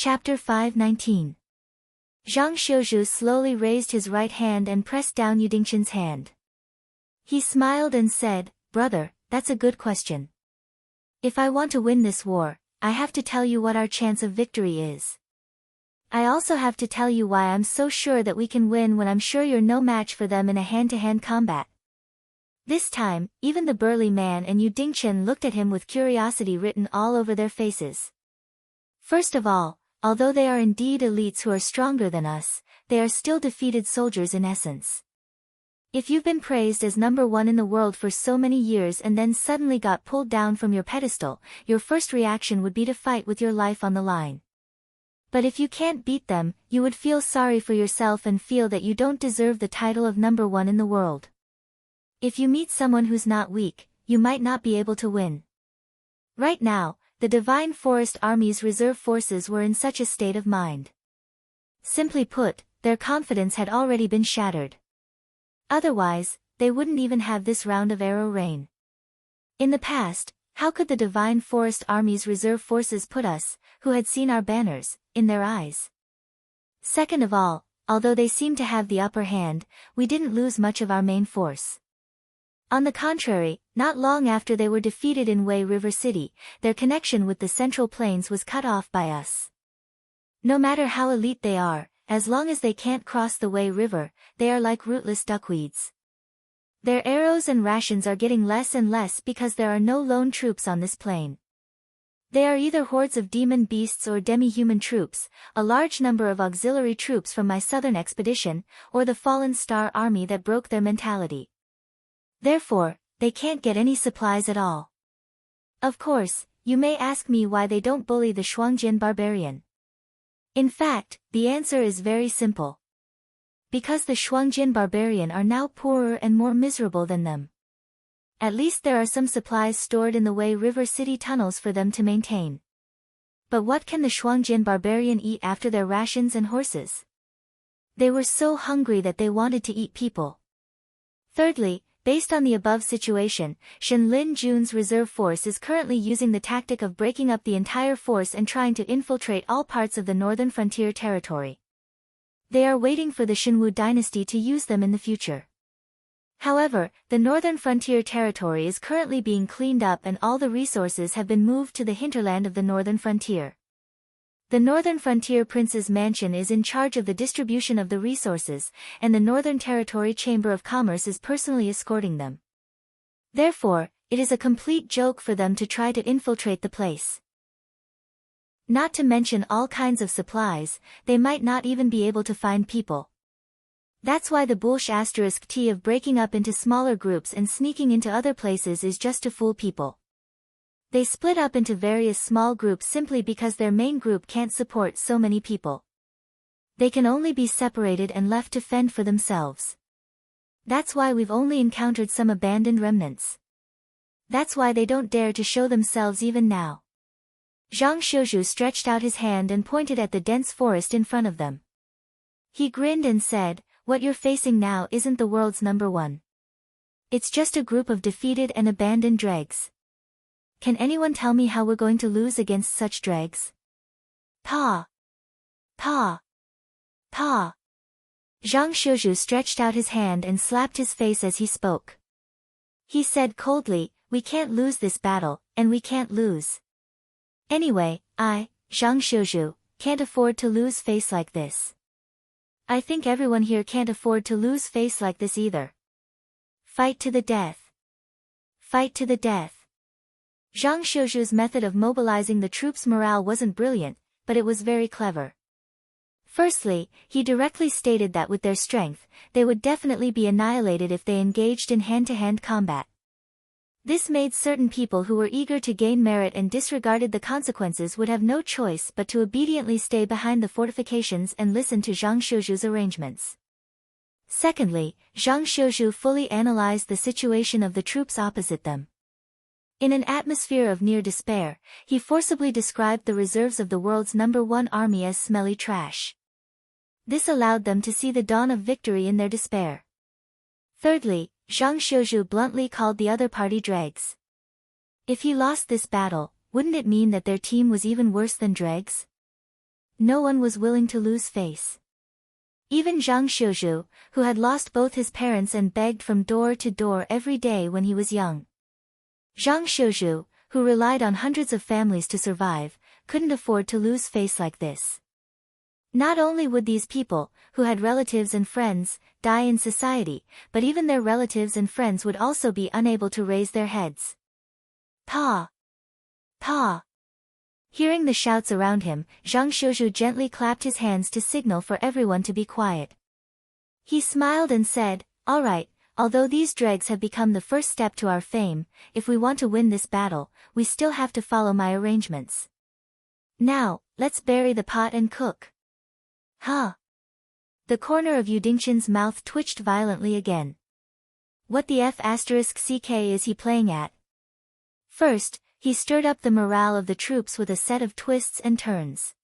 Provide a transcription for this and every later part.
Chapter 5:19. Zhang Xiuzhu slowly raised his right hand and pressed down Yu Dingqian's hand. He smiled and said, "Brother, that's a good question. If I want to win this war, I have to tell you what our chance of victory is. I also have to tell you why I'm so sure that we can win when I'm sure you're no match for them in a hand-to-hand combat." This time, even the burly man and Yu Dingqian looked at him with curiosity written all over their faces. First of all, although they are indeed elites who are stronger than us, they are still defeated soldiers in essence. If you've been praised as number one in the world for so many years and then suddenly got pulled down from your pedestal, your first reaction would be to fight with your life on the line. But if you can't beat them, you would feel sorry for yourself and feel that you don't deserve the title of number one in the world. If you meet someone who's not weak, you might not be able to win. Right now, the Divine Forest Army's reserve forces were in such a state of mind. Simply put, their confidence had already been shattered. Otherwise, they wouldn't even have this round of arrow rain. In the past, how could the Divine Forest Army's reserve forces put us, who had seen our banners, in their eyes? Second of all, although they seemed to have the upper hand, we didn't lose much of our main force. On the contrary, not long after they were defeated in Wei River City, their connection with the Central Plains was cut off by us. No matter how elite they are, as long as they can't cross the Wei River, they are like rootless duckweeds. Their arrows and rations are getting less and less because there are no lone troops on this plain. They are either hordes of demon beasts or demi-human troops, a large number of auxiliary troops from my southern expedition, or the Fallen Star Army that broke their mentality. Therefore, they can't get any supplies at all. Of course, you may ask me why they don't bully the Shuangjin barbarian. In fact, the answer is very simple. Because the Shuangjin barbarian are now poorer and more miserable than them. At least there are some supplies stored in the Wei River City tunnels for them to maintain. But what can the Shuangjin barbarian eat after their rations and horses? They were so hungry that they wanted to eat people. Thirdly, based on the above situation, Shen Lin Jun's reserve force is currently using the tactic of breaking up the entire force and trying to infiltrate all parts of the northern frontier territory. They are waiting for the Shenwu dynasty to use them in the future. However, the northern frontier territory is currently being cleaned up and all the resources have been moved to the hinterland of the northern frontier. The Northern Frontier Prince's mansion is in charge of the distribution of the resources, and the Northern Territory Chamber of Commerce is personally escorting them. Therefore, it is a complete joke for them to try to infiltrate the place. Not to mention all kinds of supplies, they might not even be able to find people. That's why the bullsh *t of breaking up into smaller groups and sneaking into other places is just to fool people. They split up into various small groups simply because their main group can't support so many people. They can only be separated and left to fend for themselves. That's why we've only encountered some abandoned remnants. That's why they don't dare to show themselves even now. Zhang Xiuzhu stretched out his hand and pointed at the dense forest in front of them. He grinned and said, "What you're facing now isn't the world's number one. It's just a group of defeated and abandoned dregs. Can anyone tell me how we're going to lose against such dregs?" Pa! Pa! Pa! Zhang Xiuzhu stretched out his hand and slapped his face as he spoke. He said coldly, "We can't lose this battle, and we can't lose. Anyway, Zhang Xiuzhu, can't afford to lose face like this. I think everyone here can't afford to lose face like this either. Fight to the death. Fight to the death." Zhang Xiuzhu's method of mobilizing the troops' morale wasn't brilliant, but it was very clever. Firstly, he directly stated that with their strength, they would definitely be annihilated if they engaged in hand-to-hand combat. This made certain people who were eager to gain merit and disregarded the consequences would have no choice but to obediently stay behind the fortifications and listen to Zhang Xiuzhu's arrangements. Secondly, Zhang Xiuzhu fully analyzed the situation of the troops opposite them. In an atmosphere of near despair, he forcibly described the reserves of the world's number one army as smelly trash. This allowed them to see the dawn of victory in their despair. Thirdly, Zhang Xiuzhu bluntly called the other party dregs. If he lost this battle, wouldn't it mean that their team was even worse than dregs? No one was willing to lose face. Even Zhang Shuzhu, who had lost both his parents and begged from door to door every day when he was young. Zhang Shuzhu, who relied on hundreds of families to survive, couldn't afford to lose face like this. Not only would these people, who had relatives and friends, die in society, but even their relatives and friends would also be unable to raise their heads. Pa! Pa! Hearing the shouts around him, Zhang Shuzhu gently clapped his hands to signal for everyone to be quiet. He smiled and said, "All right, although these dregs have become the first step to our fame, if we want to win this battle, we still have to follow my arrangements. Now, let's bury the pot and cook." Huh? The corner of Yu Dingqian's mouth twitched violently again. What the F***ck is he playing at? First, he stirred up the morale of the troops with a set of twists and turns.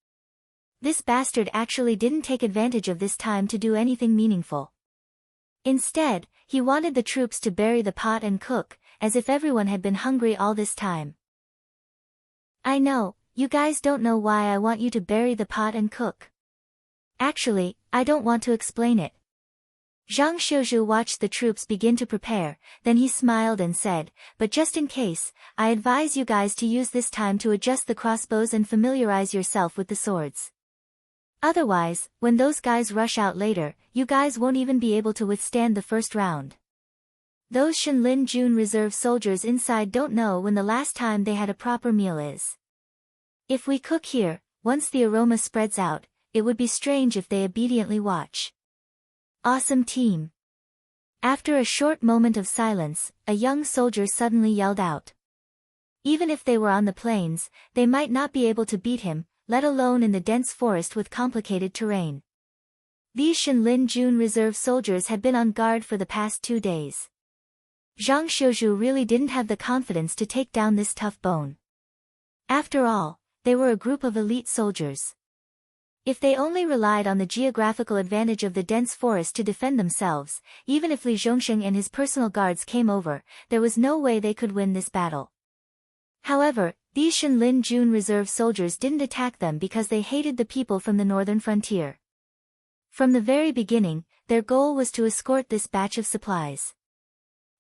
This bastard actually didn't take advantage of this time to do anything meaningful. Instead, he wanted the troops to bury the pot and cook, as if everyone had been hungry all this time. I know, you guys don't know why I want you to bury the pot and cook. Actually, I don't want to explain it. Zhang Shuzhu watched the troops begin to prepare, then he smiled and said, "But just in case, I advise you guys to use this time to adjust the crossbows and familiarize yourself with the swords. Otherwise, when those guys rush out later, you guys won't even be able to withstand the first round. Those Shenlin Jun reserve soldiers inside don't know when the last time they had a proper meal is. If we cook here, once the aroma spreads out, it would be strange if they obediently watch." Awesome team. After a short moment of silence, a young soldier suddenly yelled out. Even if they were on the plains, they might not be able to beat him, let alone in the dense forest with complicated terrain. These Shenlin Jun reserve soldiers had been on guard for the past 2 days. Zhang Shuzhu really didn't have the confidence to take down this tough bone. After all, they were a group of elite soldiers. If they only relied on the geographical advantage of the dense forest to defend themselves, even if Li Zhongsheng and his personal guards came over, there was no way they could win this battle. However, these Shenlin Jun reserve soldiers didn't attack them because they hated the people from the northern frontier. From the very beginning, their goal was to escort this batch of supplies.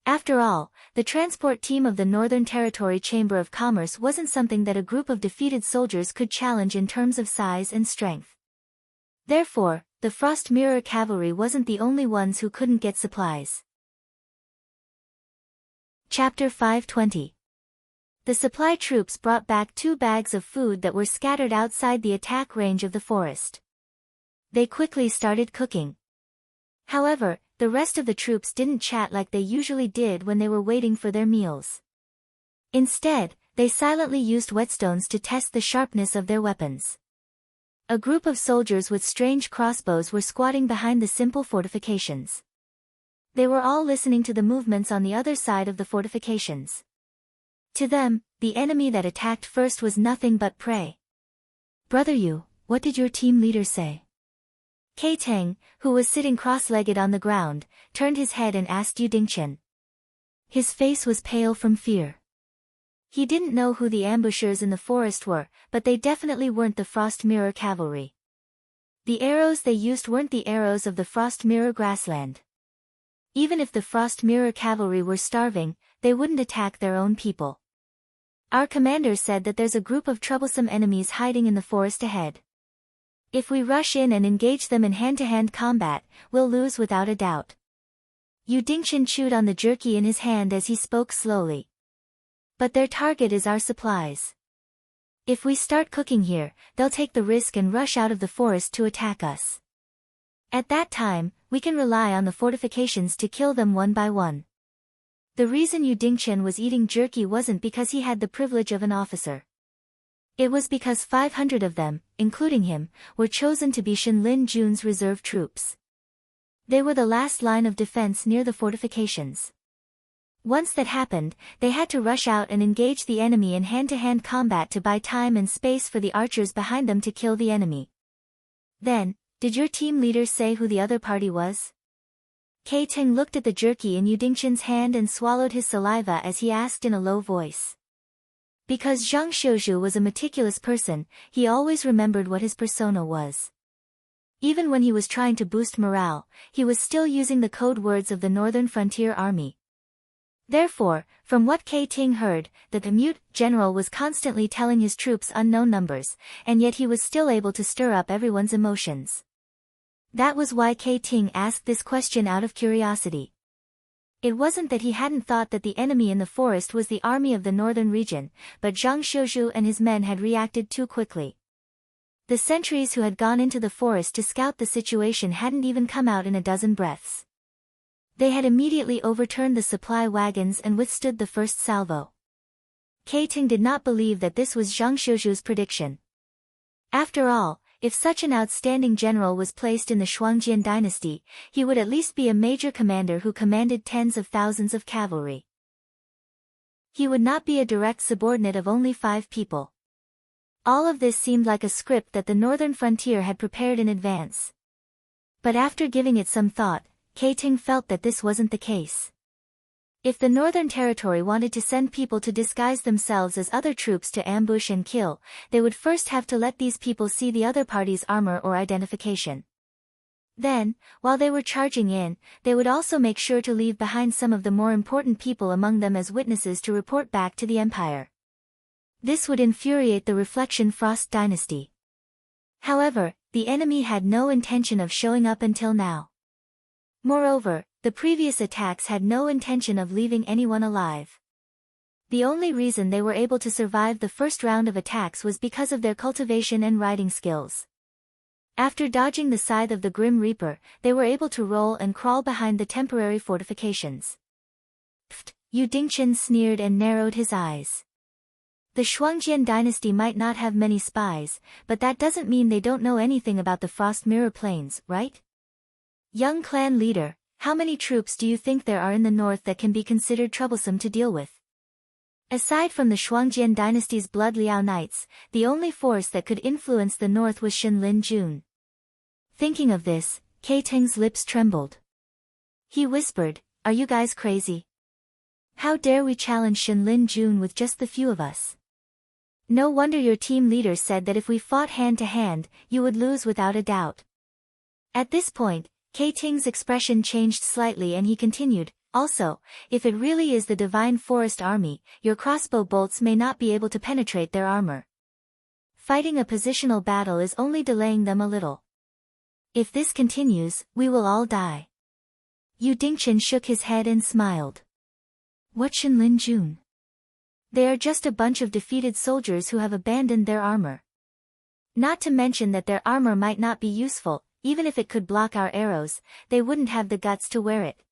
After all, the transport team of the Northern Territory Chamber of Commerce wasn't something that a group of defeated soldiers could challenge in terms of size and strength. Therefore, the Frost Mirror Cavalry wasn't the only ones who couldn't get supplies. Chapter 520. The supply troops brought back 2 bags of food that were scattered outside the attack range of the forest. They quickly started cooking. However, the rest of the troops didn't chat like they usually did when they were waiting for their meals. Instead, they silently used whetstones to test the sharpness of their weapons. A group of soldiers with strange crossbows were squatting behind the simple fortifications. They were all listening to the movements on the other side of the fortifications. To them, the enemy that attacked first was nothing but prey. "Brother Yu, what did your team leader say?" Kei Teng, who was sitting cross-legged on the ground, turned his head and asked Yu Dingqian. His face was pale from fear. He didn't know who the ambushers in the forest were, but they definitely weren't the Frost Mirror Cavalry. The arrows they used weren't the arrows of the Frost Mirror grassland. Even if the Frost Mirror Cavalry were starving, they wouldn't attack their own people. "Our commander said that there's a group of troublesome enemies hiding in the forest ahead. If we rush in and engage them in hand-to-hand combat, we'll lose without a doubt." Yu Dingqian chewed on the jerky in his hand as he spoke slowly. "But their target is our supplies. If we start cooking here, they'll take the risk and rush out of the forest to attack us. At that time, we can rely on the fortifications to kill them one by one." The reason Yu Dingqian was eating jerky wasn't because he had the privilege of an officer. It was because 500 of them, including him, were chosen to be Shenlin Jun's reserve troops. They were the last line of defense near the fortifications. Once that happened, they had to rush out and engage the enemy in hand-to-hand combat to buy time and space for the archers behind them to kill the enemy. "Then, did your team leader say who the other party was?" Kei Teng looked at the jerky in Yu Dingqian's hand and swallowed his saliva as he asked in a low voice. Because Zhang Xiuzhu was a meticulous person, he always remembered what his persona was. Even when he was trying to boost morale, he was still using the code words of the Northern Frontier Army. Therefore, from what Kei Ting heard, the mute general was constantly telling his troops unknown numbers, and yet he was still able to stir up everyone's emotions. That was why Kei Ting asked this question out of curiosity. It wasn't that he hadn't thought that the enemy in the forest was the army of the northern region, but Zhang Xiuzhu and his men had reacted too quickly. The sentries who had gone into the forest to scout the situation hadn't even come out in a dozen breaths. They had immediately overturned the supply wagons and withstood the first salvo. Kei Ting did not believe that this was Zhang Xiuzhu's prediction. After all, if such an outstanding general was placed in the Shuangjian dynasty, he would at least be a major commander who commanded tens of thousands of cavalry. He would not be a direct subordinate of only 5 people. All of this seemed like a script that the northern frontier had prepared in advance. But after giving it some thought, Kei Ting felt that this wasn't the case. If the Northern Territory wanted to send people to disguise themselves as other troops to ambush and kill, they would first have to let these people see the other party's armor or identification. Then, while they were charging in, they would also make sure to leave behind some of the more important people among them as witnesses to report back to the Empire. This would infuriate the Reflection Frost dynasty. However, the enemy had no intention of showing up until now. Moreover, the previous attacks had no intention of leaving anyone alive. The only reason they were able to survive the first round of attacks was because of their cultivation and riding skills. After dodging the scythe of the Grim Reaper, they were able to roll and crawl behind the temporary fortifications. Pfft, Yu Dingchen sneered and narrowed his eyes. The Shuangjian dynasty might not have many spies, but that doesn't mean they don't know anything about the Frost Mirror Plains, right? Young clan leader, how many troops do you think there are in the north that can be considered troublesome to deal with? Aside from the Shuangjian dynasty's Blood Liao Knights, the only force that could influence the north was Shenlin Jun. Thinking of this, Kei Ting's lips trembled. He whispered, "Are you guys crazy? How dare we challenge Shenlin Jun with just the few of us? No wonder your team leader said that if we fought hand to hand, you would lose without a doubt." At this point, Kei Ting's expression changed slightly and he continued, "Also, if it really is the Divine Forest Army, your crossbow bolts may not be able to penetrate their armor. Fighting a positional battle is only delaying them a little. If this continues, we will all die." Yu Dingchen shook his head and smiled. "What Shenlin Jun? They are just a bunch of defeated soldiers who have abandoned their armor. Not to mention that their armor might not be useful, even if it could block our arrows, they wouldn't have the guts to wear it.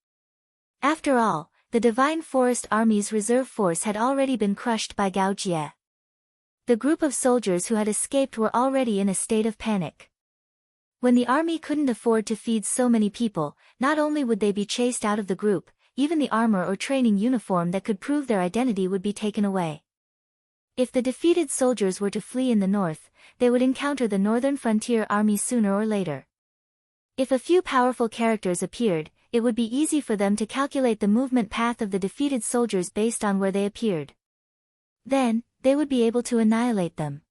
After all, the Divine Forest Army's reserve force had already been crushed by Gao Jie. The group of soldiers who had escaped were already in a state of panic. When the army couldn't afford to feed so many people, not only would they be chased out of the group, even the armor or training uniform that could prove their identity would be taken away. If the defeated soldiers were to flee in the north, they would encounter the Northern Frontier Army sooner or later. If a few powerful characters appeared, it would be easy for them to calculate the movement path of the defeated soldiers based on where they appeared. Then, they would be able to annihilate them.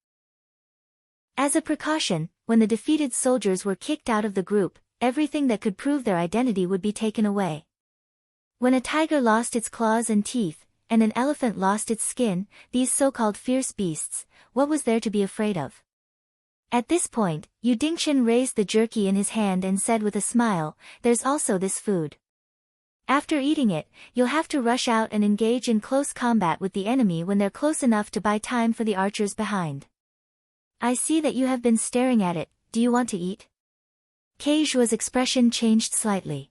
As a precaution, when the defeated soldiers were kicked out of the group, everything that could prove their identity would be taken away. When a tiger lost its claws and teeth, and an elephant lost its skin, these so-called fierce beasts, what was there to be afraid of? At this point, Yu Dingchen raised the jerky in his hand and said with a smile, "There's also this food. After eating it, you'll have to rush out and engage in close combat with the enemy when they're close enough to buy time for the archers behind. I see that you have been staring at it, do you want to eat?" Kei Zhuo's expression changed slightly.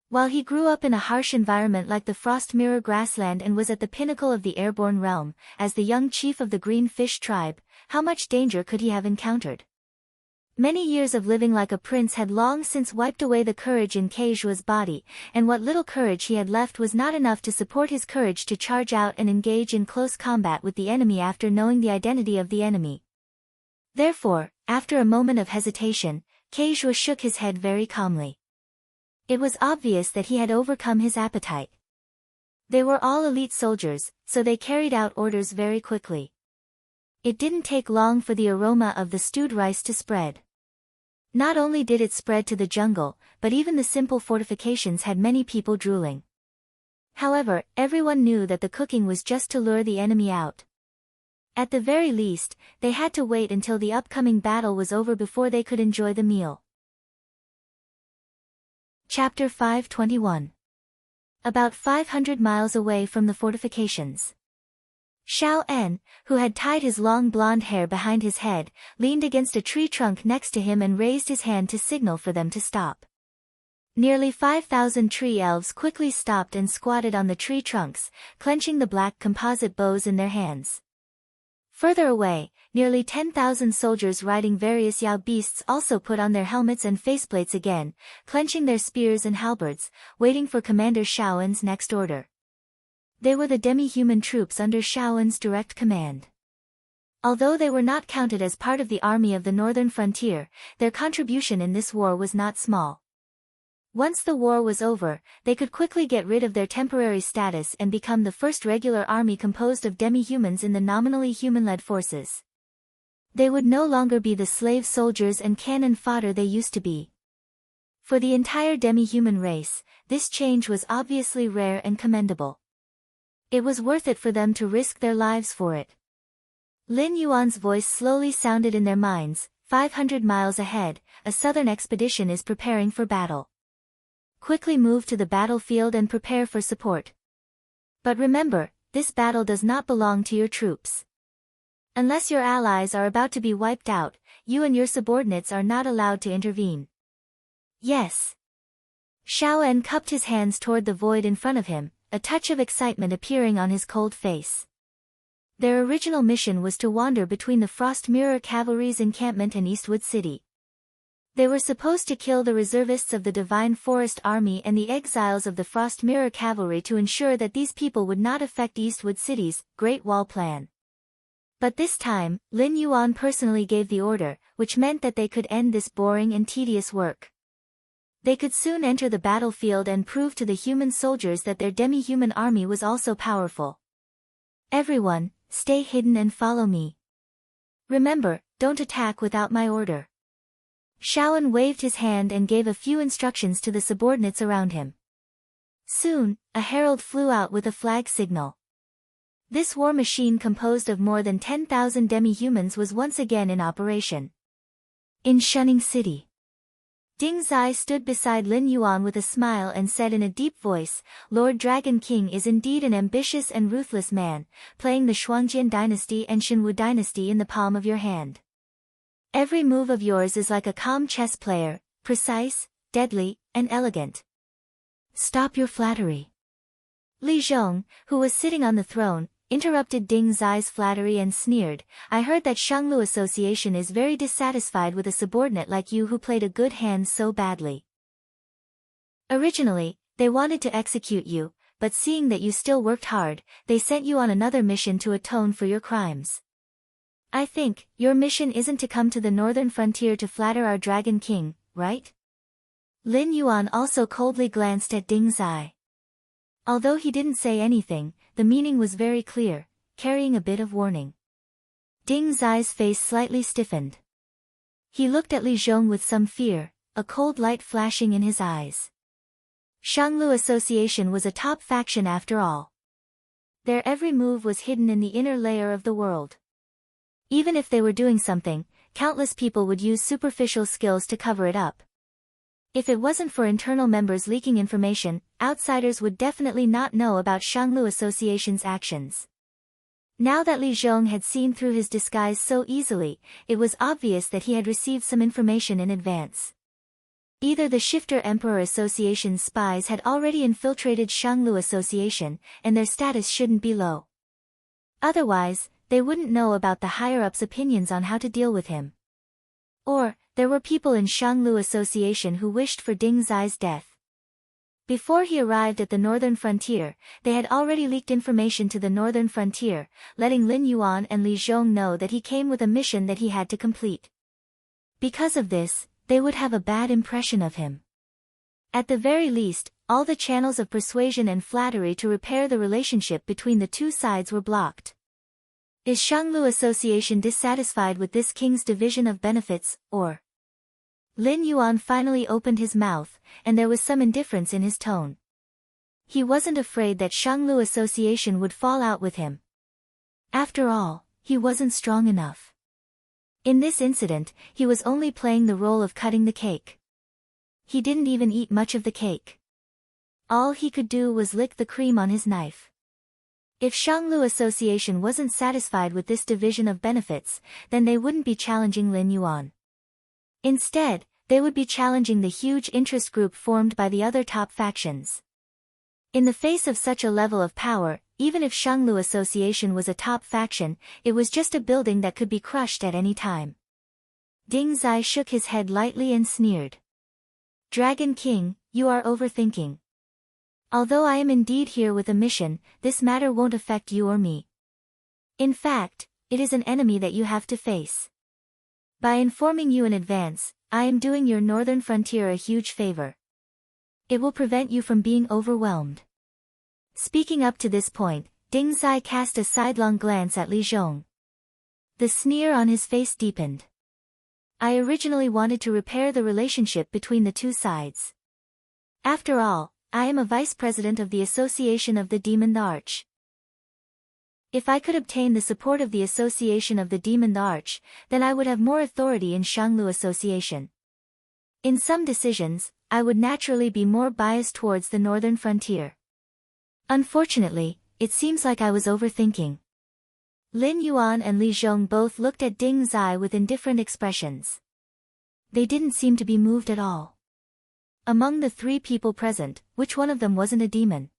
While he grew up in a harsh environment like the Frost Mirror grassland and was at the pinnacle of the airborne realm, as the young chief of the Green Fish tribe, how much danger could he have encountered? Many years of living like a prince had long since wiped away the courage in Kei Zhuo's body, and what little courage he had left was not enough to support his courage to charge out and engage in close combat with the enemy after knowing the identity of the enemy. Therefore, after a moment of hesitation, Kei Zhuo shook his head very calmly. It was obvious that he had overcome his appetite. They were all elite soldiers, so they carried out orders very quickly. It didn't take long for the aroma of the stewed rice to spread. Not only did it spread to the jungle, but even the simple fortifications had many people drooling. However, everyone knew that the cooking was just to lure the enemy out. At the very least, they had to wait until the upcoming battle was over before they could enjoy the meal. Chapter 521. About 500 miles away from the fortifications. Xiao En, who had tied his long blonde hair behind his head, leaned against a tree trunk next to him and raised his hand to signal for them to stop. Nearly 5,000 tree elves quickly stopped and squatted on the tree trunks, clenching the black composite bows in their hands. Further away, nearly 10,000 soldiers riding various Yao beasts also put on their helmets and faceplates again, clenching their spears and halberds, waiting for Commander Xiao En's next order. They were the demi-human troops under Xiao En's direct command. Although they were not counted as part of the army of the northern frontier, their contribution in this war was not small. Once the war was over, they could quickly get rid of their temporary status and become the first regular army composed of demi-humans in the nominally human-led forces. They would no longer be the slave soldiers and cannon fodder they used to be. For the entire demi-human race, this change was obviously rare and commendable. It was worth it for them to risk their lives for it. Lin Yuan's voice slowly sounded in their minds. 500 miles ahead, a southern expedition is preparing for battle. Quickly move to the battlefield and prepare for support. But remember, this battle does not belong to your troops. Unless your allies are about to be wiped out, you and your subordinates are not allowed to intervene. Yes. Xiao En cupped his hands toward the void in front of him, a touch of excitement appearing on his cold face. Their original mission was to wander between the Frost Mirror Cavalry's encampment and Eastwood City. They were supposed to kill the reservists of the Divine Forest Army and the exiles of the Frost Mirror Cavalry to ensure that these people would not affect Eastwood City's Great Wall plan. But this time, Lin Yuan personally gave the order, which meant that they could end this boring and tedious work. They could soon enter the battlefield and prove to the human soldiers that their demi-human army was also powerful. Everyone, stay hidden and follow me. Remember, don't attack without my order. Xiao En waved his hand and gave a few instructions to the subordinates around him. Soon, a herald flew out with a flag signal. This war machine composed of more than 10,000 demi-humans was once again in operation. In Shunning City. Ding Zai stood beside Lin Yuan with a smile and said in a deep voice, Lord Dragon King is indeed an ambitious and ruthless man, playing the Shuangjian dynasty and Xinwu dynasty in the palm of your hand. Every move of yours is like a calm chess player, precise, deadly, and elegant. Stop your flattery. Li Zhong, who was sitting on the throne, interrupted Ding Zai's flattery and sneered, I heard that Shanglu Association is very dissatisfied with a subordinate like you who played a good hand so badly. Originally, they wanted to execute you, but seeing that you still worked hard, they sent you on another mission to atone for your crimes. I think, your mission isn't to come to the northern frontier to flatter our Dragon King, right? Lin Yuan also coldly glanced at Ding Zai. Although he didn't say anything, the meaning was very clear, carrying a bit of warning. Ding Zai's face slightly stiffened. He looked at Li Zhong with some fear, a cold light flashing in his eyes. Shanglu Association was a top faction after all. Their every move was hidden in the inner layer of the world. Even if they were doing something, countless people would use superficial skills to cover it up. If it wasn't for internal members leaking information, outsiders would definitely not know about Shanglu Association's actions. Now that Li Zhong had seen through his disguise so easily, it was obvious that he had received some information in advance. Either the Shifter Emperor Association's spies had already infiltrated Shanglu Association, and their status shouldn't be low. Otherwise, they wouldn't know about the higher-ups' opinions on how to deal with him. Or, there were people in Shanglu Association who wished for Ding Zai's death. Before he arrived at the northern frontier, they had already leaked information to the northern frontier, letting Lin Yuan and Li Zhong know that he came with a mission that he had to complete. Because of this, they would have a bad impression of him. At the very least, all the channels of persuasion and flattery to repair the relationship between the two sides were blocked. Is Shanglu Association dissatisfied with this king's division of benefits, or? Lin Yuan finally opened his mouth, and there was some indifference in his tone. He wasn't afraid that Shanglu Association would fall out with him. After all, he wasn't strong enough. In this incident, he was only playing the role of cutting the cake. He didn't even eat much of the cake. All he could do was lick the cream on his knife. If Shanglu Association wasn't satisfied with this division of benefits, then they wouldn't be challenging Lin Yuan. Instead, they would be challenging the huge interest group formed by the other top factions. In the face of such a level of power, even if Shanglu Association was a top faction, it was just a building that could be crushed at any time. Ding Zai shook his head lightly and sneered. Dragon King, you are overthinking. Although I am indeed here with a mission, this matter won't affect you or me. In fact, it is an enemy that you have to face. By informing you in advance, I am doing your northern frontier a huge favor. It will prevent you from being overwhelmed. Speaking up to this point, Ding Zai cast a sidelong glance at Li Zhong. The sneer on his face deepened. I originally wanted to repair the relationship between the two sides. After all, I am a vice president of the Association of the Demon the Arch. If I could obtain the support of the Association of the Demon the Arch, then I would have more authority in Shanglu Association. In some decisions, I would naturally be more biased towards the northern frontier. Unfortunately, it seems like I was overthinking. Lin Yuan and Li Zhong both looked at Ding Zai with indifferent expressions. They didn't seem to be moved at all. Among the three people present, which one of them wasn't a demon?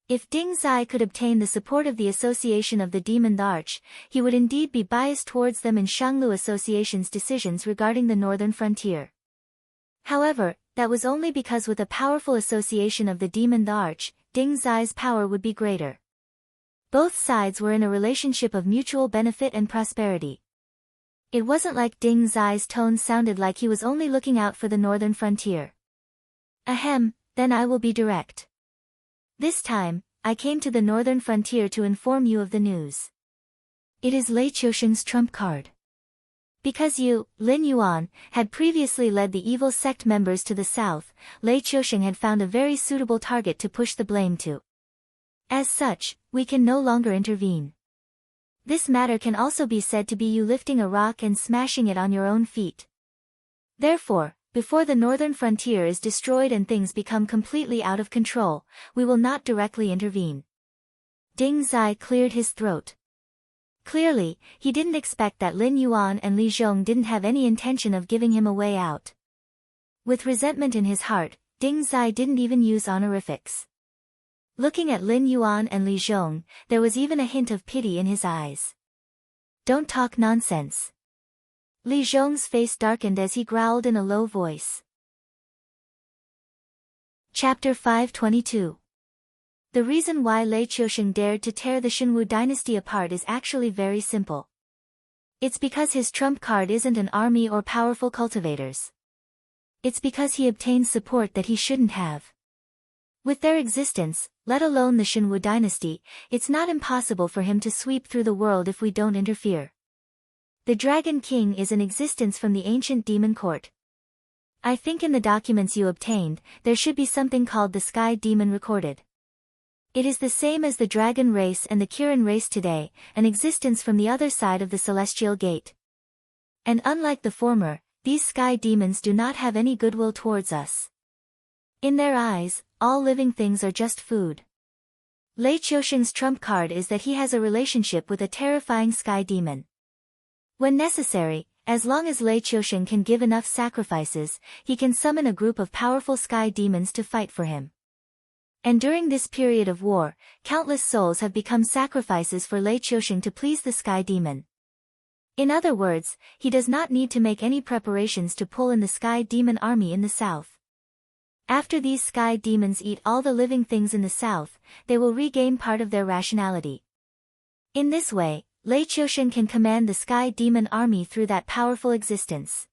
If Ding Zai could obtain the support of the Association of the Demon the Arch, he would indeed be biased towards them in Shanglu Association's decisions regarding the northern frontier. However, that was only because with a powerful association of the Demon the Arch, Ding Zai's power would be greater. Both sides were in a relationship of mutual benefit and prosperity. It wasn't like Ding Zai's tone sounded like he was only looking out for the northern frontier. Ahem, then I will be direct. This time, I came to the northern frontier to inform you of the news. It is Lei Qiusheng's trump card. Because you, Lin Yuan, had previously led the evil sect members to the south, Lei Qiusheng had found a very suitable target to push the blame to. As such, we can no longer intervene. This matter can also be said to be you lifting a rock and smashing it on your own feet. Therefore, before the northern frontier is destroyed and things become completely out of control, we will not directly intervene. Ding Zai cleared his throat. Clearly, he didn't expect that Lin Yuan and Li Zhong didn't have any intention of giving him a way out. With resentment in his heart, Ding Zai didn't even use honorifics. Looking at Lin Yuan and Li Zhong, there was even a hint of pity in his eyes. Don't talk nonsense. Li Zhong's face darkened as he growled in a low voice. Chapter 522. The reason why Lei Qiusheng dared to tear the Xinwu dynasty apart is actually very simple. It's because his trump card isn't an army or powerful cultivators. It's because he obtained support that he shouldn't have. With their existence, let alone the Xinwu dynasty, it's not impossible for him to sweep through the world if we don't interfere. The Dragon King is in existence from the ancient demon court. I think in the documents you obtained, there should be something called the Sky Demon recorded. It is the same as the Dragon race and the Kirin race today, an existence from the other side of the Celestial Gate. And unlike the former, these Sky Demons do not have any goodwill towards us. In their eyes, all living things are just food. Lei Qiusheng's trump card is that he has a relationship with a terrifying Sky Demon. When necessary, as long as Lei Qiusheng can give enough sacrifices, he can summon a group of powerful Sky Demons to fight for him. And during this period of war, countless souls have become sacrifices for Lei Qiusheng to please the Sky Demon. In other words, he does not need to make any preparations to pull in the Sky Demon army in the south. After these Sky Demons eat all the living things in the south, they will regain part of their rationality. In this way, Lei Qiusheng can command the Sky Demon army through that powerful existence.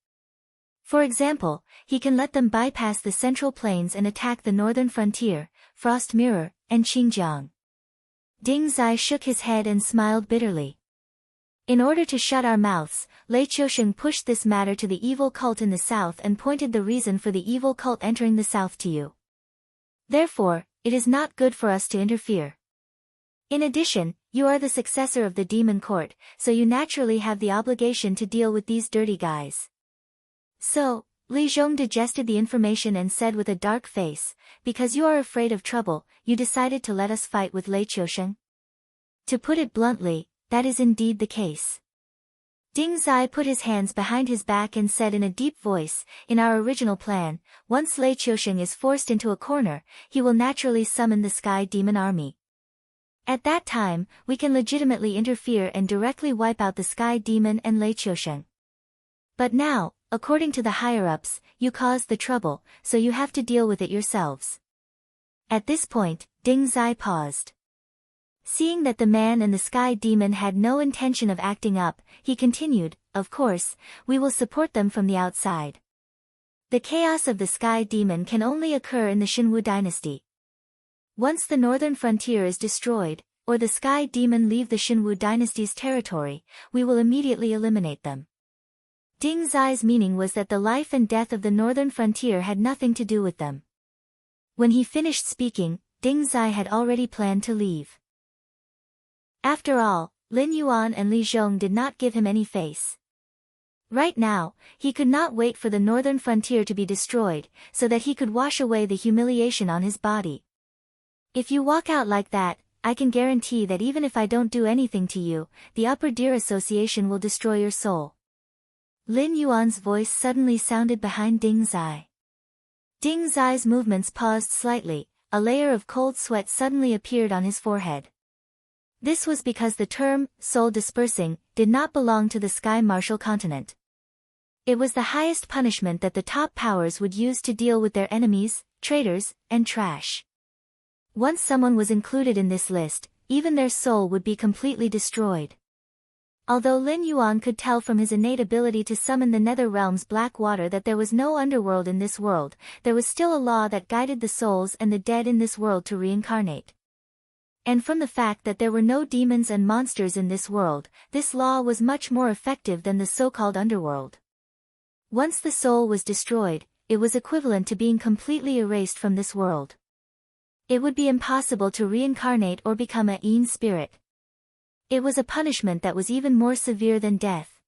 For example, he can let them bypass the Central Plains and attack the northern frontier, Frost Mirror, and Xinjiang. Ding Zai shook his head and smiled bitterly. In order to shut our mouths, Lei Qiusheng pushed this matter to the evil cult in the south and pointed the reason for the evil cult entering the south to you. Therefore, it is not good for us to interfere. In addition, you are the successor of the demon court, so you naturally have the obligation to deal with these dirty guys. So, Li Zhong digested the information and said with a dark face, because you are afraid of trouble, you decided to let us fight with Lei Qiusheng? To put it bluntly, that is indeed the case. Ding Zai put his hands behind his back and said in a deep voice, in our original plan, once Lei Qiusheng is forced into a corner, he will naturally summon the Sky Demon Army. At that time, we can legitimately interfere and directly wipe out the Sky Demon and Lei Qiusheng. But now, according to the higher-ups, you caused the trouble, so you have to deal with it yourselves. At this point, Ding Zai paused. Seeing that the man and the Sky Demon had no intention of acting up, he continued, of course, we will support them from the outside. The chaos of the Sky Demon can only occur in the Xinwu dynasty. Once the northern frontier is destroyed, or the Sky Demon leave the Xinwu dynasty's territory, we will immediately eliminate them. Ding Zai's meaning was that the life and death of the northern frontier had nothing to do with them. When he finished speaking, Ding Zai had already planned to leave. After all, Lin Yuan and Li Zhong did not give him any face. Right now, he could not wait for the northern frontier to be destroyed, so that he could wash away the humiliation on his body. If you walk out like that, I can guarantee that even if I don't do anything to you, the Upper Deer Association will destroy your soul. Lin Yuan's voice suddenly sounded behind Ding Zai. Ding Zai's movements paused slightly, a layer of cold sweat suddenly appeared on his forehead. This was because the term, soul dispersing, did not belong to the Sky Martial Continent. It was the highest punishment that the top powers would use to deal with their enemies, traitors, and trash. Once someone was included in this list, even their soul would be completely destroyed. Although Lin Yuan could tell from his innate ability to summon the nether realm's black water that there was no underworld in this world, there was still a law that guided the souls and the dead in this world to reincarnate. And from the fact that there were no demons and monsters in this world, this law was much more effective than the so-called underworld. Once the soul was destroyed, it was equivalent to being completely erased from this world. It would be impossible to reincarnate or become a Yin spirit. It was a punishment that was even more severe than death.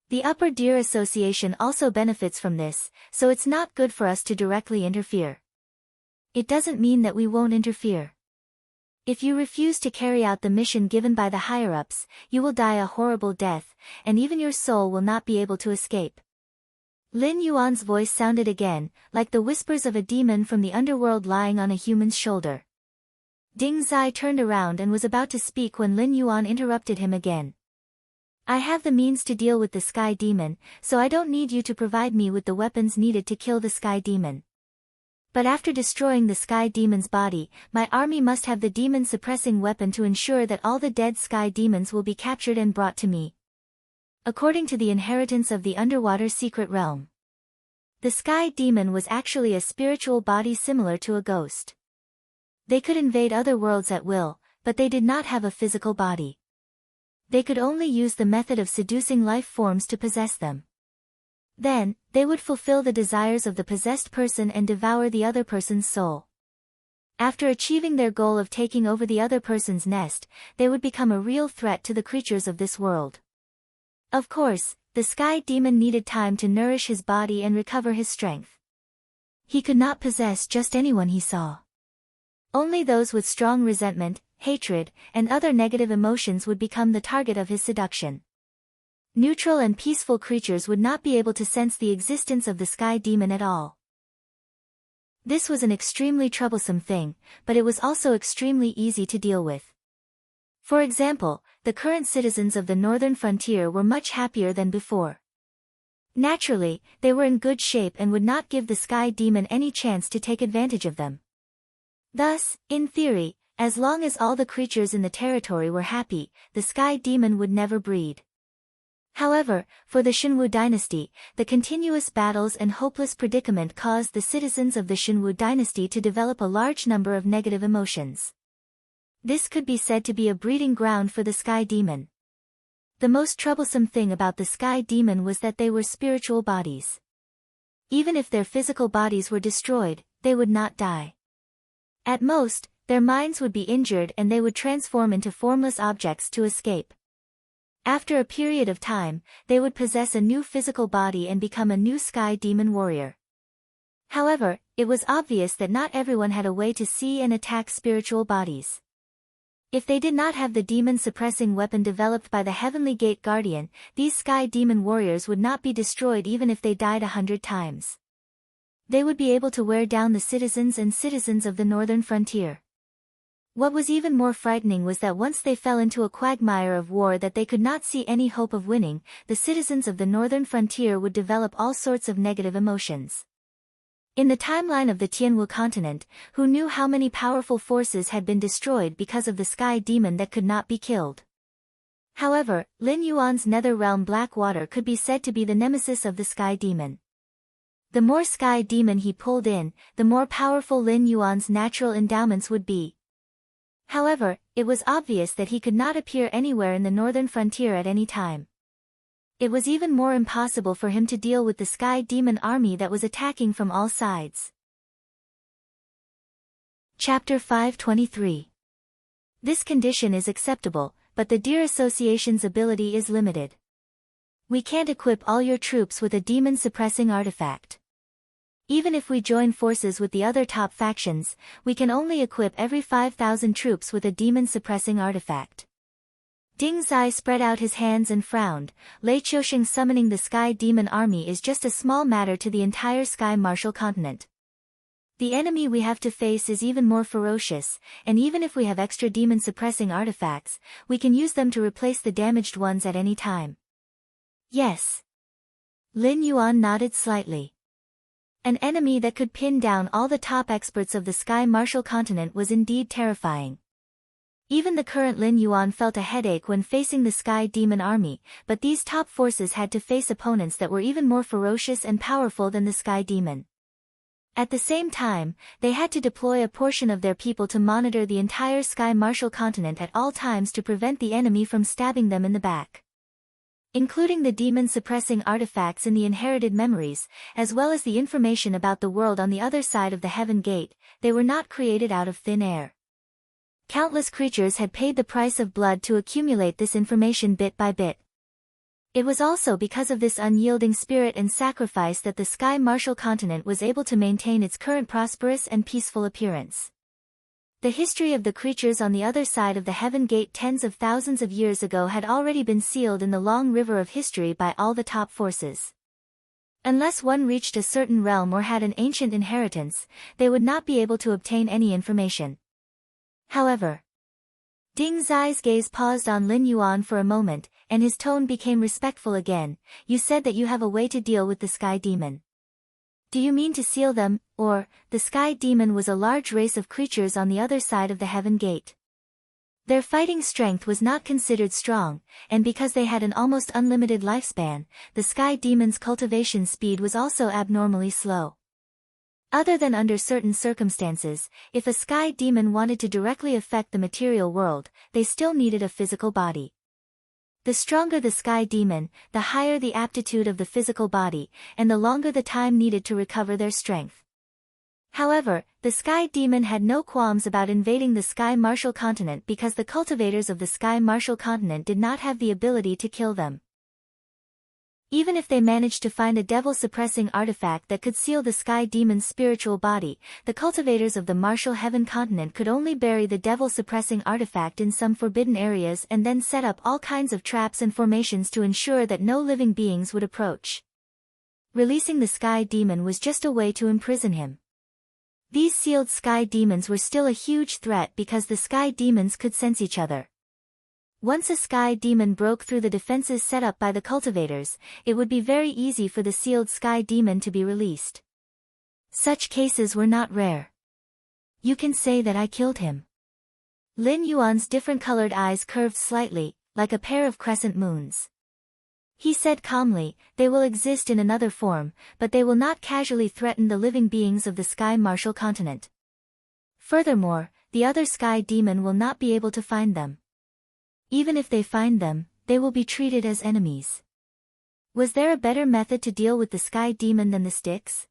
The Upper Deer Association also benefits from this, so it's not good for us to directly interfere. It doesn't mean that we won't interfere. If you refuse to carry out the mission given by the higher-ups, you will die a horrible death, and even your soul will not be able to escape. Lin Yuan's voice sounded again, like the whispers of a demon from the underworld lying on a human's shoulder. Ding Zai turned around and was about to speak when Lin Yuan interrupted him again. I have the means to deal with the Sky Demon, so I don't need you to provide me with the weapons needed to kill the Sky Demon. But after destroying the Sky Demon's body, my army must have the demon-suppressing weapon to ensure that all the dead Sky Demons will be captured and brought to me. According to the inheritance of the underwater secret realm, the Sky Demon was actually a spiritual body similar to a ghost. They could invade other worlds at will, but they did not have a physical body. They could only use the method of seducing life forms to possess them. Then, they would fulfill the desires of the possessed person and devour the other person's soul. After achieving their goal of taking over the other person's nest, they would become a real threat to the creatures of this world. Of course, the Sky Demon needed time to nourish his body and recover his strength. He could not possess just anyone he saw. Only those with strong resentment, hatred, and other negative emotions would become the target of his seduction. Neutral and peaceful creatures would not be able to sense the existence of the Sky Demon at all. This was an extremely troublesome thing, but it was also extremely easy to deal with. For example, the current citizens of the northern frontier were much happier than before. Naturally, they were in good shape and would not give the Sky Demon any chance to take advantage of them. Thus, in theory, as long as all the creatures in the territory were happy, the Sky Demon would never breed. However, for the Xunwu dynasty, the continuous battles and hopeless predicament caused the citizens of the Xunwu dynasty to develop a large number of negative emotions. This could be said to be a breeding ground for the sky demon. The most troublesome thing about the sky demon was that they were spiritual bodies. Even if their physical bodies were destroyed, they would not die. At most, their minds would be injured and they would transform into formless objects to escape. After a period of time, they would possess a new physical body and become a new sky demon warrior. However, it was obvious that not everyone had a way to see and attack spiritual bodies. If they did not have the demon-suppressing weapon developed by the Heavenly Gate Guardian, these sky demon warriors would not be destroyed even if they died 100 times. They would be able to wear down the citizens of the northern frontier. What was even more frightening was that once they fell into a quagmire of war that they could not see any hope of winning, the citizens of the northern frontier would develop all sorts of negative emotions. In the timeline of the Tianwu continent, who knew how many powerful forces had been destroyed because of the sky demon that could not be killed? However, Lin Yuan's nether realm black water could be said to be the nemesis of the sky demon. The more sky demon he pulled in, the more powerful Lin Yuan's natural endowments would be. However, it was obvious that he could not appear anywhere in the northern frontier at any time. It was even more impossible for him to deal with the sky demon army that was attacking from all sides. Chapter 523. This condition is acceptable, but the Deer Association's ability is limited. We can't equip all your troops with a demon-suppressing artifact. Even if we join forces with the other top factions, we can only equip every 5,000 troops with a demon-suppressing artifact. Ding Zai spread out his hands and frowned. Lei Qiusheng summoning the sky demon army is just a small matter to the entire sky martial continent. The enemy we have to face is even more ferocious, and even if we have extra demon-suppressing artifacts, we can use them to replace the damaged ones at any time. Yes. Lin Yuan nodded slightly. An enemy that could pin down all the top experts of the sky martial continent was indeed terrifying. Even the current Lin Yuan felt a headache when facing the sky demon army, but these top forces had to face opponents that were even more ferocious and powerful than the sky demon. At the same time, they had to deploy a portion of their people to monitor the entire sky martial continent at all times to prevent the enemy from stabbing them in the back. Including the demon-suppressing artifacts in the inherited memories, as well as the information about the world on the other side of the Heaven Gate, they were not created out of thin air. Countless creatures had paid the price of blood to accumulate this information bit by bit. It was also because of this unyielding spirit and sacrifice that the sky martial continent was able to maintain its current prosperous and peaceful appearance. The history of the creatures on the other side of the Heaven Gate tens of thousands of years ago had already been sealed in the long river of history by all the top forces. Unless one reached a certain realm or had an ancient inheritance, they would not be able to obtain any information. However, Ding Zai's gaze paused on Lin Yuan for a moment, and his tone became respectful again. You said that you have a way to deal with the sky demon. Do you mean to seal them, or, the sky demon was a large race of creatures on the other side of the Heaven Gate? Their fighting strength was not considered strong, and because they had an almost unlimited lifespan, the sky demon's cultivation speed was also abnormally slow. Other than under certain circumstances, if a sky demon wanted to directly affect the material world, they still needed a physical body. The stronger the sky demon, the higher the aptitude of the physical body, and the longer the time needed to recover their strength. However, the sky demon had no qualms about invading the sky martial continent because the cultivators of the sky martial continent did not have the ability to kill them. Even if they managed to find a devil-suppressing artifact that could seal the sky demon's spiritual body, the cultivators of the martial heaven continent could only bury the devil-suppressing artifact in some forbidden areas and then set up all kinds of traps and formations to ensure that no living beings would approach. Releasing the sky demon was just a way to imprison him. These sealed sky demons were still a huge threat because the sky demons could sense each other. Once a sky demon broke through the defenses set up by the cultivators, it would be very easy for the sealed sky demon to be released. Such cases were not rare. You can say that I killed him. Lin Yuan's different colored eyes curved slightly, like a pair of crescent moons. He said calmly, they will exist in another form, but they will not casually threaten the living beings of the Sky Martial continent. Furthermore, the other Sky Demon will not be able to find them. Even if they find them, they will be treated as enemies. Was there a better method to deal with the Sky Demon than the sticks?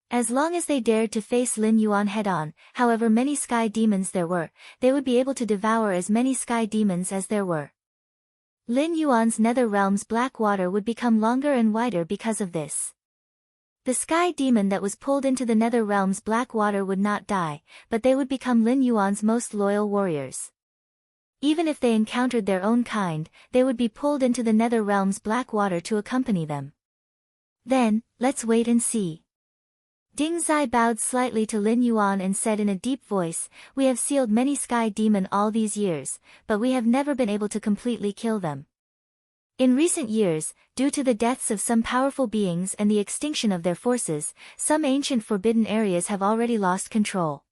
As long as they dared to face Lin Yuan head-on, however many Sky Demons there were, they would be able to devour as many Sky Demons as there were. Lin Yuan's nether realm's black water would become longer and wider because of this. The Sky Demon that was pulled into the nether realm's black water would not die, but they would become Lin Yuan's most loyal warriors. Even if they encountered their own kind, they would be pulled into the nether realm's black water to accompany them. Then, let's wait and see. Ding Zai bowed slightly to Lin Yuan and said in a deep voice, we have sealed many Sky Demon all these years, but we have never been able to completely kill them. In recent years, due to the deaths of some powerful beings and the extinction of their forces, some ancient forbidden areas have already lost control.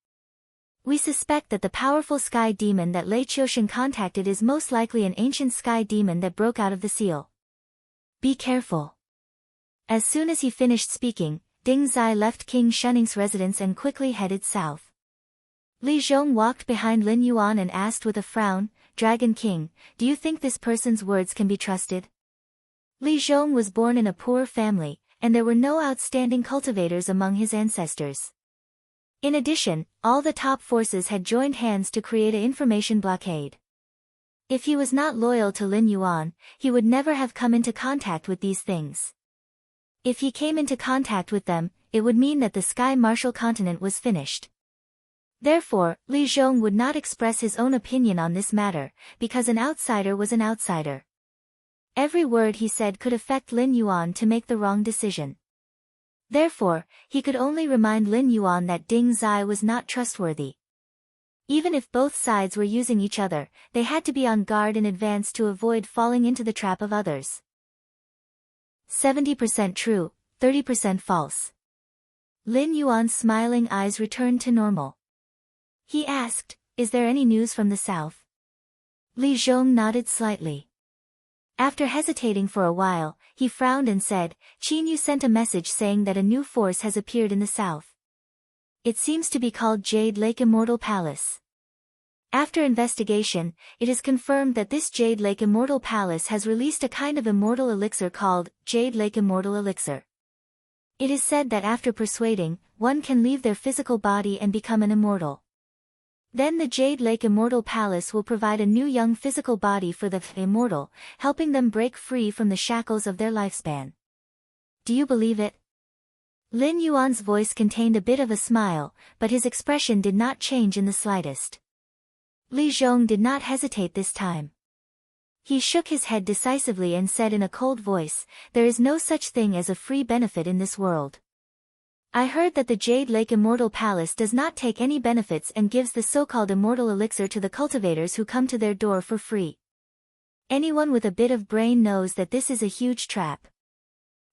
We suspect that the powerful Sky Demon that Lei Qiushan contacted is most likely an ancient Sky Demon that broke out of the seal. Be careful. As soon as he finished speaking, Ding Zai left King Shuning's residence and quickly headed south. Li Zhong walked behind Lin Yuan and asked with a frown, Dragon King, do you think this person's words can be trusted? Li Zhong was born in a poor family, and there were no outstanding cultivators among his ancestors. In addition, all the top forces had joined hands to create an information blockade. If he was not loyal to Lin Yuan, he would never have come into contact with these things. If he came into contact with them, it would mean that the Sky Martial continent was finished. Therefore, Li Zhong would not express his own opinion on this matter, because an outsider was an outsider. Every word he said could affect Lin Yuan to make the wrong decision. Therefore, he could only remind Lin Yuan that Ding Zai was not trustworthy. Even if both sides were using each other, they had to be on guard in advance to avoid falling into the trap of others. 70% true, 30% false. Lin Yuan's smiling eyes returned to normal. He asked, is there any news from the south? Li Zhong nodded slightly. After hesitating for a while, he frowned and said, Qin Yu sent a message saying that a new force has appeared in the south. It seems to be called Jade Lake Immortal Palace. After investigation, it is confirmed that this Jade Lake Immortal Palace has released a kind of immortal elixir called Jade Lake Immortal Elixir. It is said that after persuading, one can leave their physical body and become an immortal. Then the Jade Lake Immortal Palace will provide a new young physical body for the immortal, helping them break free from the shackles of their lifespan. Do you believe it? Lin Yuan's voice contained a bit of a smile, but his expression did not change in the slightest. Li Zhong did not hesitate this time. He shook his head decisively and said in a cold voice, there is no such thing as a free benefit in this world. I heard that the Jade Lake Immortal Palace does not take any benefits and gives the so-called immortal elixir to the cultivators who come to their door for free. Anyone with a bit of brain knows that this is a huge trap.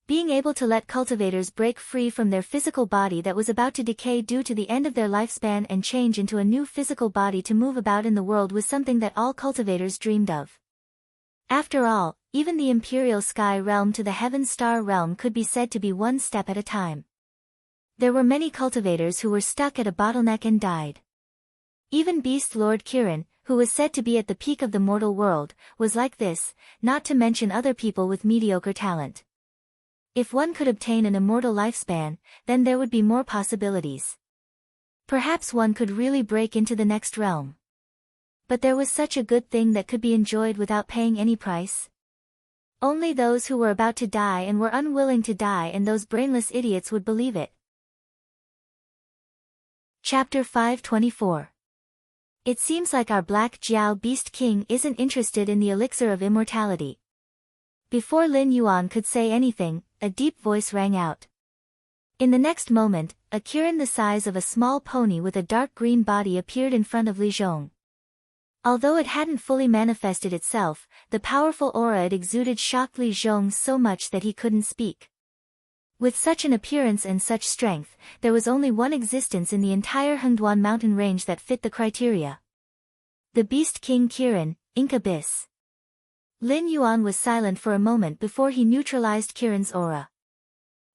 Being able to let cultivators break free from their physical body that was about to decay due to the end of their lifespan and change into a new physical body to move about in the world was something that all cultivators dreamed of. After all, even the Imperial Sky Realm to the Heaven Star Realm could be said to be one step at a time. There were many cultivators who were stuck at a bottleneck and died. Even Beast Lord Kirin, who was said to be at the peak of the mortal world, was like this, not to mention other people with mediocre talent. If one could obtain an immortal lifespan, then there would be more possibilities. Perhaps one could really break into the next realm. But there was such a good thing that could be enjoyed without paying any price. Only those who were about to die and were unwilling to die and those brainless idiots would believe it. Chapter 524. It seems like our Black Jiao Beast King isn't interested in the elixir of immortality. Before Lin Yuan could say anything, a deep voice rang out. In the next moment, a Kirin the size of a small pony with a dark green body appeared in front of Li Zhong. Although it hadn't fully manifested itself, the powerful aura it exuded shocked Li Zhong so much that he couldn't speak. With such an appearance and such strength, there was only one existence in the entire Hengduan mountain range that fit the criteria. The Beast King Kirin, Ink Abyss. Lin Yuan was silent for a moment before he neutralized Kiran's aura.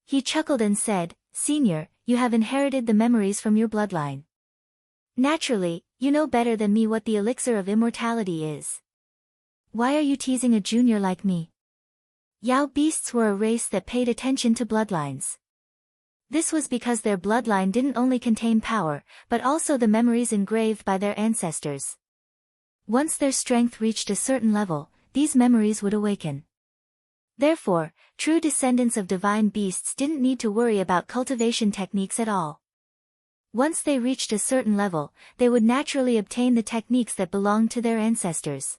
He chuckled and said, "Senior, you have inherited the memories from your bloodline. Naturally, you know better than me what the elixir of immortality is. Why are you teasing a junior like me?" Yao beasts were a race that paid attention to bloodlines. This was because their bloodline didn't only contain power, but also the memories engraved by their ancestors. Once their strength reached a certain level, these memories would awaken. Therefore, true descendants of divine beasts didn't need to worry about cultivation techniques at all. Once they reached a certain level, they would naturally obtain the techniques that belonged to their ancestors.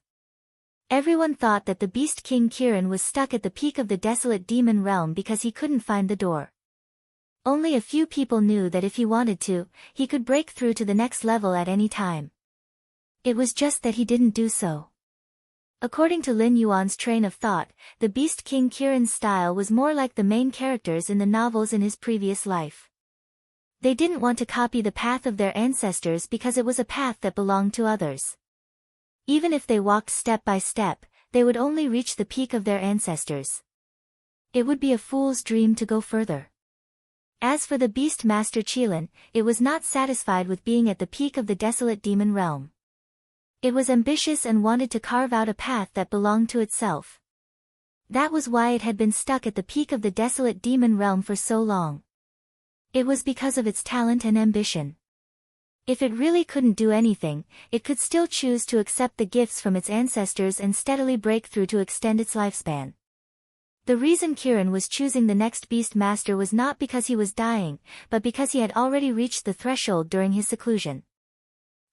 Everyone thought that the Beast King Kiran was stuck at the peak of the desolate demon realm because he couldn't find the door. Only a few people knew that if he wanted to, he could break through to the next level at any time. It was just that he didn't do so. According to Lin Yuan's train of thought, the Beast King Kiran's style was more like the main characters in the novels in his previous life. They didn't want to copy the path of their ancestors because it was a path that belonged to others. Even if they walked step by step, they would only reach the peak of their ancestors. It would be a fool's dream to go further. As for the Beast Master Qilin, it was not satisfied with being at the peak of the desolate demon realm. It was ambitious and wanted to carve out a path that belonged to itself. That was why it had been stuck at the peak of the desolate demon realm for so long. It was because of its talent and ambition. If it really couldn't do anything, it could still choose to accept the gifts from its ancestors and steadily break through to extend its lifespan. The reason Kiran was choosing the next Beast Master was not because he was dying, but because he had already reached the threshold during his seclusion.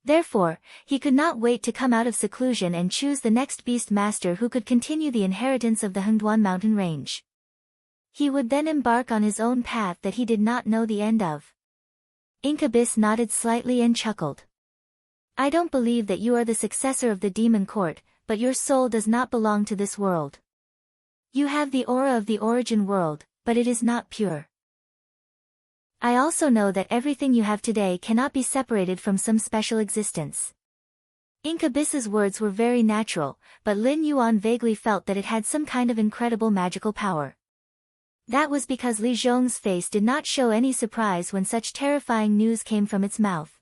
Therefore, he could not wait to come out of seclusion and choose the next Beast Master who could continue the inheritance of the Hengduan mountain range. He would then embark on his own path that he did not know the end of. Incubus nodded slightly and chuckled. "I don't believe that you are the successor of the demon court, but your soul does not belong to this world. You have the aura of the origin world, but it is not pure. I also know that everything you have today cannot be separated from some special existence." Incubus's words were very natural, but Lin Yuan vaguely felt that it had some kind of incredible magical power. That was because Li Zhong's face did not show any surprise when such terrifying news came from its mouth.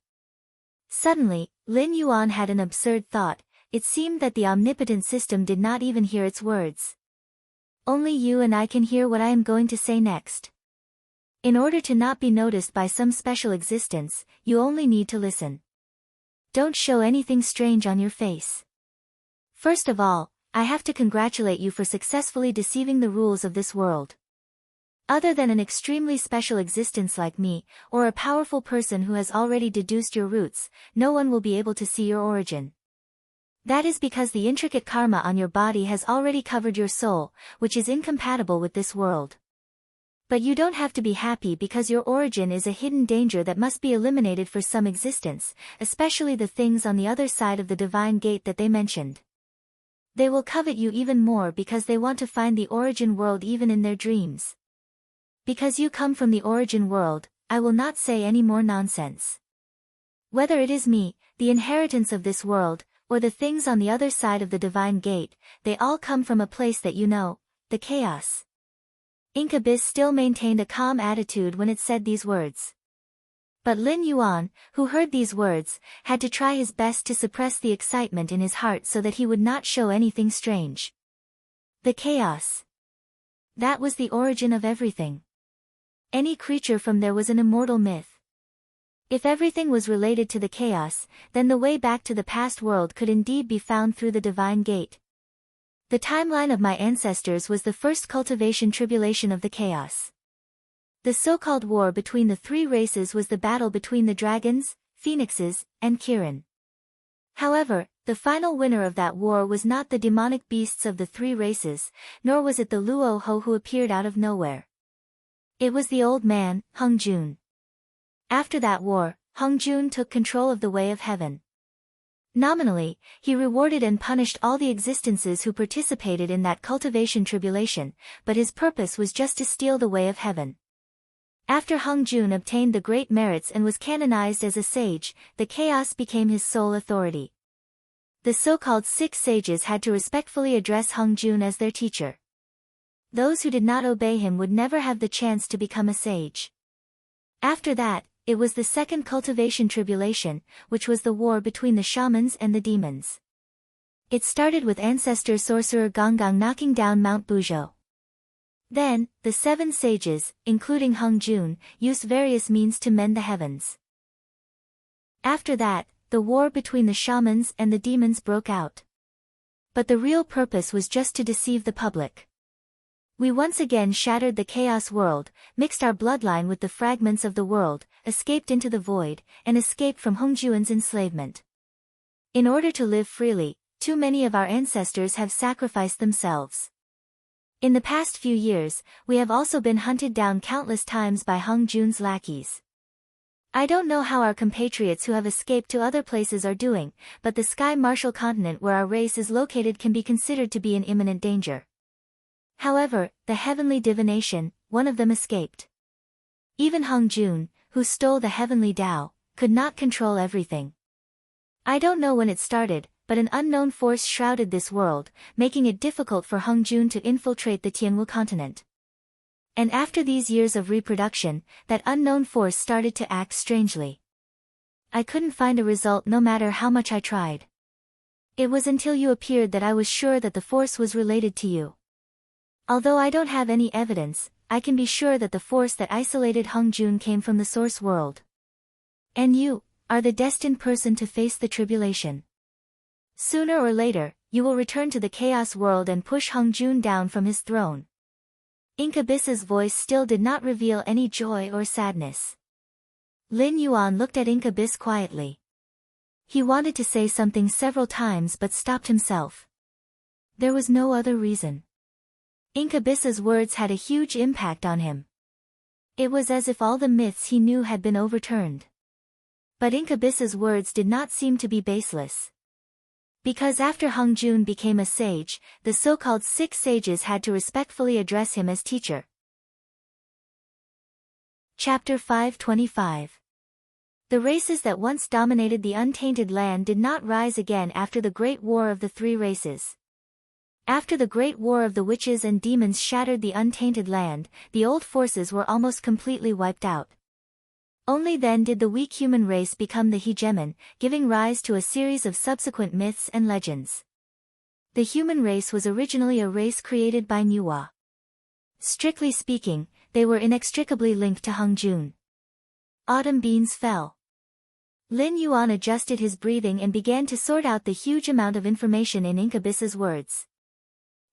Suddenly, Lin Yuan had an absurd thought. It seemed that the omnipotent system did not even hear its words. Only you and I can hear what I am going to say next. In order to not be noticed by some special existence, you only need to listen. Don't show anything strange on your face. First of all, I have to congratulate you for successfully deceiving the rules of this world. Other than an extremely special existence like me, or a powerful person who has already deduced your roots, no one will be able to see your origin. That is because the intricate karma on your body has already covered your soul, which is incompatible with this world. But you don't have to be happy because your origin is a hidden danger that must be eliminated for some existence, especially the things on the other side of the divine gate that they mentioned. They will covet you even more because they want to find the origin world even in their dreams. Because you come from the origin world, I will not say any more nonsense. Whether it is me, the inheritance of this world, or the things on the other side of the divine gate, they all come from a place that you know, the chaos. Incubus still maintained a calm attitude when it said these words. But Lin Yuan, who heard these words, had to try his best to suppress the excitement in his heart so that he would not show anything strange. The chaos. That was the origin of everything. Any creature from there was an immortal myth. If everything was related to the chaos, then the way back to the past world could indeed be found through the divine gate. The timeline of my ancestors was the first cultivation tribulation of the chaos. The so-called war between the three races was the battle between the dragons, phoenixes, and Kiran. However, the final winner of that war was not the demonic beasts of the three races, nor was it the Luo Ho who appeared out of nowhere. It was the old man, Hung Jun. After that war, Hung Jun took control of the Way of Heaven. Nominally, he rewarded and punished all the existences who participated in that cultivation tribulation, but his purpose was just to steal the Way of Heaven. After Hung Jun obtained the great merits and was canonized as a sage, the chaos became his sole authority. The so-called 6 sages had to respectfully address Hung Jun as their teacher. Those who did not obey him would never have the chance to become a sage. After that, it was the second cultivation tribulation, which was the war between the shamans and the demons. It started with ancestor sorcerer Gonggong knocking down Mount Buzhou. Then, the 7 sages, including Hung Jun, used various means to mend the heavens. After that, the war between the shamans and the demons broke out. But the real purpose was just to deceive the public. We once again shattered the chaos world, mixed our bloodline with the fragments of the world, escaped into the void, and escaped from Hung Jun's enslavement. In order to live freely, too many of our ancestors have sacrificed themselves. In the past few years, we have also been hunted down countless times by Hung Jun's lackeys. I don't know how our compatriots who have escaped to other places are doing, but the Sky Martial continent where our race is located can be considered to be in imminent danger. However, the heavenly divination, one of them escaped. Even Hung Jun, who stole the heavenly Tao, could not control everything. I don't know when it started, but an unknown force shrouded this world, making it difficult for Hung Jun to infiltrate the Tianwu continent. And after these years of reproduction, that unknown force started to act strangely. I couldn't find a result no matter how much I tried. It was until you appeared that I was sure that the force was related to you. Although I don't have any evidence, I can be sure that the force that isolated Hung Jun came from the source world. And you are the destined person to face the tribulation. Sooner or later, you will return to the chaos world and push Hung Jun down from his throne. Incubus's voice still did not reveal any joy or sadness. Lin Yuan looked at Incubus quietly. He wanted to say something several times but stopped himself. There was no other reason. Incubus's words had a huge impact on him. It was as if all the myths he knew had been overturned. But Incubus's words did not seem to be baseless. Because after Hung Jun became a sage, the so-called 6 sages had to respectfully address him as teacher. Chapter 525. The races that once dominated the untainted land did not rise again after the Great War of the 3 races. After the Great War of the witches and demons shattered the untainted land, the old forces were almost completely wiped out. Only then did the weak human race become the hegemon, giving rise to a series of subsequent myths and legends. The human race was originally a race created by Nuwa. Strictly speaking, they were inextricably linked to Hung Jun. Autumn beans fell. Lin Yuan adjusted his breathing and began to sort out the huge amount of information in Incubus's words.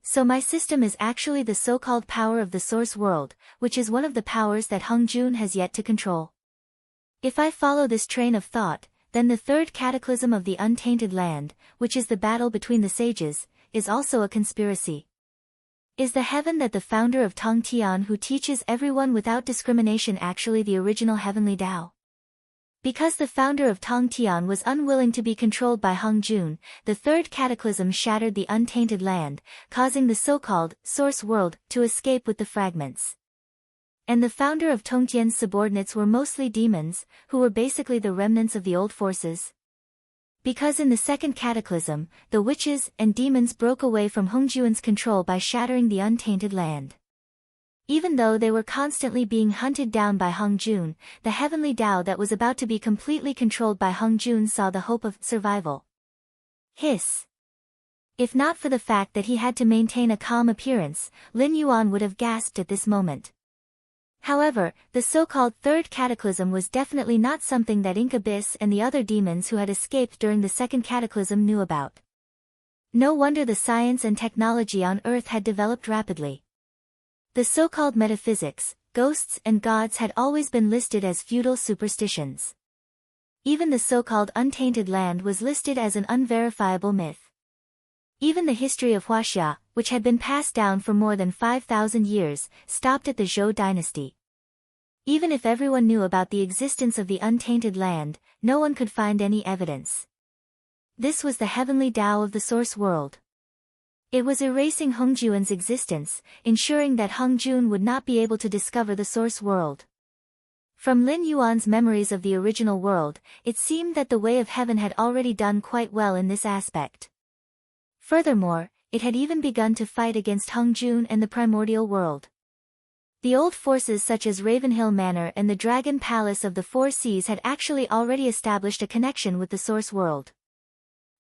So my system is actually the so-called power of the source world, which is one of the powers that Hung Jun has yet to control. If I follow this train of thought, then the 3rd cataclysm of the untainted land, which is the battle between the sages, is also a conspiracy. Is the heaven that the founder of Tong Tian who teaches everyone without discrimination actually the original heavenly Tao? Because the founder of Tong Tian was unwilling to be controlled by Hung Jun, the 3rd cataclysm shattered the untainted land, causing the so-called source world to escape with the fragments. And the founder of Tongtian's subordinates were mostly demons, who were basically the remnants of the old forces. Because in the 2nd cataclysm, the witches and demons broke away from Hung Jun's control by shattering the untainted land. Even though they were constantly being hunted down by Hung Jun, the heavenly Tao that was about to be completely controlled by Hung Jun saw the hope of survival. Hiss. If not for the fact that he had to maintain a calm appearance, Lin Yuan would have gasped at this moment. However, the so-called 3rd cataclysm was definitely not something that Incubus and the other demons who had escaped during the 2nd cataclysm knew about. No wonder the science and technology on Earth had developed rapidly. The so-called metaphysics, ghosts and gods had always been listed as feudal superstitions. Even the so-called untainted land was listed as an unverifiable myth. Even the history of Huaxia, which had been passed down for more than 5,000 years, stopped at the Zhou dynasty. Even if everyone knew about the existence of the untainted land, no one could find any evidence. This was the heavenly Tao of the source world. It was erasing Hung Jun's existence, ensuring that Hung Jun would not be able to discover the source world. From Lin Yuan's memories of the original world, it seemed that the Way of Heaven had already done quite well in this aspect. Furthermore, it had even begun to fight against Hongjun and the primordial world. The old forces such as Ravenhill Manor and the Dragon Palace of the Four Seas had actually already established a connection with the source world.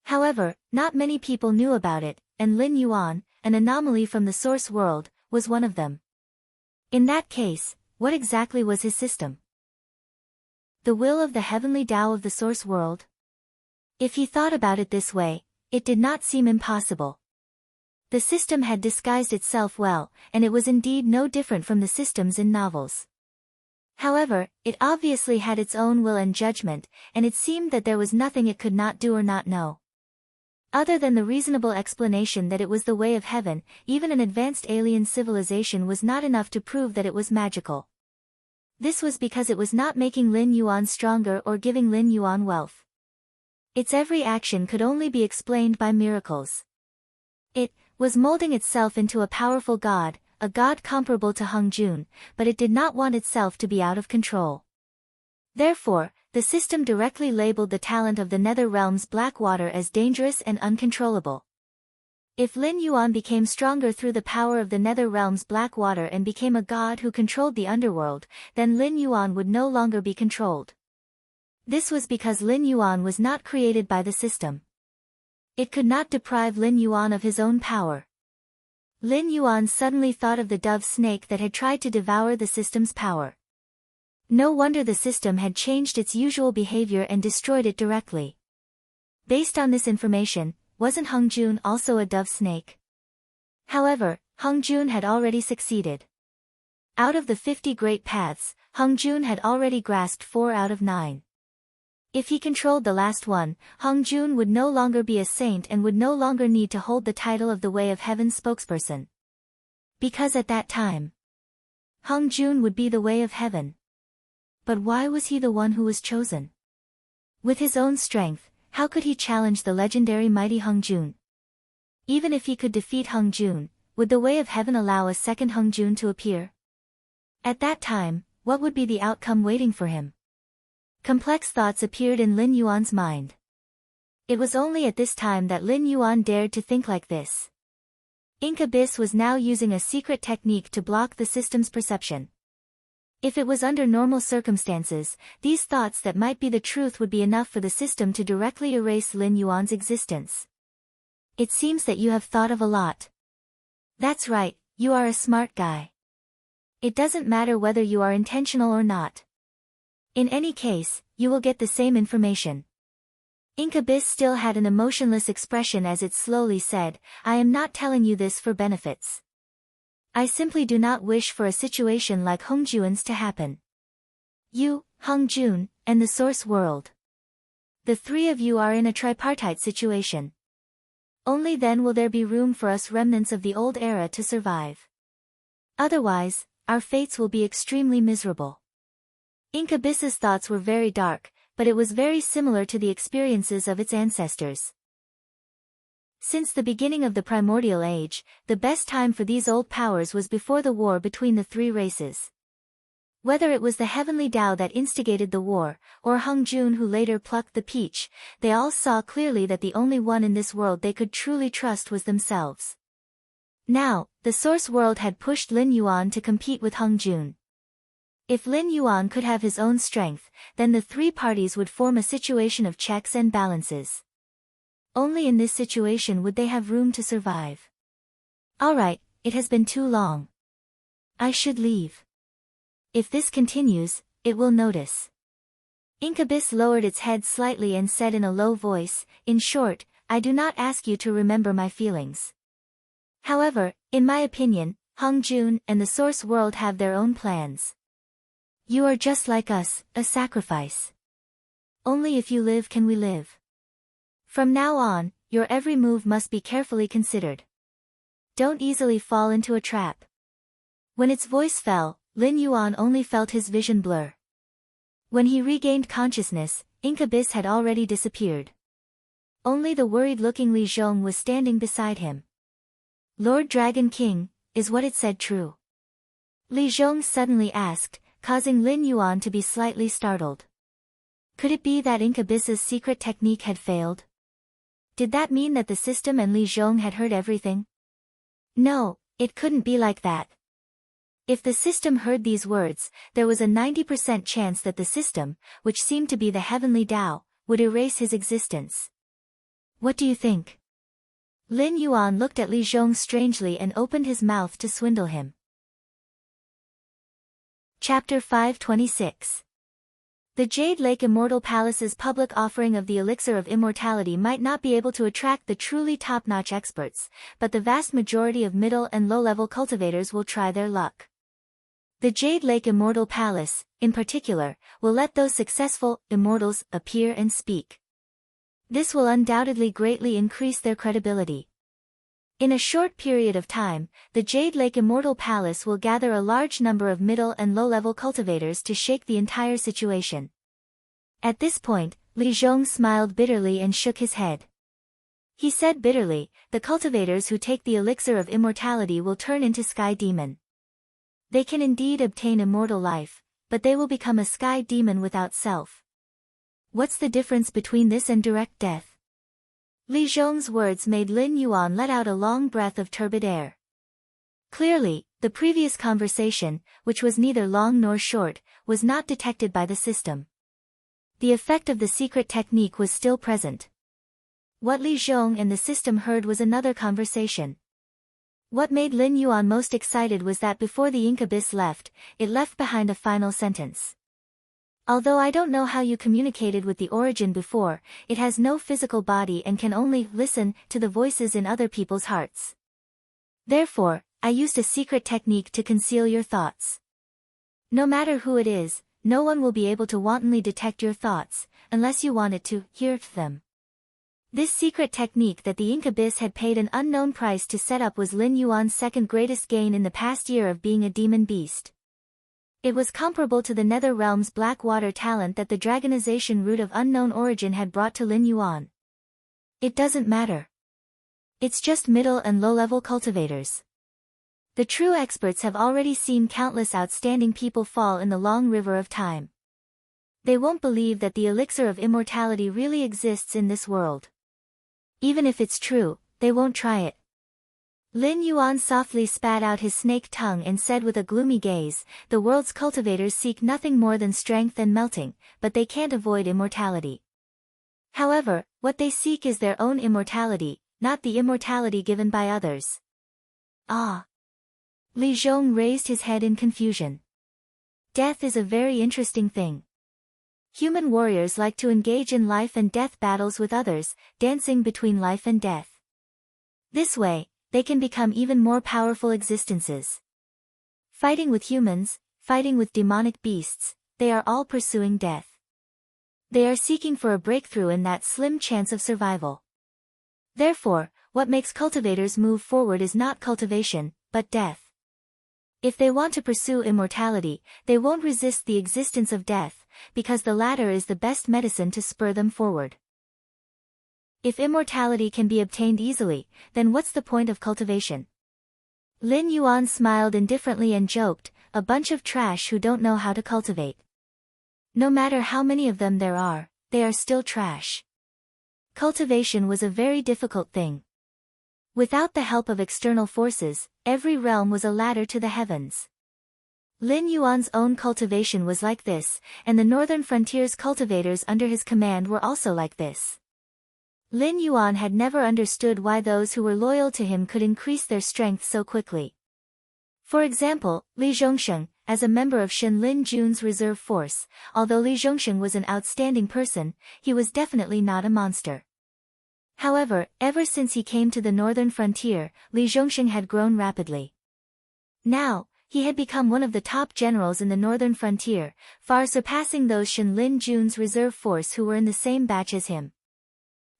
However, not many people knew about it, and Lin Yuan, an anomaly from the source world, was one of them. In that case, what exactly was his system? The will of the heavenly Tao of the source world? If he thought about it this way, it did not seem impossible. The system had disguised itself well, and it was indeed no different from the systems in novels. However, it obviously had its own will and judgment, and it seemed that there was nothing it could not do or not know. Other than the reasonable explanation that it was the Way of Heaven, even an advanced alien civilization was not enough to prove that it was magical. This was because it was not making Lin Yuan stronger or giving Lin Yuan wealth. Its every action could only be explained by miracles. It was molding itself into a powerful god, a god comparable to Hongjun, but it did not want itself to be out of control. Therefore, the system directly labeled the talent of the Nether Realm's Blackwater as dangerous and uncontrollable. If Lin Yuan became stronger through the power of the Nether Realm's Blackwater and became a god who controlled the underworld, then Lin Yuan would no longer be controlled. This was because Lin Yuan was not created by the system. It could not deprive Lin Yuan of his own power. Lin Yuan suddenly thought of the dove snake that had tried to devour the system's power. No wonder the system had changed its usual behavior and destroyed it directly. Based on this information, wasn't Hongjun also a dove snake? However, Hongjun had already succeeded. Out of the 50 great paths, Hongjun had already grasped 4 out of 9. If he controlled the last one, Hongjun would no longer be a saint and would no longer need to hold the title of the Way of Heaven spokesperson. Because at that time, Hongjun would be the Way of Heaven. But why was he the one who was chosen? With his own strength, how could he challenge the legendary mighty Hongjun? Even if he could defeat Hongjun, would the Way of Heaven allow a second Hongjun to appear? At that time, what would be the outcome waiting for him? Complex thoughts appeared in Lin Yuan's mind. It was only at this time that Lin Yuan dared to think like this. Ink Abyss was now using a secret technique to block the system's perception. If it was under normal circumstances, these thoughts that might be the truth would be enough for the system to directly erase Lin Yuan's existence. It seems that you have thought of a lot. That's right, you are a smart guy. It doesn't matter whether you are intentional or not. In any case, you will get the same information. Ink Abyss still had an emotionless expression as it slowly said, I am not telling you this for benefits. I simply do not wish for a situation like Hongjun's to happen. You, Hongjun, and the source world. The three of you are in a tripartite situation. Only then will there be room for us remnants of the old era to survive. Otherwise, our fates will be extremely miserable. Ink Abyss's thoughts were very dark, but it was very similar to the experiences of its ancestors. Since the beginning of the primordial age, the best time for these old powers was before the war between the three races. Whether it was the heavenly Tao that instigated the war, or Hongjun who later plucked the peach, they all saw clearly that the only one in this world they could truly trust was themselves. Now, the source world had pushed Lin Yuan to compete with Hongjun. If Lin Yuan could have his own strength, then the three parties would form a situation of checks and balances. Only in this situation would they have room to survive. Alright, it has been too long. I should leave. If this continues, it will notice. Ink Abyss lowered its head slightly and said in a low voice, in short, I do not ask you to remember my feelings. However, in my opinion, Hongjun and the source world have their own plans. You are just like us, a sacrifice. Only if you live can we live. From now on, your every move must be carefully considered. Don't easily fall into a trap. When its voice fell, Lin Yuan only felt his vision blur. When he regained consciousness, Ink Abyss had already disappeared. Only the worried-looking Li Zhong was standing beside him. Lord Dragon King, is what it said true? Li Zhong suddenly asked, causing Lin Yuan to be slightly startled. Could it be that Incubus's secret technique had failed? Did that mean that the system and Li Zhong had heard everything? No, it couldn't be like that. If the system heard these words, there was a 90% chance that the system, which seemed to be the heavenly Tao, would erase his existence. What do you think? Lin Yuan looked at Li Zhong strangely and opened his mouth to swindle him. Chapter 526. The Jade Lake Immortal Palace's public offering of the elixir of immortality might not be able to attract the truly top-notch experts, but the vast majority of middle and low-level cultivators will try their luck. The Jade Lake Immortal Palace, in particular, will let those successful immortals appear and speak. This will undoubtedly greatly increase their credibility. In a short period of time, the Jade Lake Immortal Palace will gather a large number of middle and low-level cultivators to shake the entire situation. At this point, Li Zhong smiled bitterly and shook his head. He said bitterly, the cultivators who take the elixir of immortality will turn into sky demon. They can indeed obtain immortal life, but they will become a sky demon without self. What's the difference between this and direct death? Li Zhong's words made Lin Yuan let out a long breath of turbid air. Clearly, the previous conversation, which was neither long nor short, was not detected by the system. The effect of the secret technique was still present. What Li Zhong and the system heard was another conversation. What made Lin Yuan most excited was that before the Incubus left, it left behind a final sentence. Although I don't know how you communicated with the origin before, it has no physical body and can only listen to the voices in other people's hearts. Therefore, I used a secret technique to conceal your thoughts. No matter who it is, no one will be able to wantonly detect your thoughts, unless you wanted to hear them. This secret technique that the Incubus had paid an unknown price to set up was Lin Yuan's second greatest gain in the past year of being a demon beast. It was comparable to the Nether Realm's black water talent that the dragonization root of unknown origin had brought to Lin Yuan. It doesn't matter. It's just middle and low-level cultivators. The true experts have already seen countless outstanding people fall in the long river of time. They won't believe that the elixir of immortality really exists in this world. Even if it's true, they won't try it. Lin Yuan softly spat out his snake tongue and said with a gloomy gaze, the world's cultivators seek nothing more than strength and melting, but they can't avoid immortality. However, what they seek is their own immortality, not the immortality given by others. Ah! Li Zhong raised his head in confusion. Death is a very interesting thing. Human warriors like to engage in life and death battles with others, dancing between life and death. This way, they can become even more powerful existences. Fighting with humans, fighting with demonic beasts, they are all pursuing death. They are seeking for a breakthrough in that slim chance of survival. Therefore, what makes cultivators move forward is not cultivation, but death. If they want to pursue immortality, they won't resist the existence of death, because the latter is the best medicine to spur them forward. If immortality can be obtained easily, then what's the point of cultivation? Lin Yuan smiled indifferently and joked, a bunch of trash who don't know how to cultivate. No matter how many of them there are, they are still trash. Cultivation was a very difficult thing. Without the help of external forces, every realm was a ladder to the heavens. Lin Yuan's own cultivation was like this, and the northern frontier's cultivators under his command were also like this. Lin Yuan had never understood why those who were loyal to him could increase their strength so quickly. For example, Li Zhongsheng, as a member of Shen Lin Jun's reserve force, although Li Zhongsheng was an outstanding person, he was definitely not a monster. However, ever since he came to the northern frontier, Li Zhongsheng had grown rapidly. Now, he had become one of the top generals in the northern frontier, far surpassing those Shen Lin Jun's reserve force who were in the same batch as him.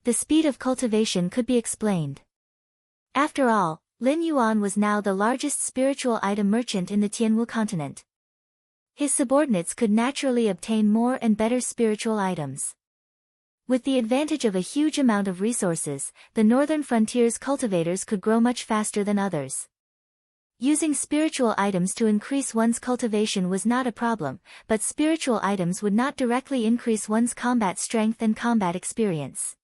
The speed of cultivation could be explained. After all, Lin Yuan was now the largest spiritual item merchant in the Tianwu continent. His subordinates could naturally obtain more and better spiritual items. With the advantage of a huge amount of resources, the northern frontier's cultivators could grow much faster than others. Using spiritual items to increase one's cultivation was not a problem, but spiritual items would not directly increase one's combat strength and combat experience.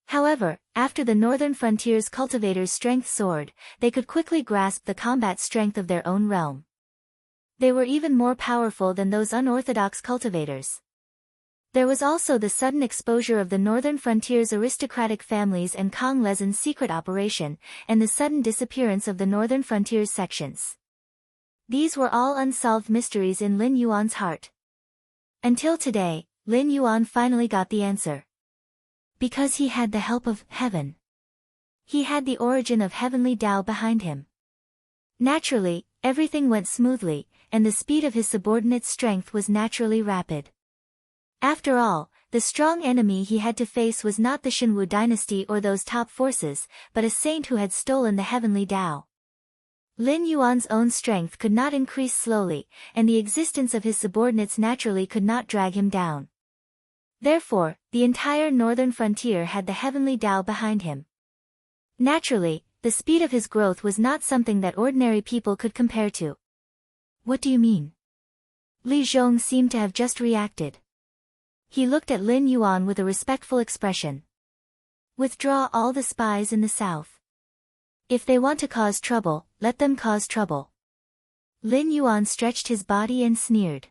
However, after the northern frontier's cultivators' strength soared, they could quickly grasp the combat strength of their own realm. They were even more powerful than those unorthodox cultivators. There was also the sudden exposure of the northern frontier's aristocratic families and Kong Lezin's secret operation, and the sudden disappearance of the northern frontier's sections. These were all unsolved mysteries in Lin Yuan's heart. Until today, Lin Yuan finally got the answer. Because he had the help of heaven. He had the origin of heavenly Tao behind him. Naturally, everything went smoothly, and the speed of his subordinate's strength was naturally rapid. After all, the strong enemy he had to face was not the Shenwu dynasty or those top forces, but a saint who had stolen the heavenly Tao. Lin Yuan's own strength could not increase slowly, and the existence of his subordinates naturally could not drag him down. Therefore, the entire northern frontier had the heavenly Tao behind him. Naturally, the speed of his growth was not something that ordinary people could compare to. What do you mean? Li Zhong seemed to have just reacted. He looked at Lin Yuan with a respectful expression. Withdraw all the spies in the south. If they want to cause trouble, let them cause trouble. Lin Yuan stretched his body and sneered.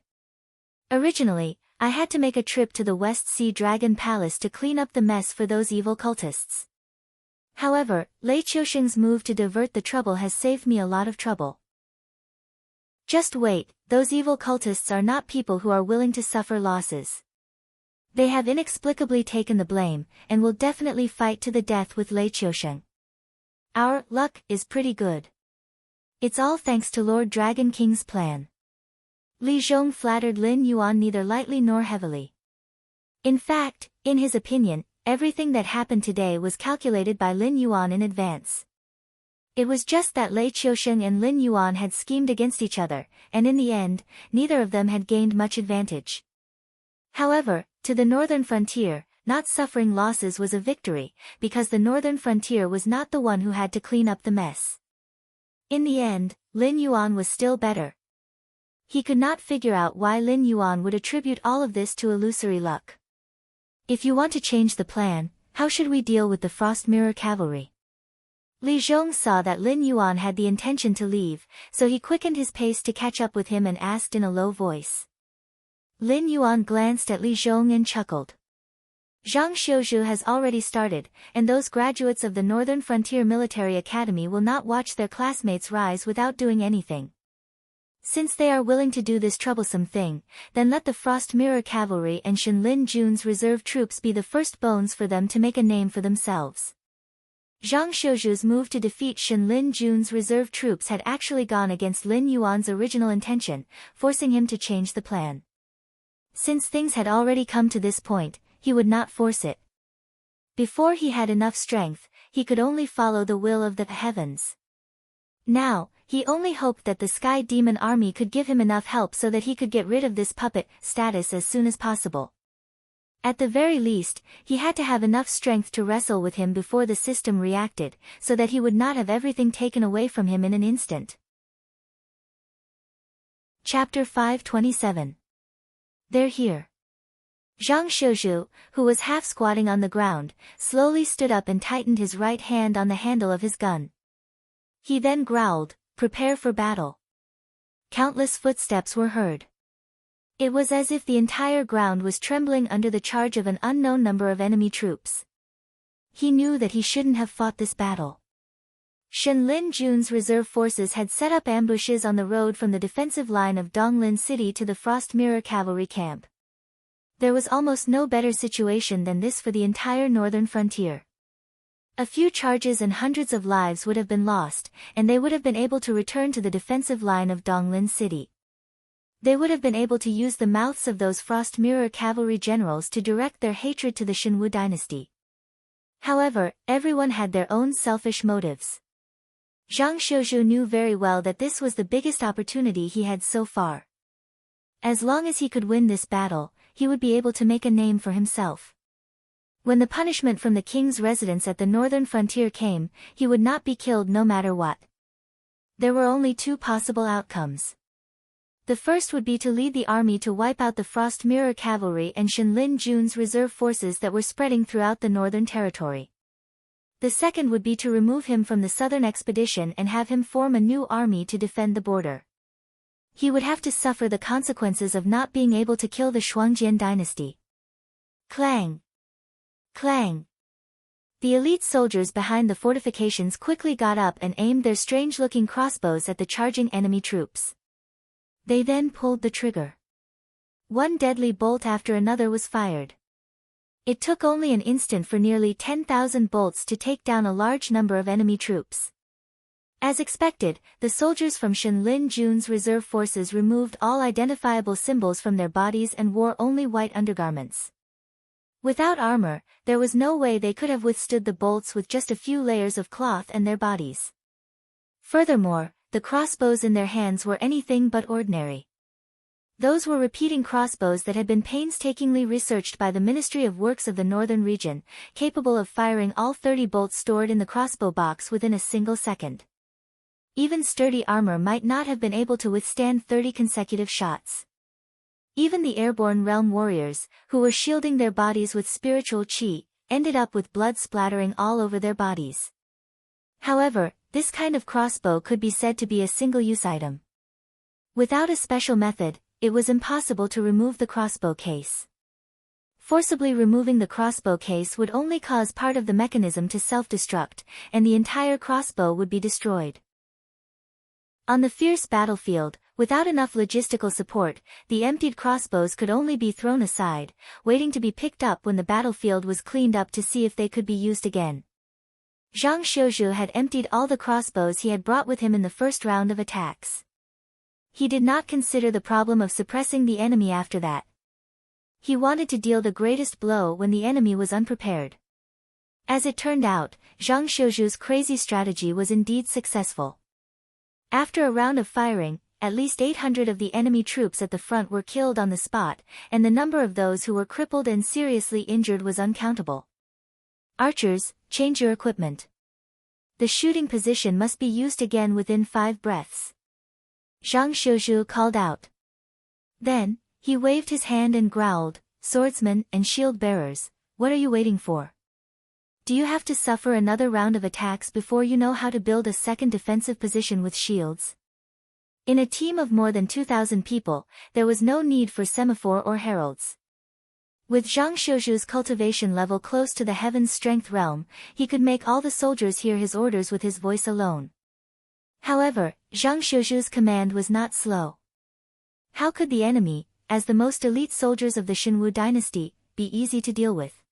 Originally, I had to make a trip to the West Sea Dragon Palace to clean up the mess for those evil cultists. However, Lei Qiusheng's move to divert the trouble has saved me a lot of trouble. Just wait, those evil cultists are not people who are willing to suffer losses. They have inexplicably taken the blame, and will definitely fight to the death with Lei Qiusheng. Our luck is pretty good. It's all thanks to Lord Dragon King's plan. Li Zhong flattered Lin Yuan neither lightly nor heavily. In fact, in his opinion, everything that happened today was calculated by Lin Yuan in advance. It was just that Lei Qiusheng and Lin Yuan had schemed against each other, and in the end, neither of them had gained much advantage. However, to the northern frontier, not suffering losses was a victory, because the northern frontier was not the one who had to clean up the mess. In the end, Lin Yuan was still better. He could not figure out why Lin Yuan would attribute all of this to illusory luck. If you want to change the plan, how should we deal with the Frost Mirror Cavalry? Li Zhong saw that Lin Yuan had the intention to leave, so he quickened his pace to catch up with him and asked in a low voice. Lin Yuan glanced at Li Zhong and chuckled. Zhang Xiuzhu has already started, and those graduates of the Northern Frontier Military Academy will not watch their classmates rise without doing anything. Since they are willing to do this troublesome thing, then let the Frost Mirror Cavalry and Shen Lin Jun's reserve troops be the first bones for them to make a name for themselves. Zhang Xiuzhu's move to defeat Shen Lin Jun's reserve troops had actually gone against Lin Yuan's original intention, forcing him to change the plan. Since things had already come to this point, he would not force it. Before he had enough strength, he could only follow the will of the heavens. Now, he only hoped that the Sky Demon Army could give him enough help so that he could get rid of this puppet status as soon as possible. At the very least, he had to have enough strength to wrestle with him before the system reacted, so that he would not have everything taken away from him in an instant. Chapter 527. They're here. Zhang Xiuzhu, who was half squatting on the ground, slowly stood up and tightened his right hand on the handle of his gun. He then growled, "Prepare for battle." Countless footsteps were heard. It was as if the entire ground was trembling under the charge of an unknown number of enemy troops. He knew that he shouldn't have fought this battle. Shen Lin Jun's reserve forces had set up ambushes on the road from the defensive line of Donglin City to the Frost Mirror Cavalry camp. There was almost no better situation than this for the entire northern frontier. A few charges and hundreds of lives would have been lost, and they would have been able to return to the defensive line of Donglin City. They would have been able to use the mouths of those Frost Mirror Cavalry generals to direct their hatred to the Shenwu dynasty. However, everyone had their own selfish motives. Zhang Xiuzhu knew very well that this was the biggest opportunity he had so far. As long as he could win this battle, he would be able to make a name for himself. When the punishment from the king's residence at the northern frontier came, he would not be killed no matter what. There were only two possible outcomes. The first would be to lead the army to wipe out the Frost Mirror Cavalry and Shenlin Jun's reserve forces that were spreading throughout the Northern Territory. The second would be to remove him from the southern expedition and have him form a new army to defend the border. He would have to suffer the consequences of not being able to kill the Shuangjian dynasty. Clang! Clang! The elite soldiers behind the fortifications quickly got up and aimed their strange-looking crossbows at the charging enemy troops. They then pulled the trigger. One deadly bolt after another was fired. It took only an instant for nearly 10,000 bolts to take down a large number of enemy troops. As expected, the soldiers from Shenlin Jun's reserve forces removed all identifiable symbols from their bodies and wore only white undergarments. Without armor, there was no way they could have withstood the bolts with just a few layers of cloth and their bodies. Furthermore, the crossbows in their hands were anything but ordinary. Those were repeating crossbows that had been painstakingly researched by the Ministry of Works of the Northern Region, capable of firing all 30 bolts stored in the crossbow box within a single second. Even sturdy armor might not have been able to withstand 30 consecutive shots. Even the airborne realm warriors, who were shielding their bodies with spiritual chi, ended up with blood splattering all over their bodies. However, this kind of crossbow could be said to be a single-use item. Without a special method, it was impossible to remove the crossbow case. Forcibly removing the crossbow case would only cause part of the mechanism to self-destruct, and the entire crossbow would be destroyed. On the fierce battlefield, without enough logistical support, the emptied crossbows could only be thrown aside, waiting to be picked up when the battlefield was cleaned up to see if they could be used again. Zhang Xiuzhu had emptied all the crossbows he had brought with him in the first round of attacks. He did not consider the problem of suppressing the enemy after that. He wanted to deal the greatest blow when the enemy was unprepared. As it turned out, Zhang Xiuzhu's crazy strategy was indeed successful. After a round of firing, at least 800 of the enemy troops at the front were killed on the spot, and the number of those who were crippled and seriously injured was uncountable. Archers, change your equipment. The shooting position must be used again within 5 breaths. Zhang Xiuzhu called out. Then, he waved his hand and growled, "Swordsmen and shield bearers, what are you waiting for? Do you have to suffer another round of attacks before you know how to build a second defensive position with shields?" In a team of more than 2,000 people, there was no need for semaphore or heralds. With Zhang Xiuzhu's cultivation level close to the Heaven's Strength realm, he could make all the soldiers hear his orders with his voice alone. However, Zhang Xiuzhu's command was not slow. How could the enemy, as the most elite soldiers of the Xinwu dynasty, be easy to deal with?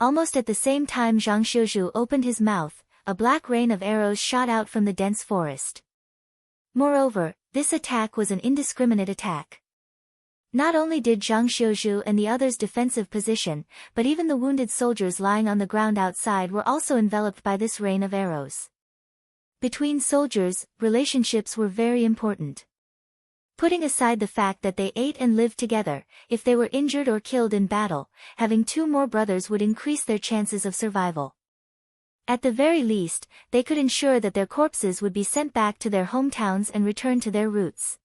Almost at the same time Zhang Xiuzhu opened his mouth, a black rain of arrows shot out from the dense forest. Moreover, this attack was an indiscriminate attack. Not only did Zhang Xiuzhu and the others' defensive position, but even the wounded soldiers lying on the ground outside were also enveloped by this rain of arrows. Between soldiers, relationships were very important. Putting aside the fact that they ate and lived together, if they were injured or killed in battle, having 2 more brothers would increase their chances of survival. At the very least, they could ensure that their corpses would be sent back to their hometowns and return to their roots.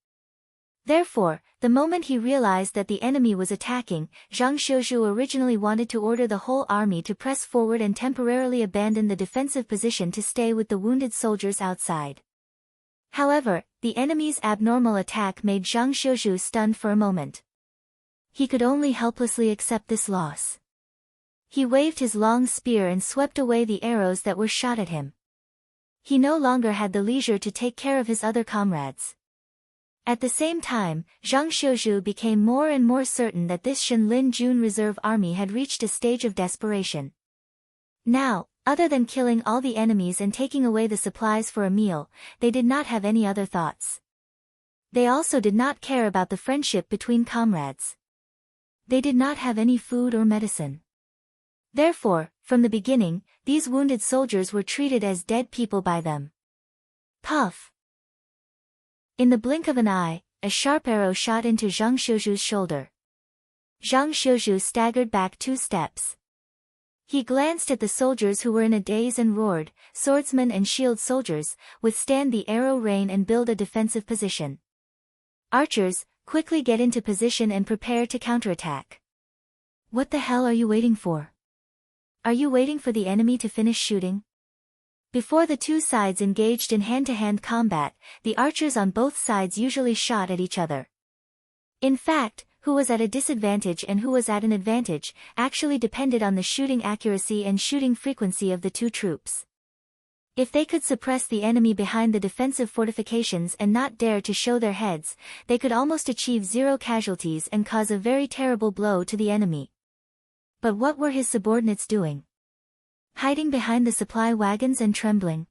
Therefore, the moment he realized that the enemy was attacking, Zhang Xiuzhu originally wanted to order the whole army to press forward and temporarily abandon the defensive position to stay with the wounded soldiers outside. However, the enemy's abnormal attack made Zhang Xiuzhu stunned for a moment. He could only helplessly accept this loss. He waved his long spear and swept away the arrows that were shot at him. He no longer had the leisure to take care of his other comrades. At the same time, Zhang Xiuzhu became more and more certain that this Shenlin Jun reserve army had reached a stage of desperation. Now, other than killing all the enemies and taking away the supplies for a meal, they did not have any other thoughts. They also did not care about the friendship between comrades. They did not have any food or medicine. Therefore, from the beginning, these wounded soldiers were treated as dead people by them. Puff! In the blink of an eye, a sharp arrow shot into Zhang Xiuzhu's shoulder. Zhang Xiuzhu staggered back 2 steps. He glanced at the soldiers who were in a daze and roared, "Swordsmen and shield soldiers, withstand the arrow rain and build a defensive position. Archers, quickly get into position and prepare to counterattack." What the hell are you waiting for? Are you waiting for the enemy to finish shooting? Before the two sides engaged in hand-to-hand combat, the archers on both sides usually shot at each other. In fact, who was at a disadvantage and who was at an advantage, actually depended on the shooting accuracy and shooting frequency of the two troops. If they could suppress the enemy behind the defensive fortifications and not dare to show their heads, they could almost achieve 0 casualties and cause a very terrible blow to the enemy. But what were his subordinates doing? Hiding behind the supply wagons and trembling.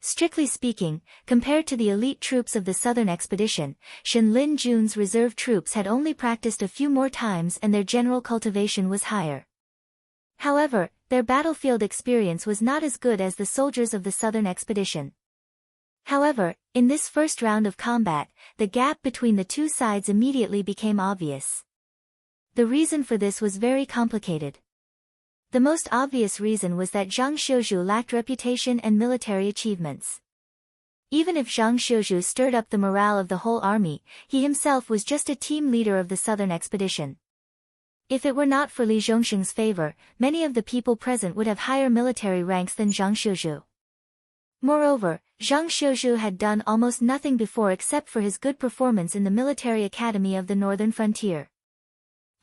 Strictly speaking, compared to the elite troops of the southern expedition, Shen Lin Jun's reserve troops had only practiced a few more times and their general cultivation was higher. However, their battlefield experience was not as good as the soldiers of the southern expedition. However, in this first round of combat, the gap between the two sides immediately became obvious. The reason for this was very complicated. The most obvious reason was that Zhang Xiuzhu lacked reputation and military achievements. Even if Zhang Xiuzhu stirred up the morale of the whole army, he himself was just a team leader of the southern expedition. If it were not for Li Zhongxing's favor, many of the people present would have higher military ranks than Zhang Xiuzhu. Moreover, Zhang Xiuzhu had done almost nothing before except for his good performance in the military academy of the northern frontier.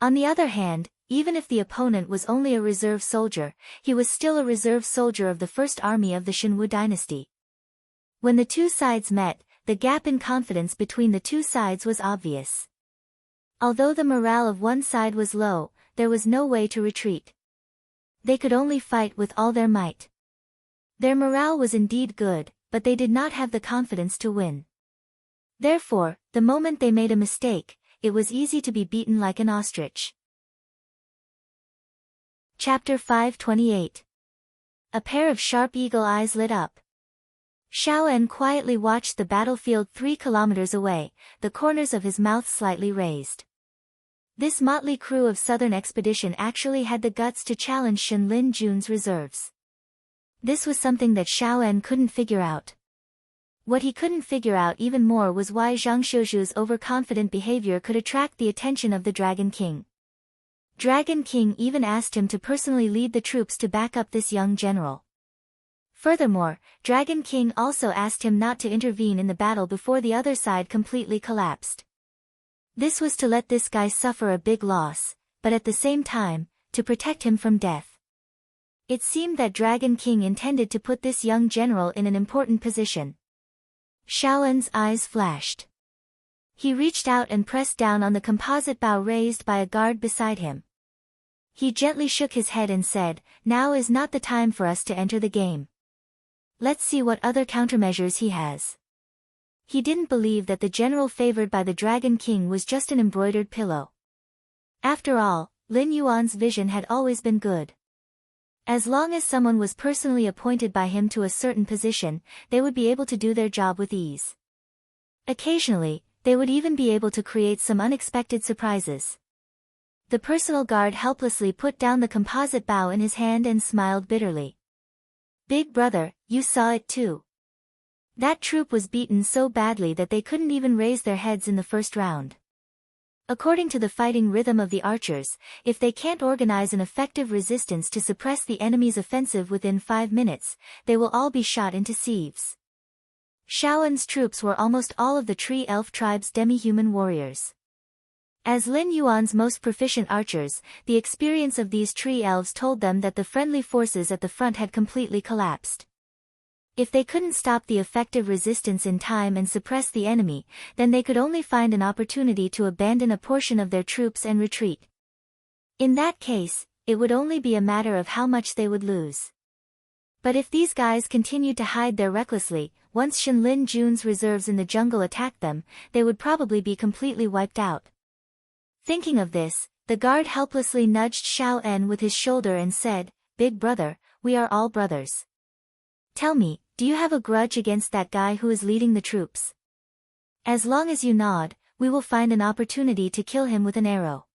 On the other hand, even if the opponent was only a reserve soldier, he was still a reserve soldier of the first army of the Shenwu dynasty. When the two sides met, the gap in confidence between the two sides was obvious. Although the morale of one side was low, there was no way to retreat. They could only fight with all their might. Their morale was indeed good, but they did not have the confidence to win. Therefore, the moment they made a mistake, it was easy to be beaten like an ostrich. Chapter 528. A pair of sharp eagle eyes lit up. Xiao En quietly watched the battlefield 3 kilometers away, the corners of his mouth slightly raised. This motley crew of southern expedition actually had the guts to challenge Shen Lin Jun's reserves. This was something that Xiao En couldn't figure out. What he couldn't figure out even more was why Zhang Xiuzhu's overconfident behavior could attract the attention of the Dragon King. Dragon King even asked him to personally lead the troops to back up this young general. Furthermore, Dragon King also asked him not to intervene in the battle before the other side completely collapsed. This was to let this guy suffer a big loss, but at the same time, to protect him from death. It seemed that Dragon King intended to put this young general in an important position. Xiao En's eyes flashed. He reached out and pressed down on the composite bow raised by a guard beside him. He gently shook his head and said, "Now is not the time for us to enter the game. Let's see what other countermeasures he has." He didn't believe that the general favored by the Dragon King was just an embroidered pillow. After all, Lin Yuan's vision had always been good. As long as someone was personally appointed by him to a certain position, they would be able to do their job with ease. Occasionally, they would even be able to create some unexpected surprises. The personal guard helplessly put down the composite bow in his hand and smiled bitterly. "Big brother, you saw it too. That troop was beaten so badly that they couldn't even raise their heads in the first round. According to the fighting rhythm of the archers, if they can't organize an effective resistance to suppress the enemy's offensive within 5 minutes, they will all be shot into sieves." Xiao En's troops were almost all of the Tree Elf tribe's demi-human warriors. As Lin Yuan's most proficient archers, the experience of these tree elves told them that the friendly forces at the front had completely collapsed. If they couldn't stop the effective resistance in time and suppress the enemy, then they could only find an opportunity to abandon a portion of their troops and retreat. In that case, it would only be a matter of how much they would lose. But if these guys continued to hide there recklessly, once Shen Lin Jun's reserves in the jungle attacked them, they would probably be completely wiped out. Thinking of this, the guard helplessly nudged Xiao En with his shoulder and said, "Big brother, we are all brothers. Tell me, do you have a grudge against that guy who is leading the troops? As long as you nod, we will find an opportunity to kill him with an arrow."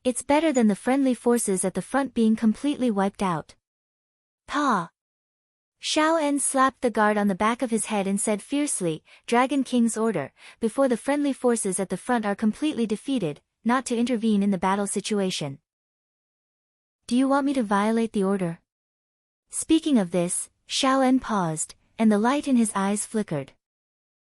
It's better than the friendly forces at the front being completely wiped out. Pa! Xiao En slapped the guard on the back of his head and said fiercely, Dragon King's order, before the friendly forces at the front are completely defeated, not to intervene in the battle situation. Do you want me to violate the order? Speaking of this, Xiao En paused, and the light in his eyes flickered.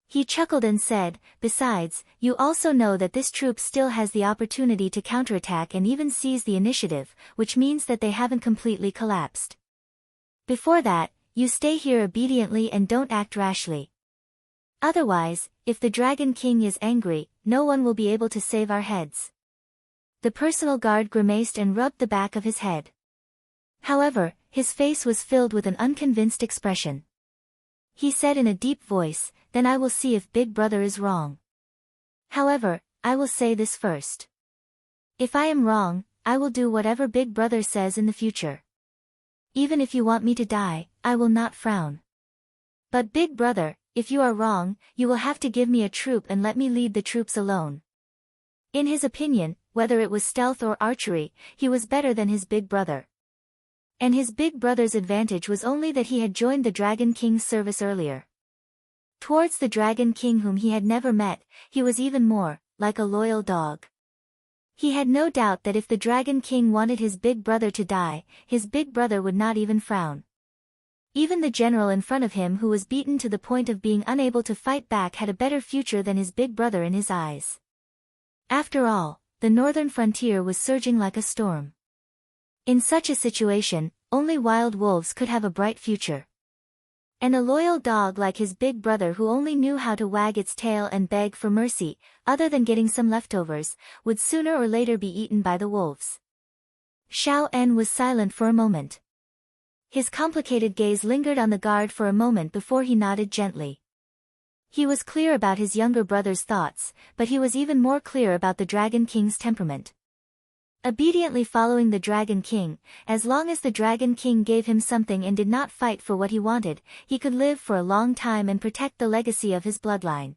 He chuckled and said, besides, you also know that this troop still has the opportunity to counterattack and even seize the initiative, which means that they haven't completely collapsed. Before that, you stay here obediently and don't act rashly. Otherwise, if the Dragon King is angry, no one will be able to save our heads. The personal guard grimaced and rubbed the back of his head. However, his face was filled with an unconvinced expression. He said in a deep voice, then I will see if Big Brother is wrong. However, I will say this first. If I am wrong, I will do whatever Big Brother says in the future. Even if you want me to die, I will not frown. But Big Brother, if you are wrong, you will have to give me a troop and let me lead the troops alone. In his opinion, whether it was stealth or archery, he was better than his big brother. And his big brother's advantage was only that he had joined the Dragon King's service earlier. Towards the Dragon King whom he had never met, he was even more, like a loyal dog. He had no doubt that if the Dragon King wanted his big brother to die, his big brother would not even frown. Even the general in front of him who was beaten to the point of being unable to fight back had a better future than his big brother in his eyes. After all, the northern frontier was surging like a storm. In such a situation, only wild wolves could have a bright future. And a loyal dog like his big brother who only knew how to wag its tail and beg for mercy, other than getting some leftovers, would sooner or later be eaten by the wolves. Xiao En was silent for a moment. His complicated gaze lingered on the guard for a moment before he nodded gently. He was clear about his younger brother's thoughts, but he was even more clear about the Dragon King's temperament. Obediently following the Dragon King, as long as the Dragon King gave him something and did not fight for what he wanted, he could live for a long time and protect the legacy of his bloodline.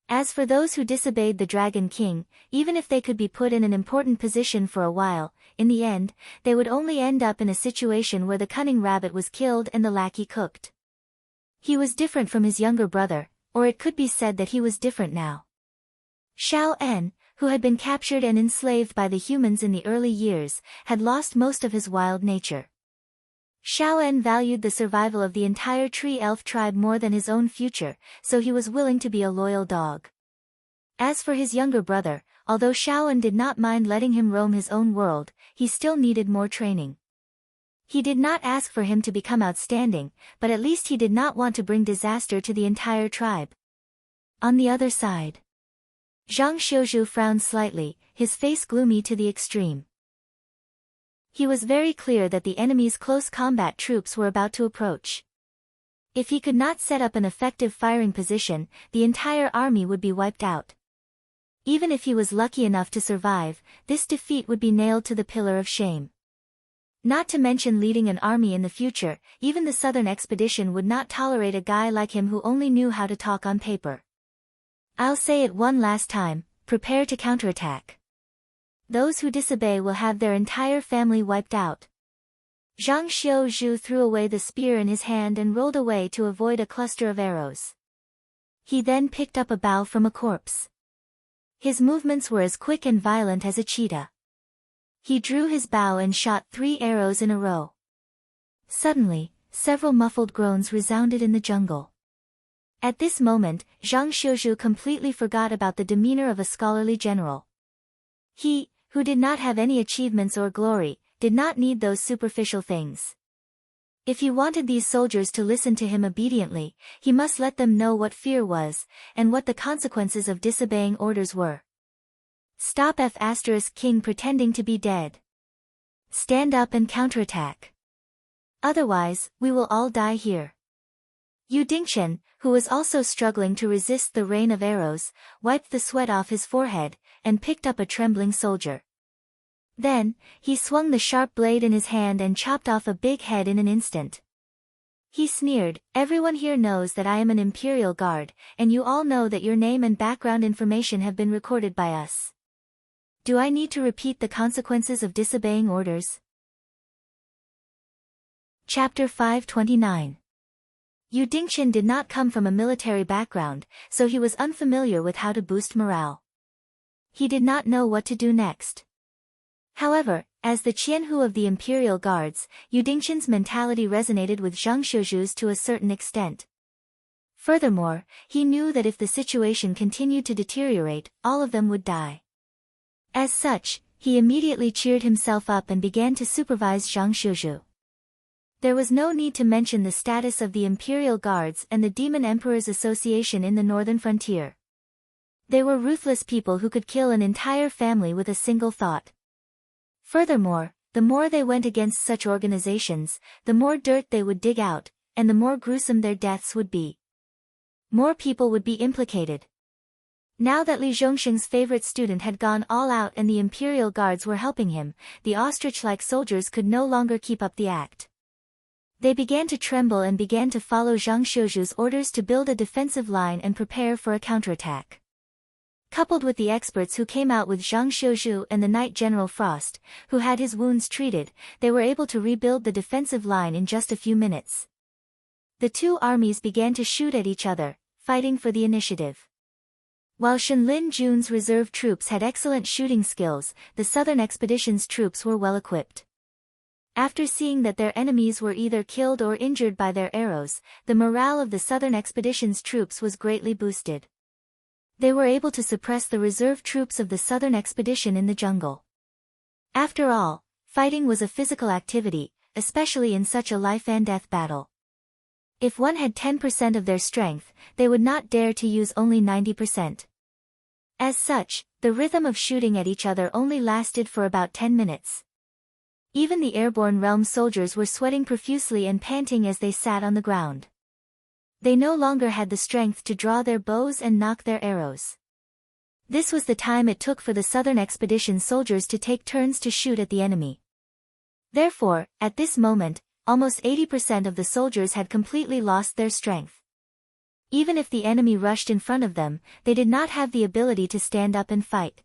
As for those who disobeyed the Dragon King, even if they could be put in an important position for a while, in the end, they would only end up in a situation where the cunning rabbit was killed and the lackey cooked. He was different from his younger brother, or it could be said that he was different now. Xiao En, who had been captured and enslaved by the humans in the early years, had lost most of his wild nature. Xiao En valued the survival of the entire tree elf tribe more than his own future, so he was willing to be a loyal dog. As for his younger brother, although Xiao En did not mind letting him roam his own world, he still needed more training. He did not ask for him to become outstanding, but at least he did not want to bring disaster to the entire tribe. On the other side, Zhang Xiuzhu frowned slightly, his face gloomy to the extreme. He was very clear that the enemy's close combat troops were about to approach. If he could not set up an effective firing position, the entire army would be wiped out. Even if he was lucky enough to survive, this defeat would be nailed to the pillar of shame. Not to mention leading an army in the future, even the southern expedition would not tolerate a guy like him who only knew how to talk on paper. I'll say it one last time, prepare to counterattack. Those who disobey will have their entire family wiped out. Zhang Xiuzhu threw away the spear in his hand and rolled away to avoid a cluster of arrows. He then picked up a bow from a corpse. His movements were as quick and violent as a cheetah. He drew his bow and shot 3 arrows in a row. Suddenly, several muffled groans resounded in the jungle. At this moment, Zhang Xiuzhu completely forgot about the demeanor of a scholarly general. He, who did not have any achievements or glory, did not need those superficial things. If he wanted these soldiers to listen to him obediently, he must let them know what fear was, and what the consequences of disobeying orders were. Stop King pretending to be dead. Stand up and counterattack. Otherwise, we will all die here. Yu Dingchen, who was also struggling to resist the rain of arrows, wiped the sweat off his forehead, and picked up a trembling soldier. Then, he swung the sharp blade in his hand and chopped off a big head in an instant. He sneered, everyone here knows that I am an Imperial Guard, and you all know that your name and background information have been recorded by us. Do I need to repeat the consequences of disobeying orders? Chapter 529. Yu Dingqian did not come from a military background, so he was unfamiliar with how to boost morale. He did not know what to do next. However, as the Qianhu of the Imperial Guards, Yu Dingqian's mentality resonated with Zhang Shouju's to a certain extent. Furthermore, he knew that if the situation continued to deteriorate, all of them would die. As such, he immediately cheered himself up and began to supervise Zhang Shouju. There was no need to mention the status of the Imperial Guards and the Demon Emperor's association in the northern frontier. They were ruthless people who could kill an entire family with a single thought. Furthermore, the more they went against such organizations, the more dirt they would dig out, and the more gruesome their deaths would be. More people would be implicated. Now that Li Zhongxing's favorite student had gone all out and the Imperial Guards were helping him, the ostrich-like soldiers could no longer keep up the act. They began to tremble and began to follow Zhang Shouju's orders to build a defensive line and prepare for a counterattack. Coupled with the experts who came out with Zhang Shouju and the Knight General Frost, who had his wounds treated, they were able to rebuild the defensive line in just a few minutes. The two armies began to shoot at each other, fighting for the initiative. While Shenlin Jun's reserve troops had excellent shooting skills, the Southern Expedition's troops were well equipped. After seeing that their enemies were either killed or injured by their arrows, the morale of the Southern Expedition's troops was greatly boosted. They were able to suppress the reserve troops of the Southern Expedition in the jungle. After all, fighting was a physical activity, especially in such a life-and-death battle. If one had 10% of their strength, they would not dare to use only 90%. As such, the rhythm of shooting at each other only lasted for about 10 minutes. Even the airborne realm soldiers were sweating profusely and panting as they sat on the ground. They no longer had the strength to draw their bows and nock their arrows. This was the time it took for the Southern Expedition soldiers to take turns to shoot at the enemy. Therefore, at this moment, almost 80% of the soldiers had completely lost their strength. Even if the enemy rushed in front of them, they did not have the ability to stand up and fight.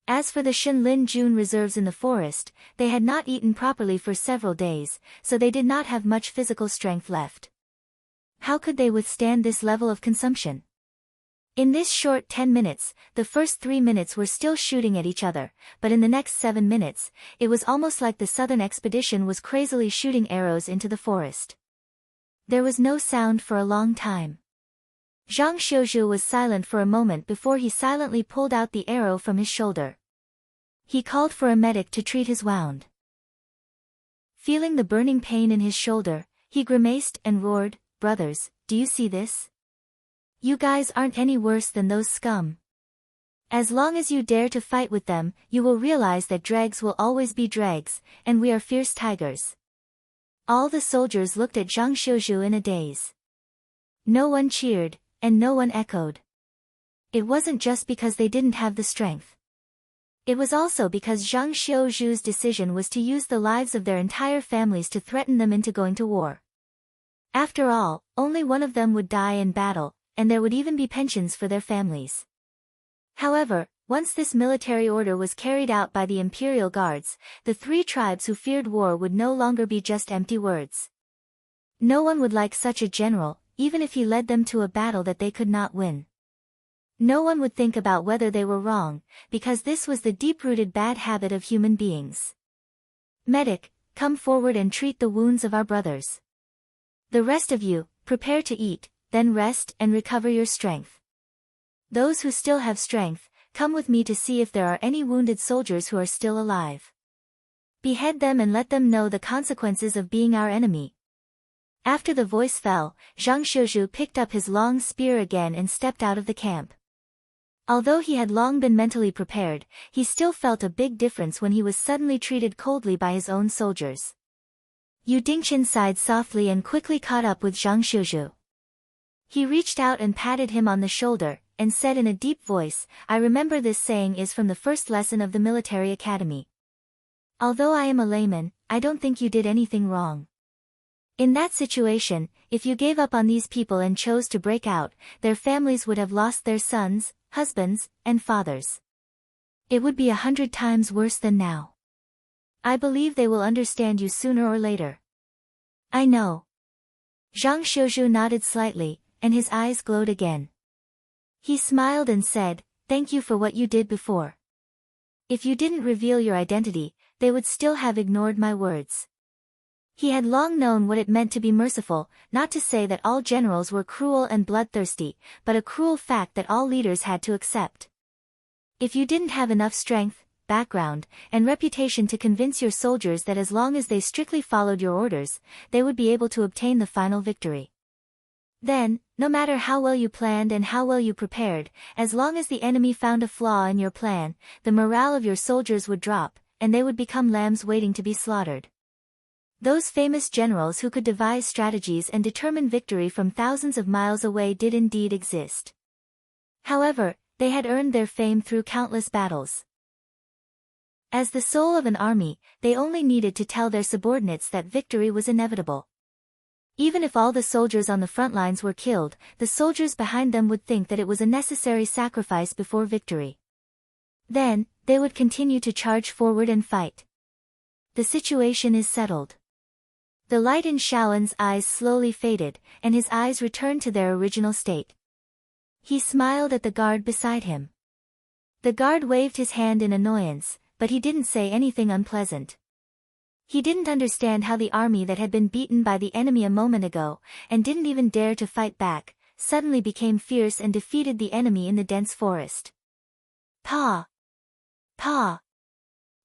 As for the Shenlin Jun reserves in the forest, they had not eaten properly for several days, so they did not have much physical strength left. How could they withstand this level of consumption? In this short 10 minutes, the first 3 minutes were still shooting at each other, but in the next 7 minutes, it was almost like the Southern Expedition was crazily shooting arrows into the forest. There was no sound for a long time. Zhang Shouju was silent for a moment before he silently pulled out the arrow from his shoulder. He called for a medic to treat his wound. Feeling the burning pain in his shoulder, he grimaced and roared, "Brothers, do you see this? You guys aren't any worse than those scum. As long as you dare to fight with them, you will realize that dregs will always be dregs, and we are fierce tigers." All the soldiers looked at Zhang Shouju in a daze. No one cheered, and no one echoed. It wasn't just because they didn't have the strength. It was also because Zhang Shouju's decision was to use the lives of their entire families to threaten them into going to war. After all, only one of them would die in battle, and there would even be pensions for their families. However, once this military order was carried out by the Imperial Guards, the three tribes who feared war would no longer be just empty words. No one would like such a general, even if he led them to a battle that they could not win. No one would think about whether they were wrong, because this was the deep-rooted bad habit of human beings. "Medic, come forward and treat the wounds of our brothers. The rest of you, prepare to eat, then rest and recover your strength. Those who still have strength, come with me to see if there are any wounded soldiers who are still alive. Behead them and let them know the consequences of being our enemy." After the voice fell, Zhang Shouju picked up his long spear again and stepped out of the camp. Although he had long been mentally prepared, he still felt a big difference when he was suddenly treated coldly by his own soldiers. Yu Dingqian sighed softly and quickly caught up with Zhang Shouju. He reached out and patted him on the shoulder, and said in a deep voice, "I remember this saying is from the first lesson of the military academy. Although I am a layman, I don't think you did anything wrong. In that situation, if you gave up on these people and chose to break out, their families would have lost their sons, husbands, and fathers. It would be 100 times worse than now. I believe they will understand you sooner or later. I know. Zhang Shouju nodded slightly, and his eyes glowed again. He smiled and said, "Thank you for what you did before. If you didn't reveal your identity, they would still have ignored my words." He had long known what it meant to be merciful, not to say that all generals were cruel and bloodthirsty, but a cruel fact that all leaders had to accept. If you didn't have enough strength, background, and reputation to convince your soldiers that as long as they strictly followed your orders, they would be able to obtain the final victory. Then, no matter how well you planned and how well you prepared, as long as the enemy found a flaw in your plan, the morale of your soldiers would drop, and they would become lambs waiting to be slaughtered. Those famous generals who could devise strategies and determine victory from thousands of miles away did indeed exist. However, they had earned their fame through countless battles. As the soul of an army, they only needed to tell their subordinates that victory was inevitable. Even if all the soldiers on the front lines were killed, the soldiers behind them would think that it was a necessary sacrifice before victory. Then, they would continue to charge forward and fight. The situation is settled. The light in Shaoan's eyes slowly faded, and his eyes returned to their original state. He smiled at the guard beside him. The guard waved his hand in annoyance, but he didn't say anything unpleasant. He didn't understand how the army that had been beaten by the enemy a moment ago, and didn't even dare to fight back, suddenly became fierce and defeated the enemy in the dense forest. "Pa! Pa!"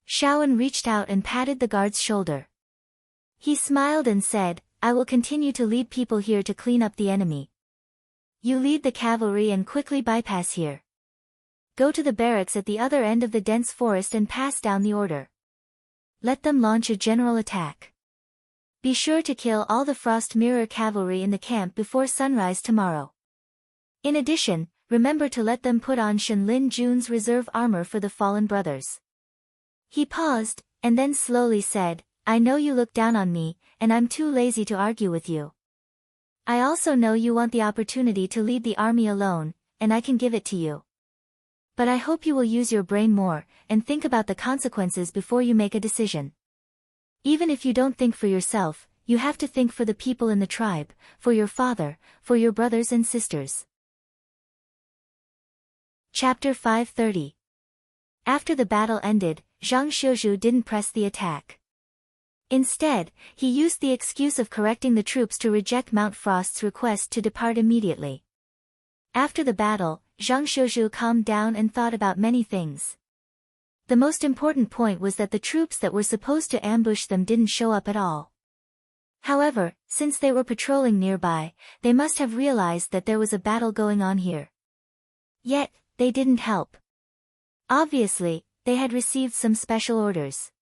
Shaoan reached out and patted the guard's shoulder. He smiled and said, "I will continue to lead people here to clean up the enemy. You lead the cavalry and quickly bypass here. Go to the barracks at the other end of the dense forest and pass down the order. Let them launch a general attack. Be sure to kill all the Frost Mirror cavalry in the camp before sunrise tomorrow. In addition, remember to let them put on Shen Lin Jun's reserve armor for the fallen brothers." He paused, and then slowly said, "I know you look down on me, and I'm too lazy to argue with you. I also know you want the opportunity to lead the army alone, and I can give it to you. But I hope you will use your brain more, and think about the consequences before you make a decision. Even if you don't think for yourself, you have to think for the people in the tribe, for your father, for your brothers and sisters." Chapter 530. After the battle ended, Zhang Shouju didn't press the attack. Instead, he used the excuse of correcting the troops to reject Mount Frost's request to depart immediately. After the battle, Zhang Shouju calmed down and thought about many things. The most important point was that the troops that were supposed to ambush them didn't show up at all. However, since they were patrolling nearby, they must have realized that there was a battle going on here. Yet, they didn't help. Obviously, they had received some special orders.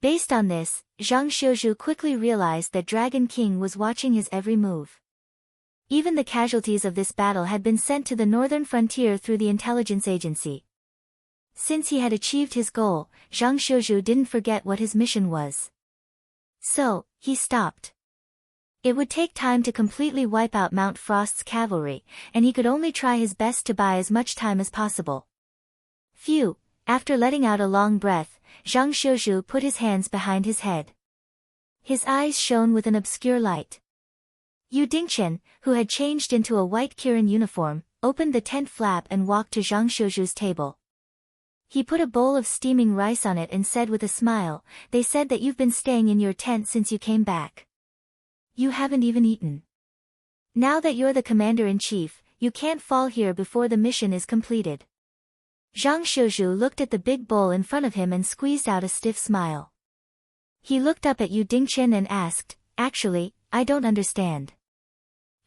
Based on this, Zhang Shouju quickly realized that Dragon King was watching his every move. Even the casualties of this battle had been sent to the northern frontier through the intelligence agency. Since he had achieved his goal, Zhang Shouju didn't forget what his mission was. So, he stopped. It would take time to completely wipe out Mount Frost's cavalry, and he could only try his best to buy as much time as possible. Phew! After letting out a long breath, Zhang Shouju put his hands behind his head. His eyes shone with an obscure light. Yu Dingchen, who had changed into a white Kirin uniform, opened the tent flap and walked to Zhang Shouju's table. He put a bowl of steaming rice on it and said with a smile, "They said that you've been staying in your tent since you came back. You haven't even eaten. Now that you're the commander-in-chief, you can't fall here before the mission is completed." Zhang Shouju looked at the big bowl in front of him and squeezed out a stiff smile. He looked up at Yu Dingchen and asked, "Actually, I don't understand.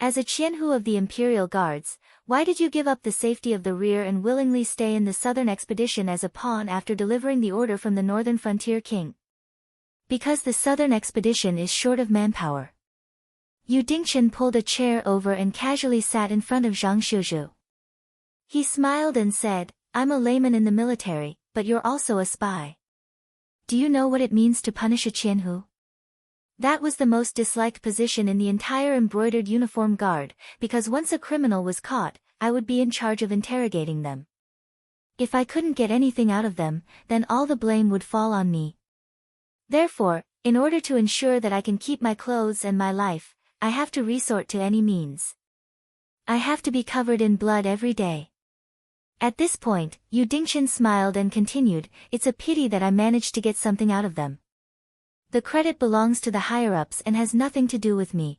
As a Qianhu of the Imperial Guards, why did you give up the safety of the rear and willingly stay in the southern expedition as a pawn after delivering the order from the northern frontier king?" "Because the southern expedition is short of manpower." Yu Dingchen pulled a chair over and casually sat in front of Zhang Shouju. He smiled and said, "I'm a layman in the military, but you're also a spy. Do you know what it means to punish a Qianhu?" That was the most disliked position in the entire embroidered uniform guard, because once a criminal was caught, I would be in charge of interrogating them. If I couldn't get anything out of them, then all the blame would fall on me. Therefore, in order to ensure that I can keep my clothes and my life, I have to resort to any means. I have to be covered in blood every day. At this point, Yu Dingchen smiled and continued, it's a pity that I managed to get something out of them. The credit belongs to the higher-ups and has nothing to do with me.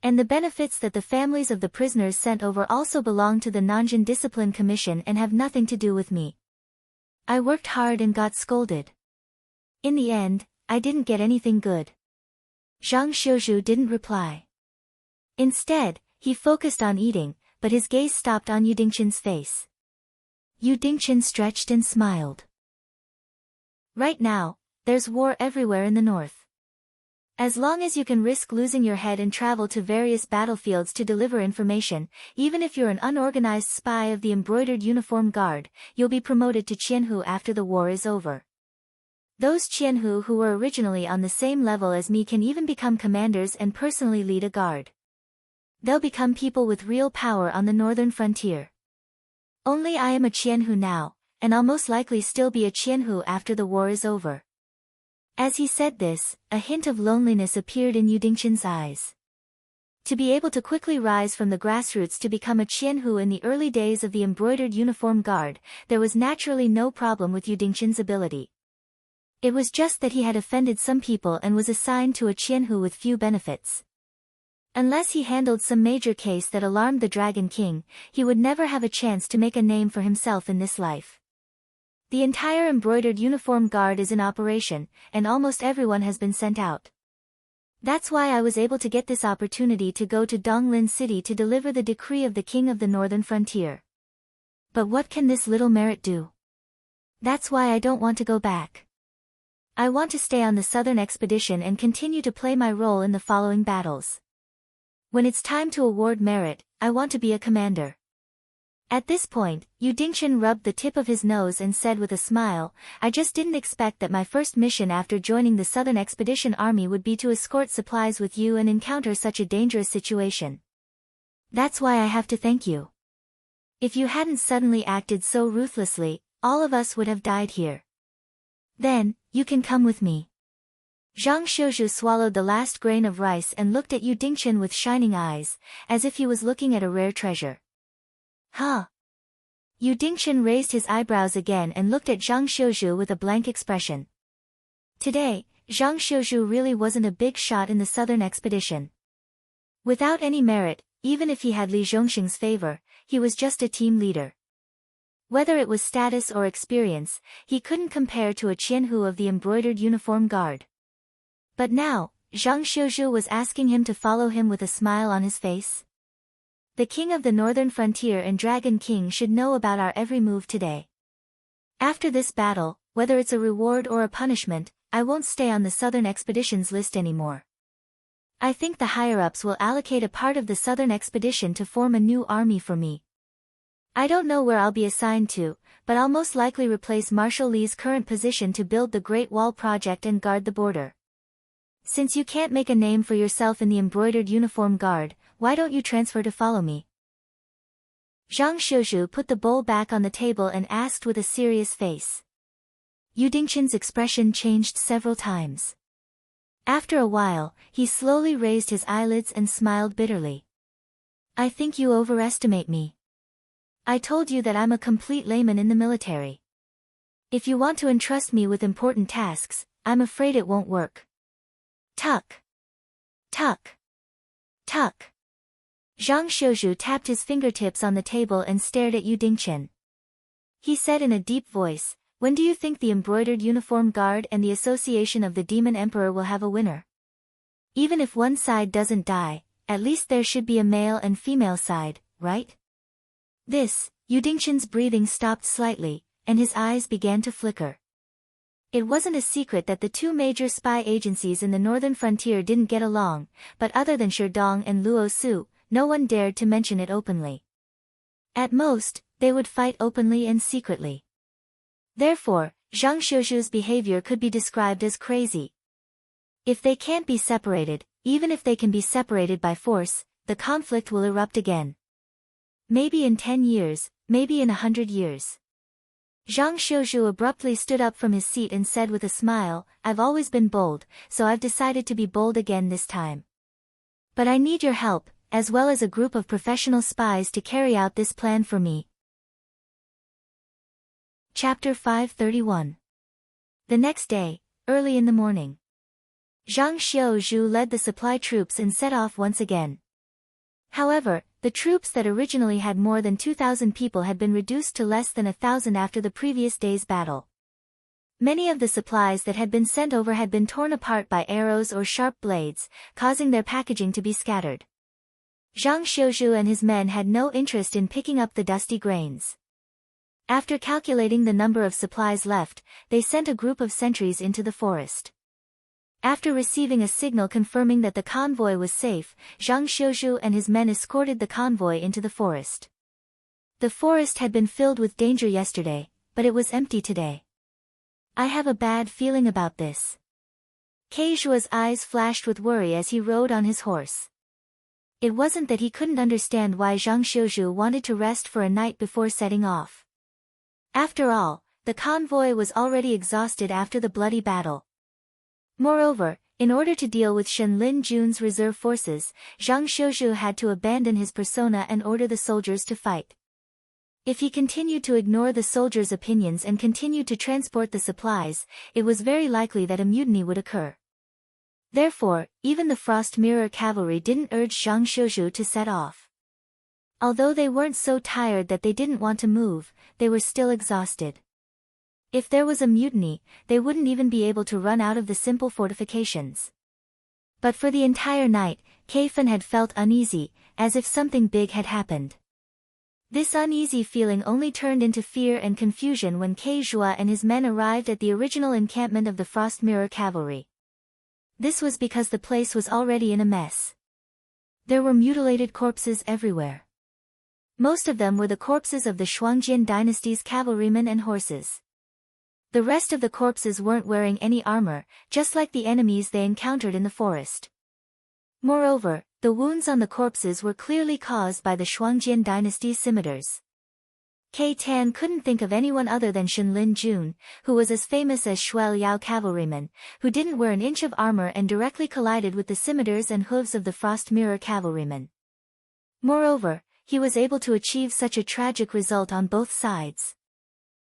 And the benefits that the families of the prisoners sent over also belong to the Nanjing Discipline Commission and have nothing to do with me. I worked hard and got scolded. In the end, I didn't get anything good. Zhang Xiuzhu didn't reply. Instead, he focused on eating, but his gaze stopped on Yu Dingchen's face. Yu Dingchen stretched and smiled. Right now, there's war everywhere in the north. As long as you can risk losing your head and travel to various battlefields to deliver information, even if you're an unorganized spy of the embroidered uniform guard, you'll be promoted to Qianhu after the war is over. Those Qianhu who were originally on the same level as me can even become commanders and personally lead a guard. They'll become people with real power on the northern frontier. Only I am a Qianhu now, and I'll most likely still be a Qianhu after the war is over. As he said this, a hint of loneliness appeared in Yu Dingchen's eyes. To be able to quickly rise from the grassroots to become a Qianhu in the early days of the embroidered uniform guard, there was naturally no problem with Yu Dingchen's ability. It was just that he had offended some people and was assigned to a Qianhu with few benefits. Unless he handled some major case that alarmed the Dragon King, he would never have a chance to make a name for himself in this life. The entire embroidered uniform guard is in operation, and almost everyone has been sent out. That's why I was able to get this opportunity to go to Donglin City to deliver the decree of the King of the Northern Frontier. But what can this little merit do? That's why I don't want to go back. I want to stay on the southern expedition and continue to play my role in the following battles. When it's time to award merit, I want to be a commander. At this point, Yu Dingchen rubbed the tip of his nose and said with a smile, I just didn't expect that my first mission after joining the Southern Expedition Army would be to escort supplies with you and encounter such a dangerous situation. That's why I have to thank you. If you hadn't suddenly acted so ruthlessly, all of us would have died here. Then, you can come with me. Zhang Xiuzhu swallowed the last grain of rice and looked at Yu Dingchen with shining eyes, as if he was looking at a rare treasure. Huh? Yu Dingchen raised his eyebrows again and looked at Zhang Xiuzhu with a blank expression. Today, Zhang Xiuzhu really wasn't a big shot in the southern expedition. Without any merit, even if he had Li Zhongxing's favor, he was just a team leader. Whether it was status or experience, he couldn't compare to a Qianhu of the embroidered uniform guard. But now, Zhang Xiuzhu was asking him to follow him with a smile on his face. The King of the Northern Frontier and Dragon King should know about our every move today. After this battle, whether it's a reward or a punishment, I won't stay on the Southern Expeditions list anymore. I think the higher-ups will allocate a part of the Southern Expedition to form a new army for me. I don't know where I'll be assigned to, but I'll most likely replace Marshal Li's current position to build the Great Wall Project and guard the border. Since you can't make a name for yourself in the embroidered uniform guard, why don't you transfer to follow me? Zhang Xiuzhu put the bowl back on the table and asked with a serious face. Yu Dingchen's expression changed several times. After a while, he slowly raised his eyelids and smiled bitterly. I think you overestimate me. I told you that I'm a complete layman in the military. If you want to entrust me with important tasks, I'm afraid it won't work. Tuck. Tuck. Tuck. Zhang Xiuzhu tapped his fingertips on the table and stared at Yu Dingchen. He said in a deep voice, when do you think the embroidered uniform guard and the Association of the Demon Emperor will have a winner? Even if one side doesn't die, at least there should be a male and female side, right? Yu Dingchen's breathing stopped slightly, and his eyes began to flicker. It wasn't a secret that the two major spy agencies in the northern frontier didn't get along, but other than Sherdong and Luo Su, no one dared to mention it openly. At most, they would fight openly and secretly. Therefore, Zhang Xiuzhu's behavior could be described as crazy. If they can't be separated, even if they can be separated by force, the conflict will erupt again. Maybe in 10 years, maybe in 100 years. Zhang Xiuzhu abruptly stood up from his seat and said with a smile, I've always been bold, so I've decided to be bold again this time. But I need your help, as well as a group of professional spies to carry out this plan for me. Chapter 531. The next day, early in the morning, Zhang Xiuzhu led the supply troops and set off once again. However, the troops that originally had more than 2,000 people had been reduced to less than 1,000 after the previous day's battle. Many of the supplies that had been sent over had been torn apart by arrows or sharp blades, causing their packaging to be scattered. Zhang Xiuzhu and his men had no interest in picking up the dusty grains. After calculating the number of supplies left, they sent a group of sentries into the forest. After receiving a signal confirming that the convoy was safe, Zhang Xiuzhu and his men escorted the convoy into the forest. The forest had been filled with danger yesterday, but it was empty today. I have a bad feeling about this. Ke Zhua's eyes flashed with worry as he rode on his horse. It wasn't that he couldn't understand why Zhang Xiuzhu wanted to rest for a night before setting off. After all, the convoy was already exhausted after the bloody battle. Moreover, in order to deal with Shen Lin Jun's reserve forces, Zhang Xiuzhu had to abandon his persona and order the soldiers to fight. If he continued to ignore the soldiers' opinions and continued to transport the supplies, it was very likely that a mutiny would occur. Therefore, even the Frost Mirror cavalry didn't urge Zhang Xiuzhu to set off. Although they weren't so tired that they didn't want to move, they were still exhausted. If there was a mutiny, they wouldn't even be able to run out of the simple fortifications. But for the entire night, Kei-Fan had felt uneasy, as if something big had happened. This uneasy feeling only turned into fear and confusion when Ke Zhua and his men arrived at the original encampment of the Frost Mirror cavalry. This was because the place was already in a mess. There were mutilated corpses everywhere. Most of them were the corpses of the Shuangjian dynasty's cavalrymen and horses. The rest of the corpses weren't wearing any armor, just like the enemies they encountered in the forest. Moreover, the wounds on the corpses were clearly caused by the Shuangjian dynasty's scimitars. Kei Tan couldn't think of anyone other than Shen Lin Jun, who was as famous as Shuai Liao cavalryman, who didn't wear an inch of armor and directly collided with the scimitars and hooves of the Frost Mirror cavalryman. Moreover, he was able to achieve such a tragic result on both sides.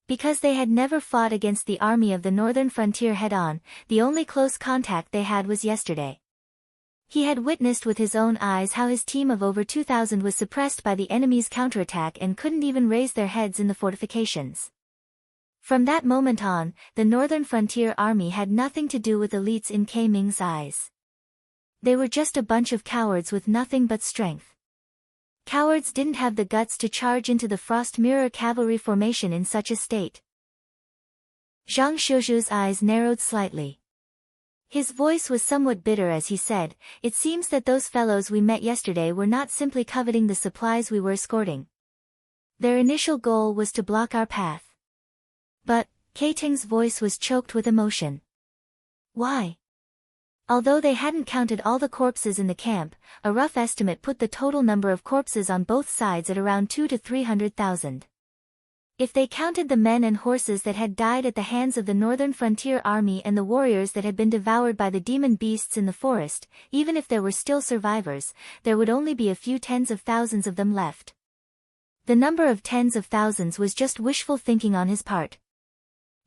Because they had never fought against the army of the northern frontier head-on, the only close contact they had was yesterday. He had witnessed with his own eyes how his team of over 2,000 was suppressed by the enemy's counterattack and couldn't even raise their heads in the fortifications. From that moment on, the northern frontier army had nothing to do with elites in Kei Ming's eyes. They were just a bunch of cowards with nothing but strength. Cowards didn't have the guts to charge into the Frost Mirror cavalry formation in such a state. Zhang Xiuzhu's eyes narrowed slightly. His voice was somewhat bitter as he said, it seems that those fellows we met yesterday were not simply coveting the supplies we were escorting. Their initial goal was to block our path. But, Kei Ting's voice was choked with emotion. Why? Although they hadn't counted all the corpses in the camp, a rough estimate put the total number of corpses on both sides at around 200,000 to 300,000. If they counted the men and horses that had died at the hands of the northern frontier army and the warriors that had been devoured by the demon beasts in the forest, even if there were still survivors, there would only be a few tens of thousands of them left. The number of tens of thousands was just wishful thinking on his part.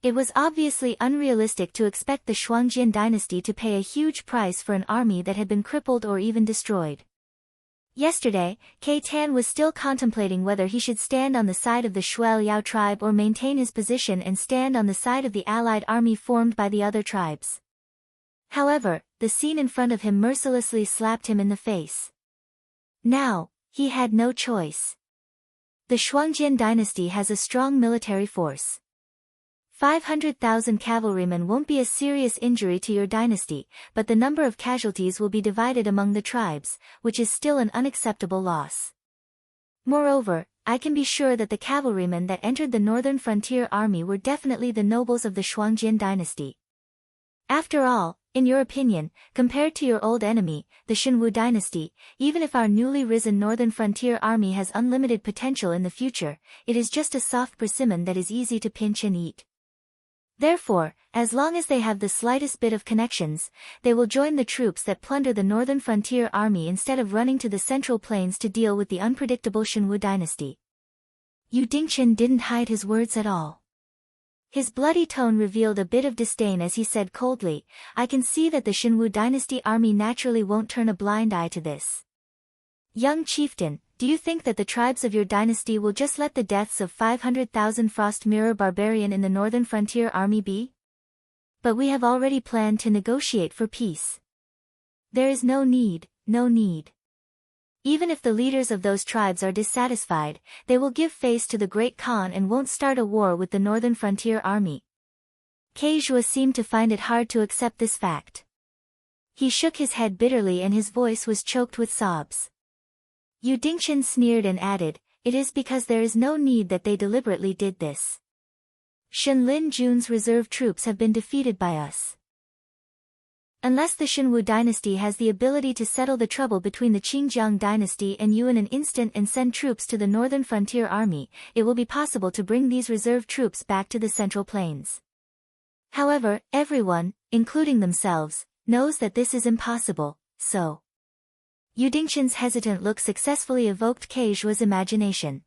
It was obviously unrealistic to expect the Shuangjian dynasty to pay a huge price for an army that had been crippled or even destroyed. Yesterday, Kei Tan was still contemplating whether he should stand on the side of the Shuai Liao tribe or maintain his position and stand on the side of the allied army formed by the other tribes. However, the scene in front of him mercilessly slapped him in the face. Now, he had no choice. The Shuangjian dynasty has a strong military force. 500,000 cavalrymen won't be a serious injury to your dynasty, but the number of casualties will be divided among the tribes, which is still an unacceptable loss. Moreover, I can be sure that the cavalrymen that entered the northern frontier army were definitely the nobles of the Shuangjian dynasty. After all, In your opinion, compared to your old enemy, the Shinwu dynasty, even if our newly risen northern frontier army has unlimited potential in the future, it is just a soft persimmon that is easy to pinch and eat. Therefore, as long as they have the slightest bit of connections, they will join the troops that plunder the northern frontier army instead of running to the central plains to deal with the unpredictable Shinwu dynasty. Yu Dingchen didn't hide his words at all. His bloody tone revealed a bit of disdain as he said coldly, I can see that the Shinwu dynasty army naturally won't turn a blind eye to this. Young chieftain, do you think that the tribes of your dynasty will just let the deaths of 500,000 Frost Mirror barbarian in the northern frontier army be? But we have already planned to negotiate for peace. There is no need, no need. Even if the leaders of those tribes are dissatisfied, they will give face to the Great Khan and won't start a war with the northern frontier army. Keijua seemed to find it hard to accept this fact. He shook his head bitterly and his voice was choked with sobs. Yu Dingchen sneered and added, it is because there is no need that they deliberately did this. Shenlin Jun's reserve troops have been defeated by us. Unless the Shinwu dynasty has the ability to settle the trouble between the Qingjiang dynasty and you in an instant and send troops to the northern frontier army, it will be possible to bring these reserve troops back to the central plains. However, everyone, including themselves, knows that this is impossible, so. Yu Dingchen's hesitant look successfully evoked Keijua's imagination.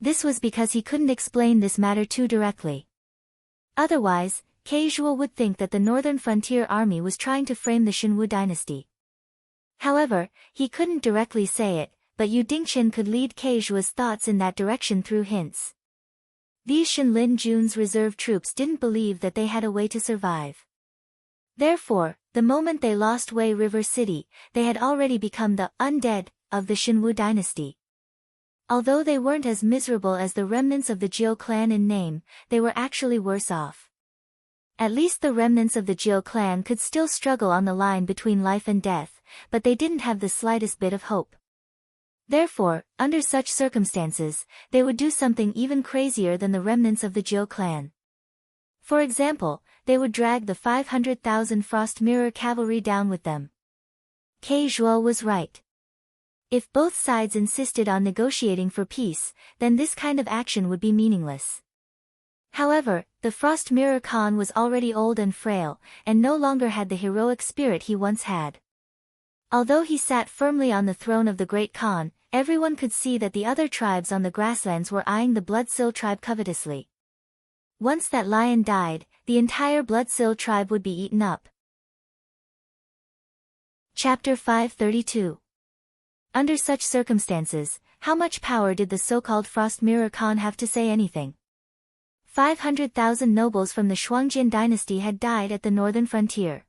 This was because he couldn't explain this matter too directly. Otherwise, Keijua would think that the northern frontier army was trying to frame the Shinwu dynasty. However, he couldn't directly say it, but Yu Dingchen could lead Keijua's thoughts in that direction through hints. These Shenlin Jun's reserve troops didn't believe that they had a way to survive. Therefore, the moment they lost Wei River City, they had already become the undead of the Shinwu dynasty. Although they weren't as miserable as the remnants of the Jiu clan in name, they were actually worse off. At least the remnants of the Jiu clan could still struggle on the line between life and death, but they didn't have the slightest bit of hope. Therefore, under such circumstances, they would do something even crazier than the remnants of the Jiu clan. For example, they would drag the 500,000 Frost Mirror cavalry down with them. Keijua was right. If both sides insisted on negotiating for peace, then this kind of action would be meaningless. However, the Frost Mirror Khan was already old and frail, and no longer had the heroic spirit he once had. Although he sat firmly on the throne of the Great Khan, everyone could see that the other tribes on the grasslands were eyeing the Bloodsil tribe covetously. Once that lion died, the entire Bloodsil tribe would be eaten up. Chapter 532. Under such circumstances, how much power did the so-called Frost Mirror Khan have to say anything? 500,000 nobles from the Shuangjian dynasty had died at the northern frontier.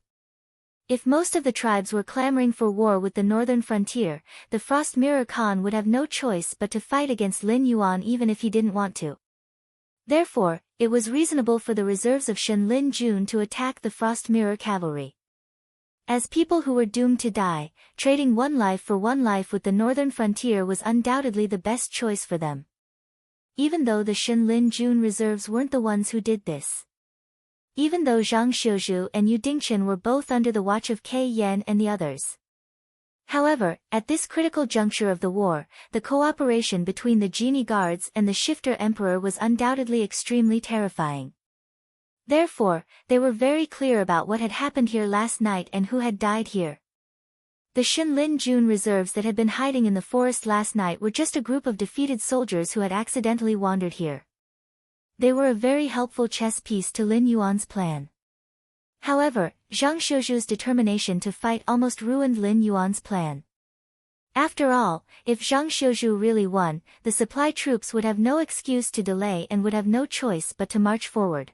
If most of the tribes were clamoring for war with the northern frontier, the Frost Mirror Khan would have no choice but to fight against Lin Yuan even if he didn't want to. Therefore, it was reasonable for the reserves of Shenlin Jun to attack the Frost Mirror cavalry. As people who were doomed to die, trading one life for one life with the northern frontier was undoubtedly the best choice for them. Even though the Shenlin Jun reserves weren't the ones who did this. Even though Zhang Xiuzhu and Yu Dingchen were both under the watch of Kei Yan and the others. However, at this critical juncture of the war, the cooperation between the genie guards and the shifter emperor was undoubtedly extremely terrifying. Therefore, they were very clear about what had happened here last night and who had died here. The Shenlin Jun reserves that had been hiding in the forest last night were just a group of defeated soldiers who had accidentally wandered here. They were a very helpful chess piece to Lin Yuan's plan. However, Zhang Xiuzhu's determination to fight almost ruined Lin Yuan's plan. After all, if Zhang Xiuzhu really won, the supply troops would have no excuse to delay and would have no choice but to march forward.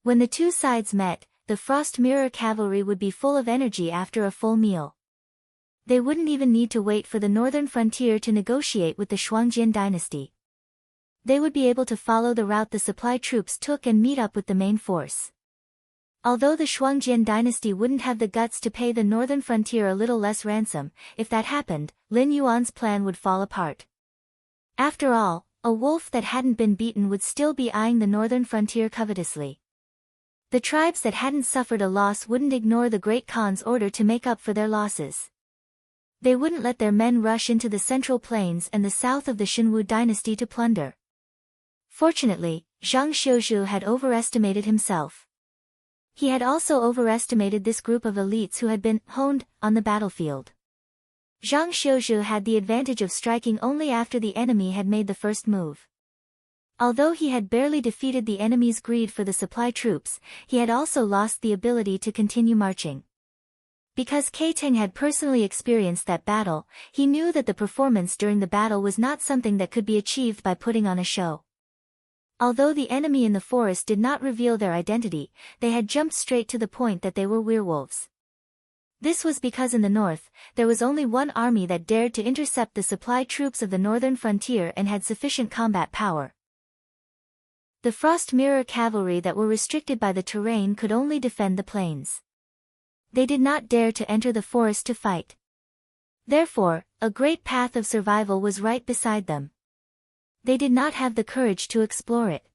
When the two sides met, the Frost Mirror cavalry would be full of energy after a full meal. They wouldn't even need to wait for the northern frontier to negotiate with the Shuangjian dynasty. They would be able to follow the route the supply troops took and meet up with the main force. Although the Shuangjian dynasty wouldn't have the guts to pay the northern frontier a little less ransom, if that happened, Lin Yuan's plan would fall apart. After all, a wolf that hadn't been beaten would still be eyeing the northern frontier covetously. The tribes that hadn't suffered a loss wouldn't ignore the Great Khan's order to make up for their losses. They wouldn't let their men rush into the central plains and the south of the Xinwu dynasty to plunder. Fortunately, Zhang Xiuzhu had overestimated himself. He had also overestimated this group of elites who had been honed on the battlefield. Zhang Xiuzhu had the advantage of striking only after the enemy had made the first move. Although he had barely defeated the enemy's greed for the supply troops, he had also lost the ability to continue marching. Because Kai Teng had personally experienced that battle, he knew that the performance during the battle was not something that could be achieved by putting on a show. Although the enemy in the forest did not reveal their identity, they had jumped straight to the point that they were werewolves. This was because in the north, there was only one army that dared to intercept the supply troops of the northern frontier and had sufficient combat power. The Frost Mirror cavalry that were restricted by the terrain could only defend the plains. They did not dare to enter the forest to fight. Therefore, a great path of survival was right beside them. They did not have the courage to explore it.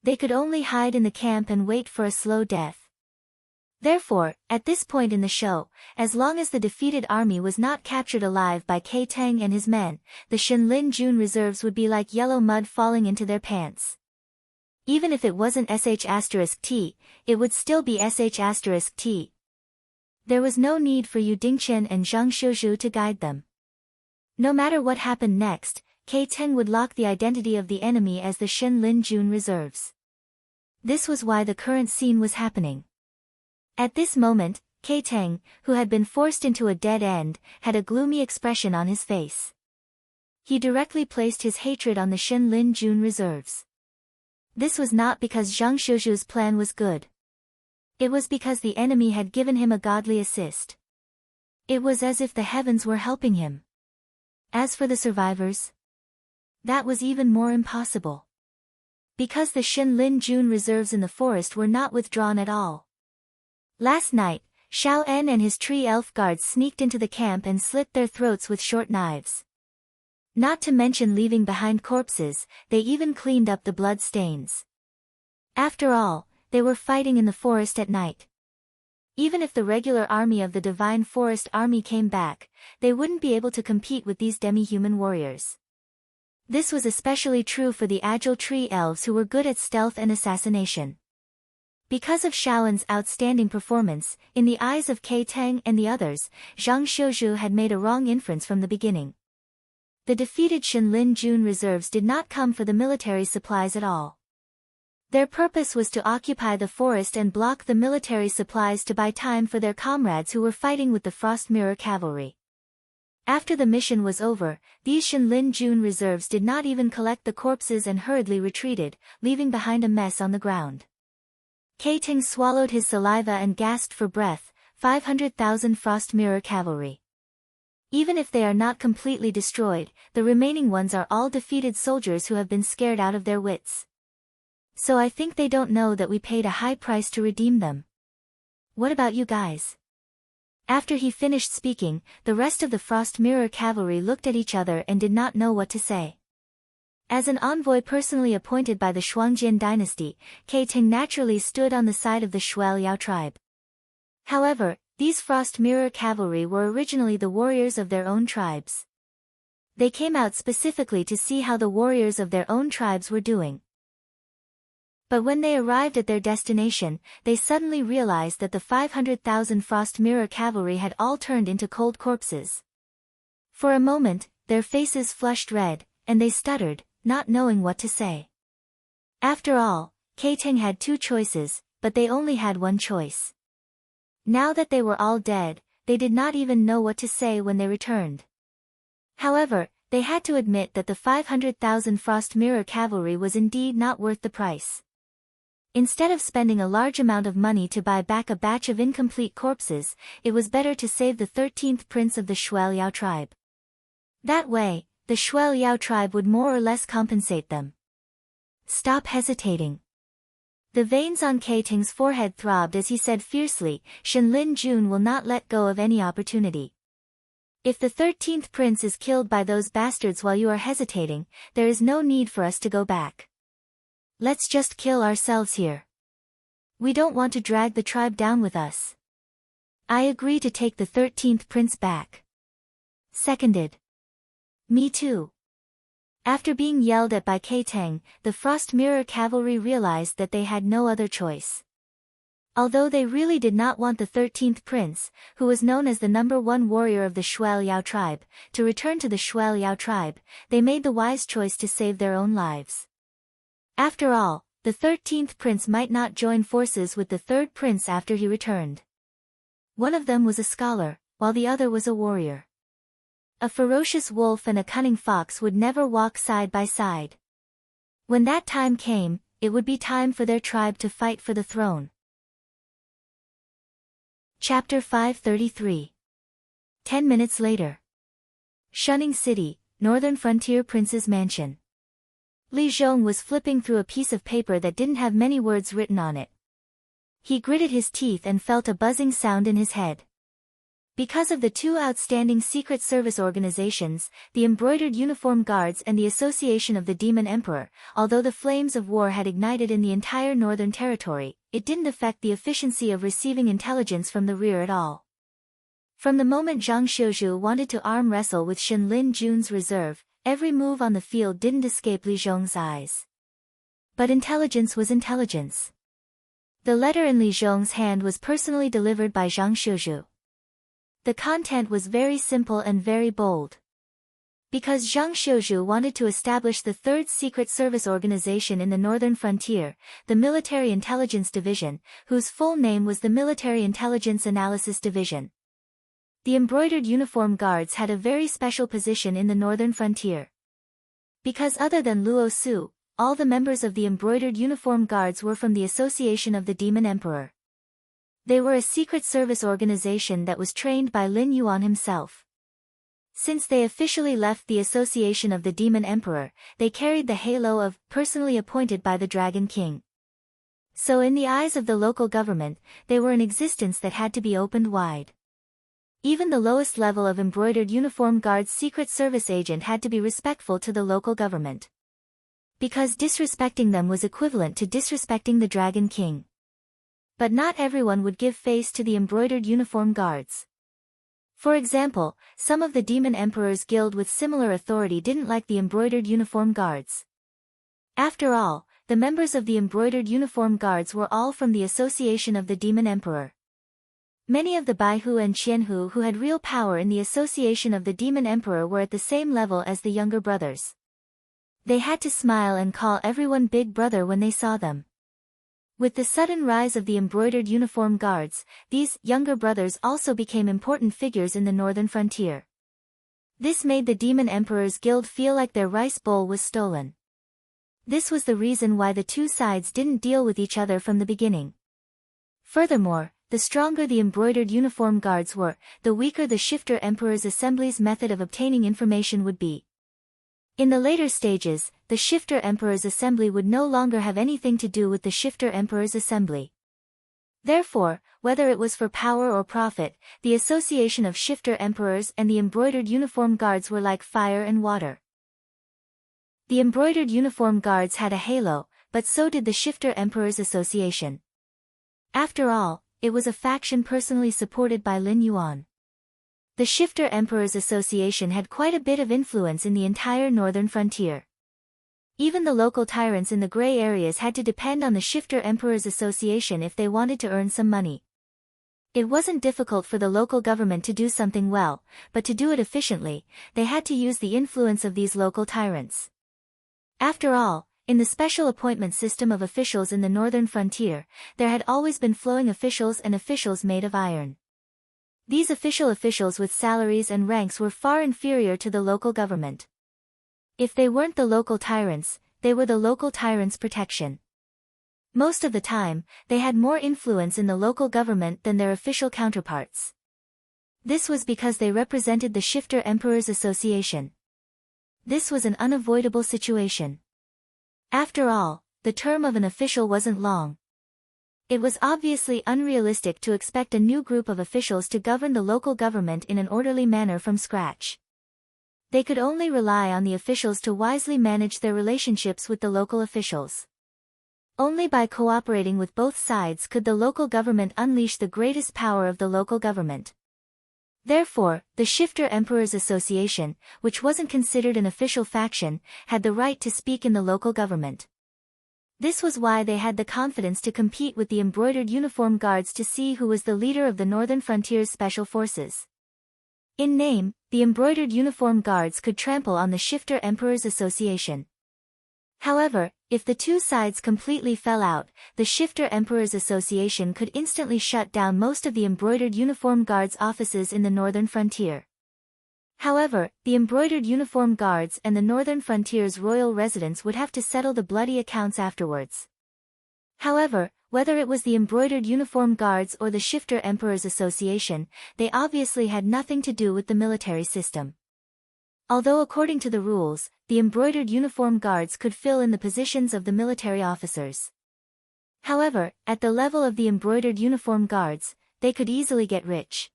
They could only hide in the camp and wait for a slow death. Therefore, at this point in the show, as long as the defeated army was not captured alive by Kai Teng and his men, the Shenlin Jun reserves would be like yellow mud falling into their pants. Even if it wasn't sh*t, it would still be sh*t. There was no need for Yu Dingchen and Zhang Xiuzhu to guide them. No matter what happened next, Kai Teng would lock the identity of the enemy as the Shenlin Jun reserves. This was why the current scene was happening. At this moment, Kai Teng, who had been forced into a dead end, had a gloomy expression on his face. He directly placed his hatred on the Shenlin Jun reserves. This was not because Zhang Xiuzhu's plan was good. It was because the enemy had given him a godly assist. It was as if the heavens were helping him. As for the survivors, that was even more impossible. Because the Shenlin Jun reserves in the forest were not withdrawn at all. Last night, Xiao En and his tree elf guards sneaked into the camp and slit their throats with short knives. Not to mention leaving behind corpses, they even cleaned up the blood stains. After all, they were fighting in the forest at night. Even if the regular army of the Divine Forest Army came back, they wouldn't be able to compete with these demi-human warriors. This was especially true for the agile tree elves who were good at stealth and assassination. Because of Xiaoen's outstanding performance, in the eyes of Kai Teng and the others, Zhang Xiuzhu had made a wrong inference from the beginning. The defeated Shenlin Jun reserves did not come for the military supplies at all. Their purpose was to occupy the forest and block the military supplies to buy time for their comrades who were fighting with the Frost Mirror cavalry. After the mission was over, these Shenlin Jun reserves did not even collect the corpses and hurriedly retreated, leaving behind a mess on the ground. Kai Teng swallowed his saliva and gasped for breath. 500,000 Frost Mirror cavalry. Even if they are not completely destroyed, the remaining ones are all defeated soldiers who have been scared out of their wits. So I think they don't know that we paid a high price to redeem them. What about you guys? After he finished speaking, the rest of the Frost Mirror cavalry looked at each other and did not know what to say. As an envoy personally appointed by the Shuangjian dynasty, Kai Teng naturally stood on the side of the Shuai Liao tribe. However, these Frost Mirror cavalry were originally the warriors of their own tribes. They came out specifically to see how the warriors of their own tribes were doing. But when they arrived at their destination, they suddenly realized that the 500,000 Frost Mirror cavalry had all turned into cold corpses. For a moment, their faces flushed red, and they stuttered, not knowing what to say. After all, Kai Teng had two choices, but they only had one choice. Now that they were all dead, they did not even know what to say when they returned. However, they had to admit that the 500,000 Frost Mirror cavalry was indeed not worth the price. Instead of spending a large amount of money to buy back a batch of incomplete corpses, it was better to save the 13th prince of the Shuai Liao tribe. That way, the Shuai Liao tribe would more or less compensate them. Stop hesitating. The veins on Kai Teng's forehead throbbed as he said fiercely, Shenlin Jun will not let go of any opportunity. If the 13th prince is killed by those bastards while you are hesitating, there is no need for us to go back. Let's just kill ourselves here. We don't want to drag the tribe down with us. I agree to take the 13th prince back. Seconded. Me too. After being yelled at by Keiteng, the Frost Mirror Cavalry realized that they had no other choice. Although they really did not want the 13th prince, who was known as the #1 warrior of the Shuel Yao tribe, to return to the Shuel Yao tribe, they made the wise choice to save their own lives. After all, the 13th prince might not join forces with the 3rd prince after he returned. One of them was a scholar, while the other was a warrior. A ferocious wolf and a cunning fox would never walk side by side. When that time came, it would be time for their tribe to fight for the throne. Chapter 533. 10 minutes later. Shunning City, Northern Frontier Prince's Mansion. Li Zhong was flipping through a piece of paper that didn't have many words written on it. He gritted his teeth and felt a buzzing sound in his head. Because of the two outstanding Secret Service organizations, the Embroidered Uniform Guards and the Association of the Demon Emperor, although the flames of war had ignited in the entire Northern Territory, it didn't affect the efficiency of receiving intelligence from the rear at all. From the moment Zhang Xiuzhu wanted to arm wrestle with Shen Lin Jun's reserve, every move on the field didn't escape Li Zhong's eyes. But intelligence was intelligence. The letter in Li Zhong's hand was personally delivered by Zhang Xiuzhu. The content was very simple and very bold. Because Zhang Xiuzhu wanted to establish the 3rd Secret Service organization in the Northern Frontier, the Military Intelligence Division, whose full name was the Military Intelligence Analysis Division. The Embroidered Uniform Guards had a very special position in the Northern Frontier. Because other than Luo Su, all the members of the Embroidered Uniform Guards were from the Association of the Demon Emperor. They were a secret service organization that was trained by Lin Yuan himself. Since they officially left the Association of the Demon Emperor, they carried the halo of personally appointed by the Dragon King. So in the eyes of the local government, they were an existence that had to be opened wide. Even the lowest level of Embroidered Uniform Guard's Secret Service agent had to be respectful to the local government. Because disrespecting them was equivalent to disrespecting the Dragon King. But not everyone would give face to the Embroidered Uniform Guards. For example, some of the Demon Emperor's guild with similar authority didn't like the Embroidered Uniform Guards. After all, the members of the Embroidered Uniform Guards were all from the Association of the Demon Emperor. Many of the Baihu and Qianhu who had real power in the Association of the Demon Emperor were at the same level as the younger brothers. They had to smile and call everyone Big Brother when they saw them. With the sudden rise of the Embroidered Uniform Guards, these younger brothers also became important figures in the Northern Frontier. This made the Demon Emperor's guild feel like their rice bowl was stolen. This was the reason why the two sides didn't deal with each other from the beginning. Furthermore, the stronger the Embroidered Uniform Guards were, the weaker the Shifter Emperor's Assembly's method of obtaining information would be. In the later stages, the Shifter Emperor's Assembly would no longer have anything to do with the Shifter Emperor's Assembly. Therefore, whether it was for power or profit, the association of Shifter Emperors and the Embroidered Uniform Guards were like fire and water. The Embroidered Uniform Guards had a halo, but so did the Shifter Emperors Association. After all, it was a faction personally supported by Lin Yuan. The Shifter Emperors Association had quite a bit of influence in the entire Northern Frontier. Even the local tyrants in the gray areas had to depend on the Shifter Emperors Association if they wanted to earn some money. It wasn't difficult for the local government to do something well, but to do it efficiently, they had to use the influence of these local tyrants. After all, in the special appointment system of officials in the Northern Frontier, there had always been flowing officials and officials made of iron. These officials with salaries and ranks were far inferior to the local government. If they weren't the local tyrants, they were the local tyrants' protection. Most of the time, they had more influence in the local government than their official counterparts. This was because they represented the Shifter Emperors Association. This was an unavoidable situation. After all, the term of an official wasn't long. It was obviously unrealistic to expect a new group of officials to govern the local government in an orderly manner from scratch. They could only rely on the officials to wisely manage their relationships with the local officials. Only by cooperating with both sides could the local government unleash the greatest power of the local government. Therefore, the Shifter Emperors Association, which wasn't considered an official faction, had the right to speak in the local government. This was why they had the confidence to compete with the embroidered uniform guards to see who was the leader of the Northern Frontier's special forces. In name, the embroidered uniform guards could trample on the Shifter Emperors Association. However, if the two sides completely fell out, the Shifter Emperors Association could instantly shut down most of the embroidered uniform guards' offices in the Northern Frontier. However, the embroidered uniform guards and the Northern Frontier's royal residents would have to settle the bloody accounts afterwards. However, whether it was the embroidered uniform guards or the Shifter Emperors Association, they obviously had nothing to do with the military system. Although according to the rules, the embroidered uniform guards could fill in the positions of the military officers. However, at the level of the embroidered uniform guards, they could easily get rich.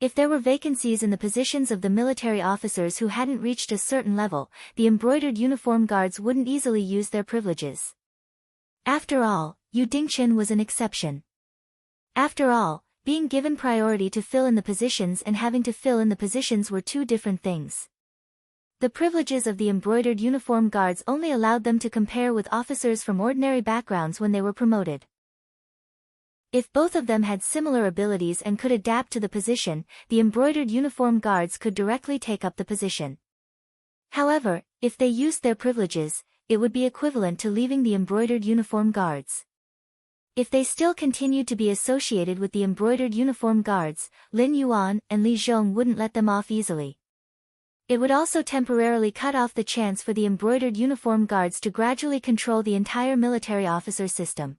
If there were vacancies in the positions of the military officers who hadn't reached a certain level, the embroidered uniform guards wouldn't easily use their privileges. After all, Yu Dingchen was an exception. After all, being given priority to fill in the positions and having to fill in the positions were two different things. The privileges of the embroidered uniform guards only allowed them to compare with officers from ordinary backgrounds when they were promoted. If both of them had similar abilities and could adapt to the position, the embroidered uniform guards could directly take up the position. However, if they used their privileges, it would be equivalent to leaving the embroidered uniform guards. If they still continued to be associated with the embroidered uniform guards, Lin Yuan and Li Zhong wouldn't let them off easily. It would also temporarily cut off the chance for the embroidered uniform guards to gradually control the entire military officer system.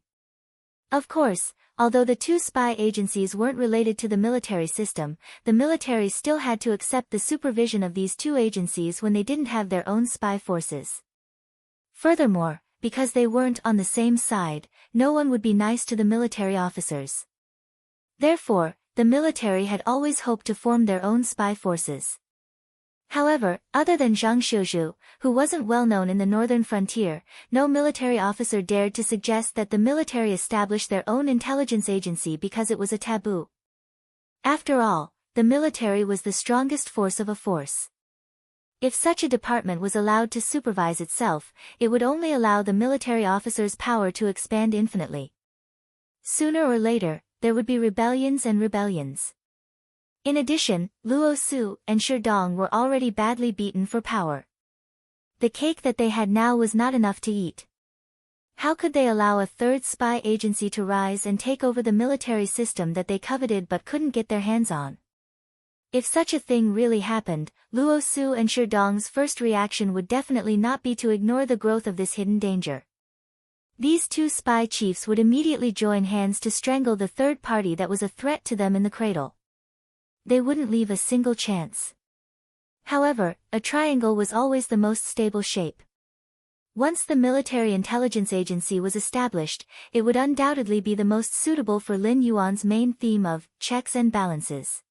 Of course, although the two spy agencies weren't related to the military system, the military still had to accept the supervision of these two agencies when they didn't have their own spy forces. Furthermore, because they weren't on the same side, no one would be nice to the military officers. Therefore, the military had always hoped to form their own spy forces. However, other than Zhang Xiuzhu, who wasn't well known in the Northern Frontier, no military officer dared to suggest that the military establish their own intelligence agency because it was a taboo. After all, the military was the strongest force of a force. If such a department was allowed to supervise itself, it would only allow the military officers' power to expand infinitely. Sooner or later, there would be rebellions and rebellions. In addition, Luo Su and Shi Dong were already badly beaten for power. The cake that they had now was not enough to eat. How could they allow a third spy agency to rise and take over the military system that they coveted but couldn't get their hands on? If such a thing really happened, Luo Su and Shi Dong's first reaction would definitely not be to ignore the growth of this hidden danger. These two spy chiefs would immediately join hands to strangle the third party that was a threat to them in the cradle. They wouldn't leave a single chance. However, a triangle was always the most stable shape. Once the military intelligence agency was established, it would undoubtedly be the most suitable for Lin Yuan's main theme of checks and balances.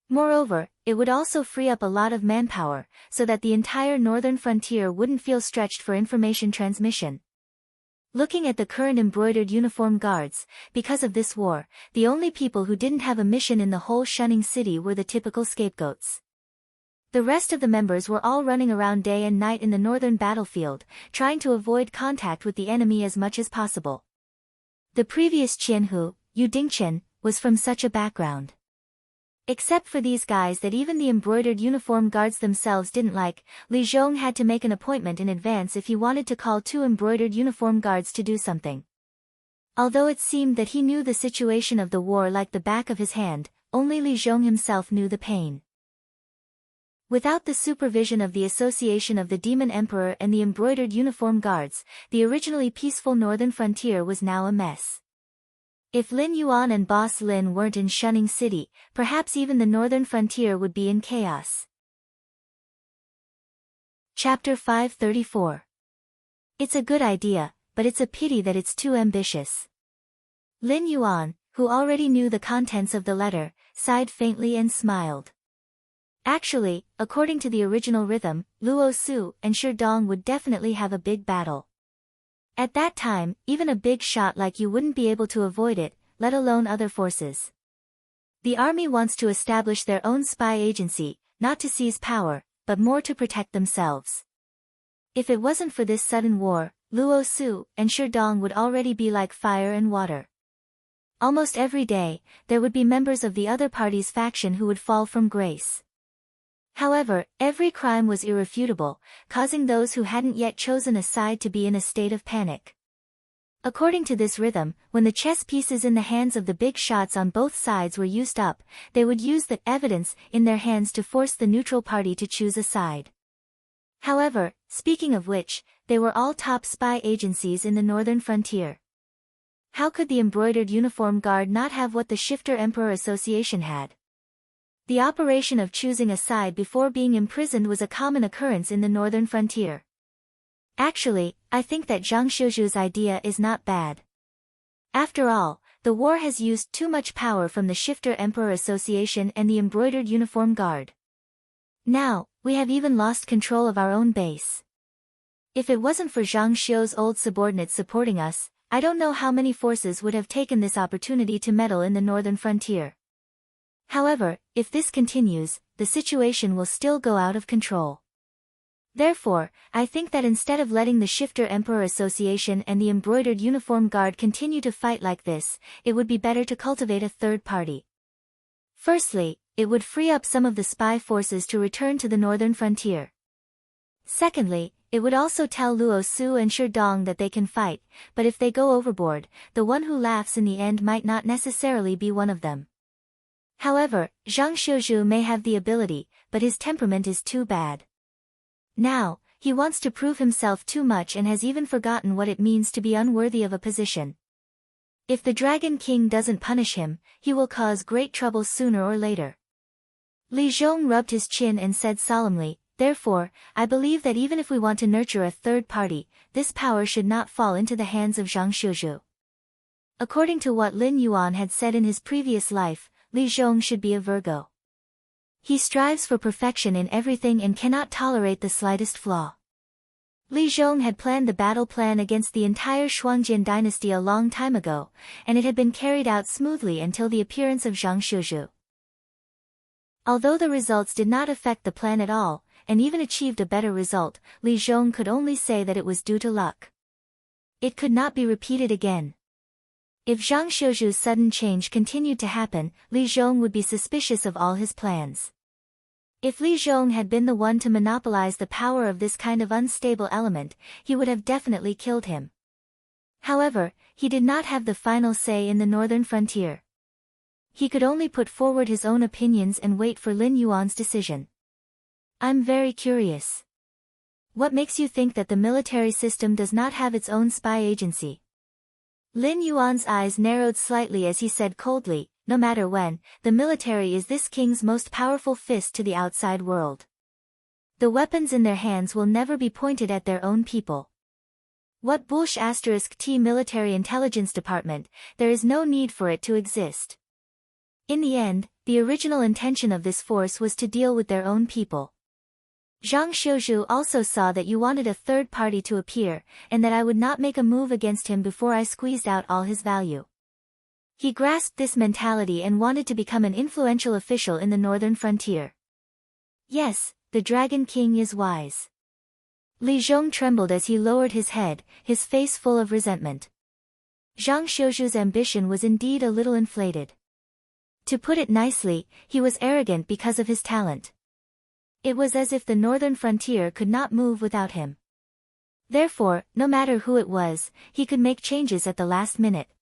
Moreover, it would also free up a lot of manpower, so that the entire Northern Frontier wouldn't feel stretched for information transmission. Looking at the current embroidered uniform guards, because of this war, the only people who didn't have a mission in the whole shunning city were the typical scapegoats. The rest of the members were all running around day and night in the northern battlefield, trying to avoid contact with the enemy as much as possible. The previous Qianhu, Yu Dingchen, was from such a background. Except for these guys that even the embroidered uniform guards themselves didn't like, Li Zhong had to make an appointment in advance if he wanted to call two embroidered uniform guards to do something. Although it seemed that he knew the situation of the war like the back of his hand, only Li Zhong himself knew the pain. Without the supervision of the Association of the Demon Emperor and the embroidered uniform guards, the originally peaceful Northern Frontier was now a mess. If Lin Yuan and Boss Lin weren't in Shunning City, perhaps even the Northern Frontier would be in chaos. Chapter 534. It's a good idea, but it's a pity that it's too ambitious. Lin Yuan, who already knew the contents of the letter, sighed faintly and smiled. Actually, according to the original rhythm, Luo Su and Shi Dong would definitely have a big battle. At that time, even a big shot like you wouldn't be able to avoid it, let alone other forces. The army wants to establish their own spy agency, not to seize power, but more to protect themselves. If it wasn't for this sudden war, Luo Su and Sherdong would already be like fire and water. Almost every day, there would be members of the other party's faction who would fall from grace. However, every crime was irrefutable, causing those who hadn't yet chosen a side to be in a state of panic. According to this rhythm, when the chess pieces in the hands of the big shots on both sides were used up, they would use the evidence in their hands to force the neutral party to choose a side. However, speaking of which, they were all top spy agencies in the northern frontier. How could the embroidered uniform guard not have what the Shifter Emperor Association had? The operation of choosing a side before being imprisoned was a common occurrence in the northern frontier. Actually, I think that Zhang Xiuzhu's idea is not bad. After all, the war has used too much power from the Shifter Emperor Association and the embroidered uniform guard. Now, we have even lost control of our own base. If it wasn't for Zhang Xiu's old subordinates supporting us, I don't know how many forces would have taken this opportunity to meddle in the northern frontier. However, if this continues, the situation will still go out of control. Therefore, I think that instead of letting the Shifter Emperor Association and the Embroidered Uniform Guard continue to fight like this, it would be better to cultivate a third party. Firstly, it would free up some of the spy forces to return to the northern frontier. Secondly, it would also tell Luo Su and Sherdong that they can fight, but if they go overboard, the one who laughs in the end might not necessarily be one of them. However, Zhang Xiuzhu may have the ability, but his temperament is too bad. Now, he wants to prove himself too much and has even forgotten what it means to be unworthy of a position. If the Dragon King doesn't punish him, he will cause great trouble sooner or later. Li Zhong rubbed his chin and said solemnly, "Therefore, I believe that even if we want to nurture a third party, this power should not fall into the hands of Zhang Xiuzhu." According to what Lin Yuan had said in his previous life, Li Zhong should be a Virgo. He strives for perfection in everything and cannot tolerate the slightest flaw. Li Zhong had planned the battle plan against the entire Shuangjian dynasty a long time ago, and it had been carried out smoothly until the appearance of Zhang Xiuzhu. Although the results did not affect the plan at all, and even achieved a better result, Li Zhong could only say that it was due to luck. It could not be repeated again. If Zhang Xiuzhu's sudden change continued to happen, Li Zhong would be suspicious of all his plans. If Li Zhong had been the one to monopolize the power of this kind of unstable element, he would have definitely killed him. However, he did not have the final say in the northern frontier. He could only put forward his own opinions and wait for Lin Yuan's decision. I'm very curious. What makes you think that the military system does not have its own spy agency? Lin Yuan's eyes narrowed slightly as he said coldly, "No matter when, the military is this king's most powerful fist to the outside world. The weapons in their hands will never be pointed at their own people. What bullsh *T military intelligence department, there is no need for it to exist." In the end, the original intention of this force was to deal with their own people. Zhang Xiuzhu also saw that you wanted a third party to appear, and that I would not make a move against him before I squeezed out all his value. He grasped this mentality and wanted to become an influential official in the northern frontier. Yes, the Dragon King is wise. Li Zhong trembled as he lowered his head, his face full of resentment. Zhang Xiuzhu's ambition was indeed a little inflated. To put it nicely, he was arrogant because of his talent. It was as if the northern frontier could not move without him. Therefore, no matter who it was, he could make changes at the last minute.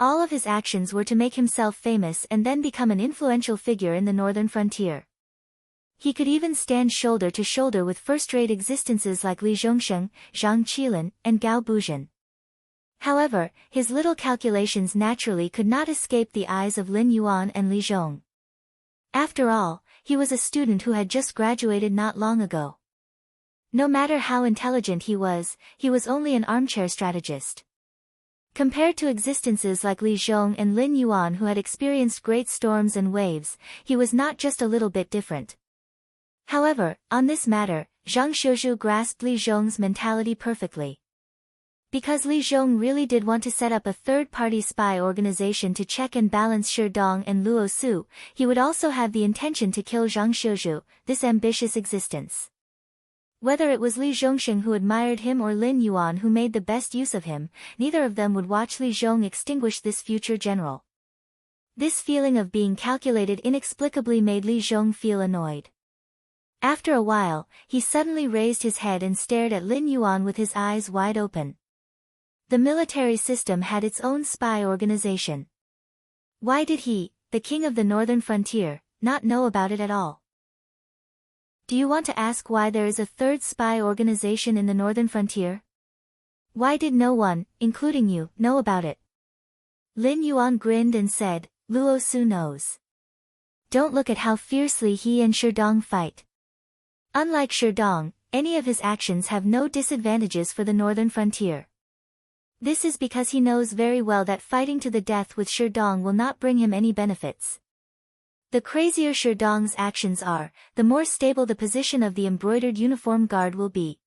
All of his actions were to make himself famous and then become an influential figure in the northern frontier. He could even stand shoulder to shoulder with first-rate existences like Li Zhongsheng, Zhang Qilin, and Gao Buzhen. However, his little calculations naturally could not escape the eyes of Lin Yuan and Li Zhong. After all, he was a student who had just graduated not long ago. No matter how intelligent he was only an armchair strategist. Compared to existences like Li Zhong and Lin Yuan who had experienced great storms and waves, he was not just a little bit different. However, on this matter, Zhang Xiuzhu grasped Li Zhong's mentality perfectly. Because Li Zhong really did want to set up a third-party spy organization to check and balance Shi Dong and Luo Su, he would also have the intention to kill Zhang Shizhu, this ambitious existence. Whether it was Li Zhongxing who admired him or Lin Yuan who made the best use of him, neither of them would watch Li Zhong extinguish this future general. This feeling of being calculated inexplicably made Li Zhong feel annoyed. After a while, he suddenly raised his head and stared at Lin Yuan with his eyes wide open. The military system had its own spy organization. Why did he, the king of the northern frontier, not know about it at all? Do you want to ask why there is a third spy organization in the northern frontier? Why did no one, including you, know about it? Lin Yuan grinned and said, Luo Su knows. Don't look at how fiercely he and Shi Dong fight. Unlike Shi Dong, any of his actions have no disadvantages for the northern frontier. This is because he knows very well that fighting to the death with Shi Dong will not bring him any benefits. The crazier Shi Dong's actions are, the more stable the position of the embroidered uniform guard will be.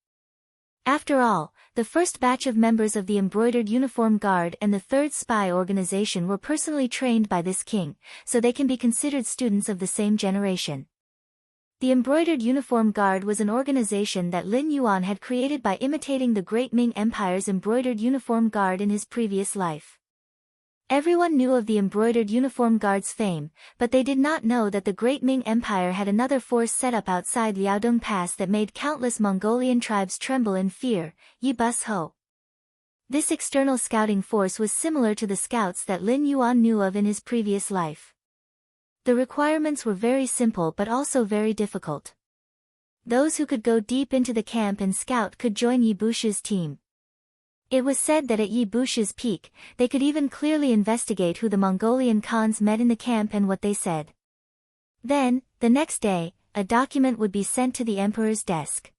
After all, the first batch of members of the embroidered uniform guard and the third spy organization were personally trained by this king, so they can be considered students of the same generation. The embroidered uniform guard was an organization that Lin Yuan had created by imitating the Great Ming Empire's embroidered uniform guard in his previous life. Everyone knew of the embroidered uniform guard's fame, but they did not know that the Great Ming Empire had another force set up outside Liaodong Pass that made countless Mongolian tribes tremble in fear, Yi Bus Ho. This external scouting force was similar to the scouts that Lin Yuan knew of in his previous life. The requirements were very simple but also very difficult. Those who could go deep into the camp and scout could join Yi Bushi's team. It was said that at Yi Bushi's peak, they could even clearly investigate who the Mongolian Khans met in the camp and what they said. Then, the next day, a document would be sent to the emperor's desk.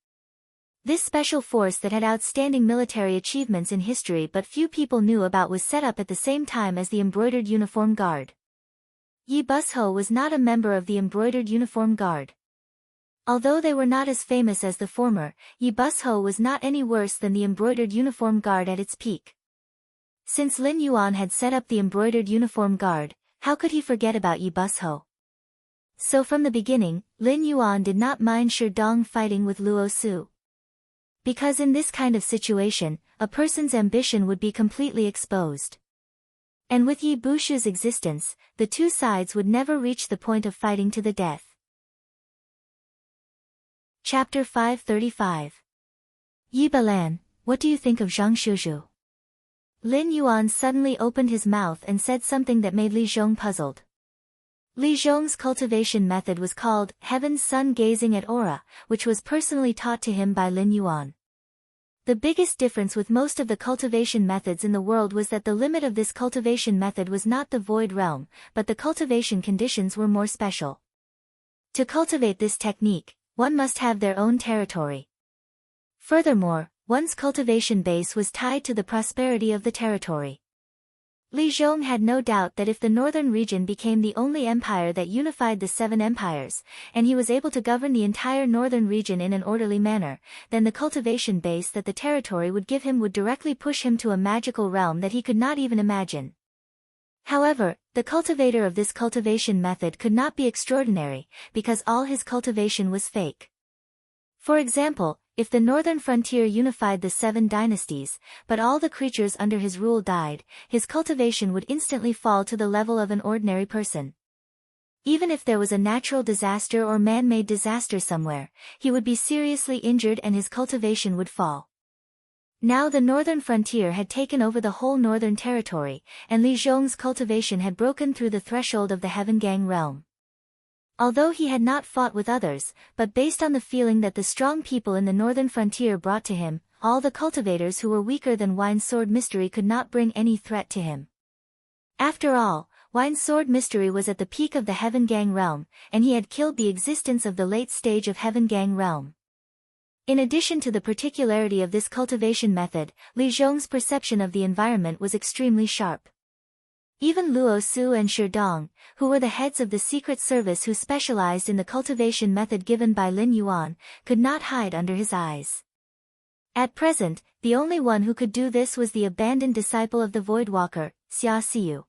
This special force that had outstanding military achievements in history but few people knew about was set up at the same time as the embroidered uniform guard. Yi Bus Ho was not a member of the embroidered uniform guard. Although they were not as famous as the former, Yi Bus Ho was not any worse than the embroidered uniform guard at its peak. Since Lin Yuan had set up the embroidered uniform guard, how could he forget about Yi Bus Ho? So from the beginning, Lin Yuan did not mind Shi Dong fighting with Luo Su. Because in this kind of situation, a person's ambition would be completely exposed. And with Yi Bushi's existence, the two sides would never reach the point of fighting to the death. Chapter 535. Yi Balan, what do you think of Zhang Shizhu? Lin Yuan suddenly opened his mouth and said something that made Li Zhong puzzled. Li Zhong's cultivation method was called Heaven's Sun Gazing at Aura, which was personally taught to him by Lin Yuan. The biggest difference with most of the cultivation methods in the world was that the limit of this cultivation method was not the void realm, but the cultivation conditions were more special. To cultivate this technique, one must have their own territory. Furthermore, one's cultivation base was tied to the prosperity of the territory. Li Zhong had no doubt that if the northern region became the only empire that unified the seven empires, and he was able to govern the entire northern region in an orderly manner, then the cultivation base that the territory would give him would directly push him to a magical realm that he could not even imagine. However, the cultivator of this cultivation method could not be extraordinary, because all his cultivation was fake. For example, if the northern frontier unified the seven dynasties, but all the creatures under his rule died, his cultivation would instantly fall to the level of an ordinary person. Even if there was a natural disaster or man-made disaster somewhere, he would be seriously injured and his cultivation would fall. Now the northern frontier had taken over the whole northern territory, and Li Zhong's cultivation had broken through the threshold of the Heaven Gang realm. Although he had not fought with others, but based on the feeling that the strong people in the northern frontier brought to him, all the cultivators who were weaker than Wine Sword Mystery could not bring any threat to him. After all, Wine Sword Mystery was at the peak of the Heaven Gang realm, and he had killed the existence of the late stage of Heaven Gang realm. In addition to the particularity of this cultivation method, Li Zhong's perception of the environment was extremely sharp. Even Luo Su and Shi Dong, who were the heads of the secret service who specialized in the cultivation method given by Lin Yuan, could not hide under his eyes. At present, the only one who could do this was the abandoned disciple of the Voidwalker, Xia Xiu.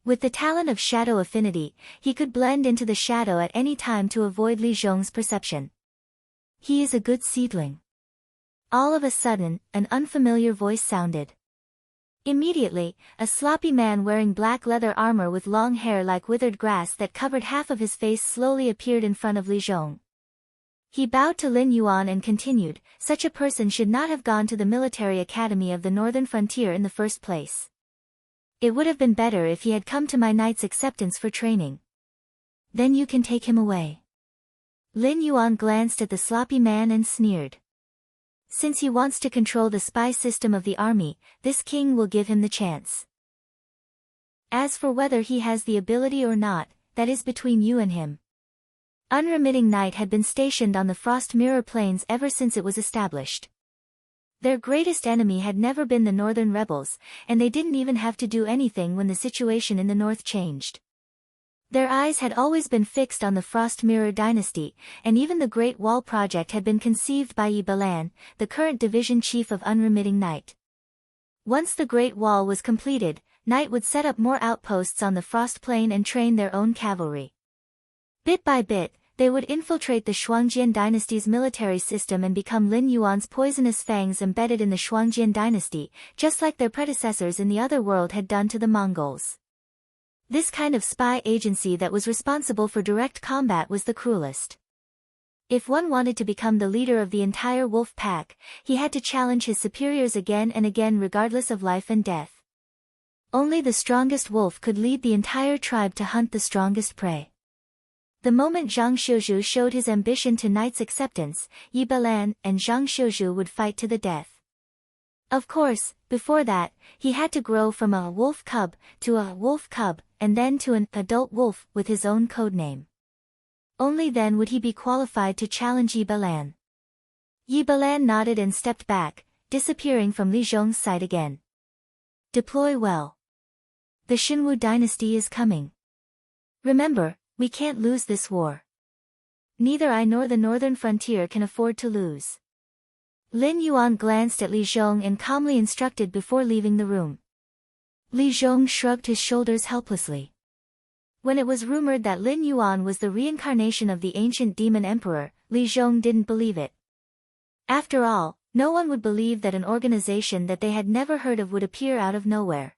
With the talent of shadow affinity, he could blend into the shadow at any time to avoid Li Zhong's perception. He is a good seedling. All of a sudden, an unfamiliar voice sounded. Immediately, a sloppy man wearing black leather armor with long hair like withered grass that covered half of his face slowly appeared in front of Li Zhong. He bowed to Lin Yuan and continued, such a person should not have gone to the military academy of the northern frontier in the first place. It would have been better if he had come to my knight's acceptance for training. Then you can take him away. Lin Yuan glanced at the sloppy man and sneered. Since he wants to control the spy system of the army, this king will give him the chance. As for whether he has the ability or not, that is between you and him. Unremitting Night had been stationed on the Frost Mirror Plains ever since it was established. Their greatest enemy had never been the northern rebels, and they didn't even have to do anything when the situation in the north changed. Their eyes had always been fixed on the Frost Mirror dynasty, and even the Great Wall project had been conceived by Yi Balan, the current division chief of Unremitting Night. Once the Great Wall was completed, Night would set up more outposts on the Frost Plain and train their own cavalry. Bit by bit, they would infiltrate the Shuangjian dynasty's military system and become Lin Yuan's poisonous fangs embedded in the Shuangjian dynasty, just like their predecessors in the other world had done to the Mongols. This kind of spy agency that was responsible for direct combat was the cruelest. If one wanted to become the leader of the entire wolf pack, he had to challenge his superiors again and again regardless of life and death. Only the strongest wolf could lead the entire tribe to hunt the strongest prey. The moment Zhang Shizhu showed his ambition to Knight's acceptance, Yi Balan and Zhang Shizhu would fight to the death. Of course, before that, he had to grow from a wolf cub to a wolf cub, and then to an adult wolf with his own codename. Only then would he be qualified to challenge Yi Balan. Yi Balan nodded and stepped back, disappearing from Li Zhong's sight again. Deploy well. The Xinwu dynasty is coming. Remember, we can't lose this war. Neither I nor the northern frontier can afford to lose. Lin Yuan glanced at Li Zhong and calmly instructed before leaving the room. Li Zhong shrugged his shoulders helplessly. When it was rumored that Lin Yuan was the reincarnation of the ancient demon emperor, Li Zhong didn't believe it. After all, no one would believe that an organization that they had never heard of would appear out of nowhere.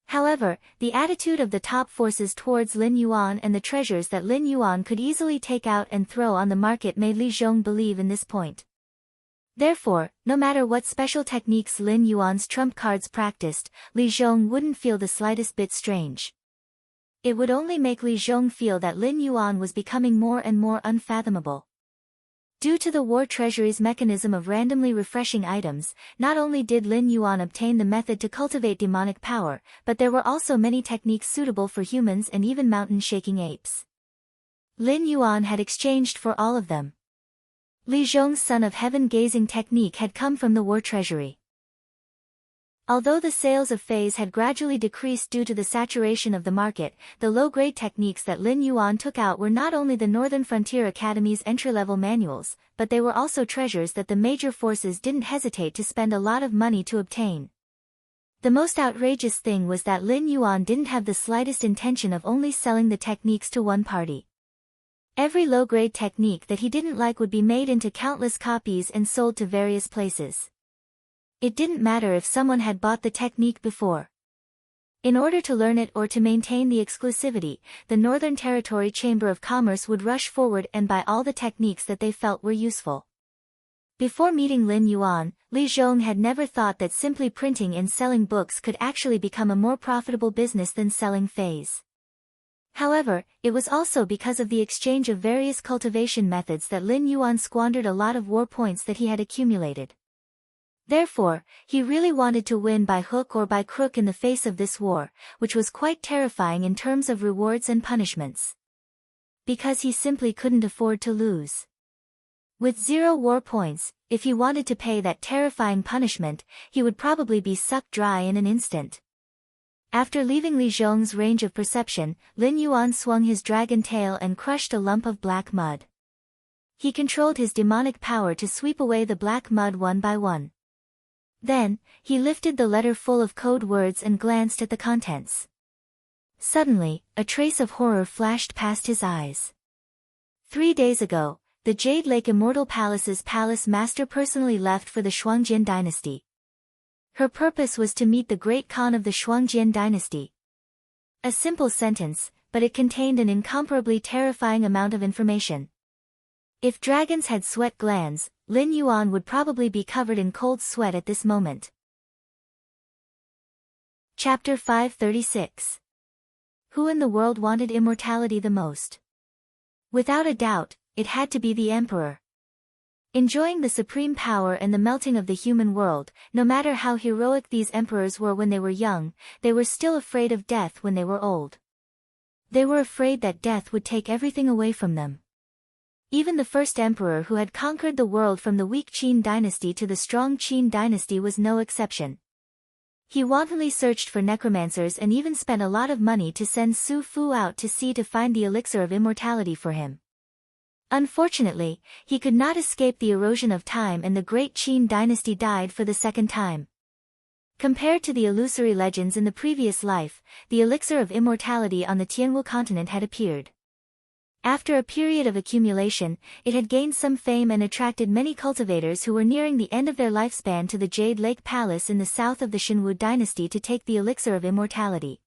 However, the attitude of the top forces towards Lin Yuan and the treasures that Lin Yuan could easily take out and throw on the market made Li Zhong believe in this point. Therefore, no matter what special techniques Lin Yuan's trump cards practiced, Li Zhong wouldn't feel the slightest bit strange. It would only make Li Zhong feel that Lin Yuan was becoming more and more unfathomable. Due to the war treasury's mechanism of randomly refreshing items, not only did Lin Yuan obtain the method to cultivate demonic power, but there were also many techniques suitable for humans and even mountain-shaking apes. Lin Yuan had exchanged for all of them. Li Zhong's Son of Heaven-gazing technique had come from the war treasury. Although the sales of Phase had gradually decreased due to the saturation of the market, the low-grade techniques that Lin Yuan took out were not only the Northern Frontier Academy's entry-level manuals, but they were also treasures that the major forces didn't hesitate to spend a lot of money to obtain. The most outrageous thing was that Lin Yuan didn't have the slightest intention of only selling the techniques to one party. Every low-grade technique that he didn't like would be made into countless copies and sold to various places. It didn't matter if someone had bought the technique before. In order to learn it or to maintain the exclusivity, the Northern Territory Chamber of Commerce would rush forward and buy all the techniques that they felt were useful. Before meeting Lin Yuan, Li Zhong had never thought that simply printing and selling books could actually become a more profitable business than selling Phase. However, it was also because of the exchange of various cultivation methods that Lin Yuan squandered a lot of war points that he had accumulated. Therefore, he really wanted to win by hook or by crook in the face of this war, which was quite terrifying in terms of rewards and punishments. Because he simply couldn't afford to lose. With 0 war points, if he wanted to pay that terrifying punishment, he would probably be sucked dry in an instant. After leaving Li Zhong's range of perception, Lin Yuan swung his dragon tail and crushed a lump of black mud. He controlled his demonic power to sweep away the black mud one by one. Then, he lifted the letter full of code words and glanced at the contents. Suddenly, a trace of horror flashed past his eyes. 3 days ago, the Jade Lake Immortal Palace's palace master personally left for the Shuangjian dynasty. Her purpose was to meet the great Khan of the Shuangjian dynasty. A simple sentence, but it contained an incomparably terrifying amount of information. If dragons had sweat glands, Lin Yuan would probably be covered in cold sweat at this moment. Chapter 536. Who in the world wanted immortality the most? Without a doubt, it had to be the emperor. Enjoying the supreme power and the melting of the human world, no matter how heroic these emperors were when they were young, they were still afraid of death when they were old. They were afraid that death would take everything away from them. Even the first emperor who had conquered the world from the weak Qin dynasty to the strong Qin dynasty was no exception. He wantonly searched for necromancers and even spent a lot of money to send Su Fu out to sea to find the elixir of immortality for him. Unfortunately, he could not escape the erosion of time and the great Qin dynasty died for the second time. Compared to the illusory legends in the previous life, the elixir of immortality on the Tianwu continent had appeared. After a period of accumulation, it had gained some fame and attracted many cultivators who were nearing the end of their lifespan to the Jade Lake Palace in the south of the Shinwu dynasty to take the elixir of immortality.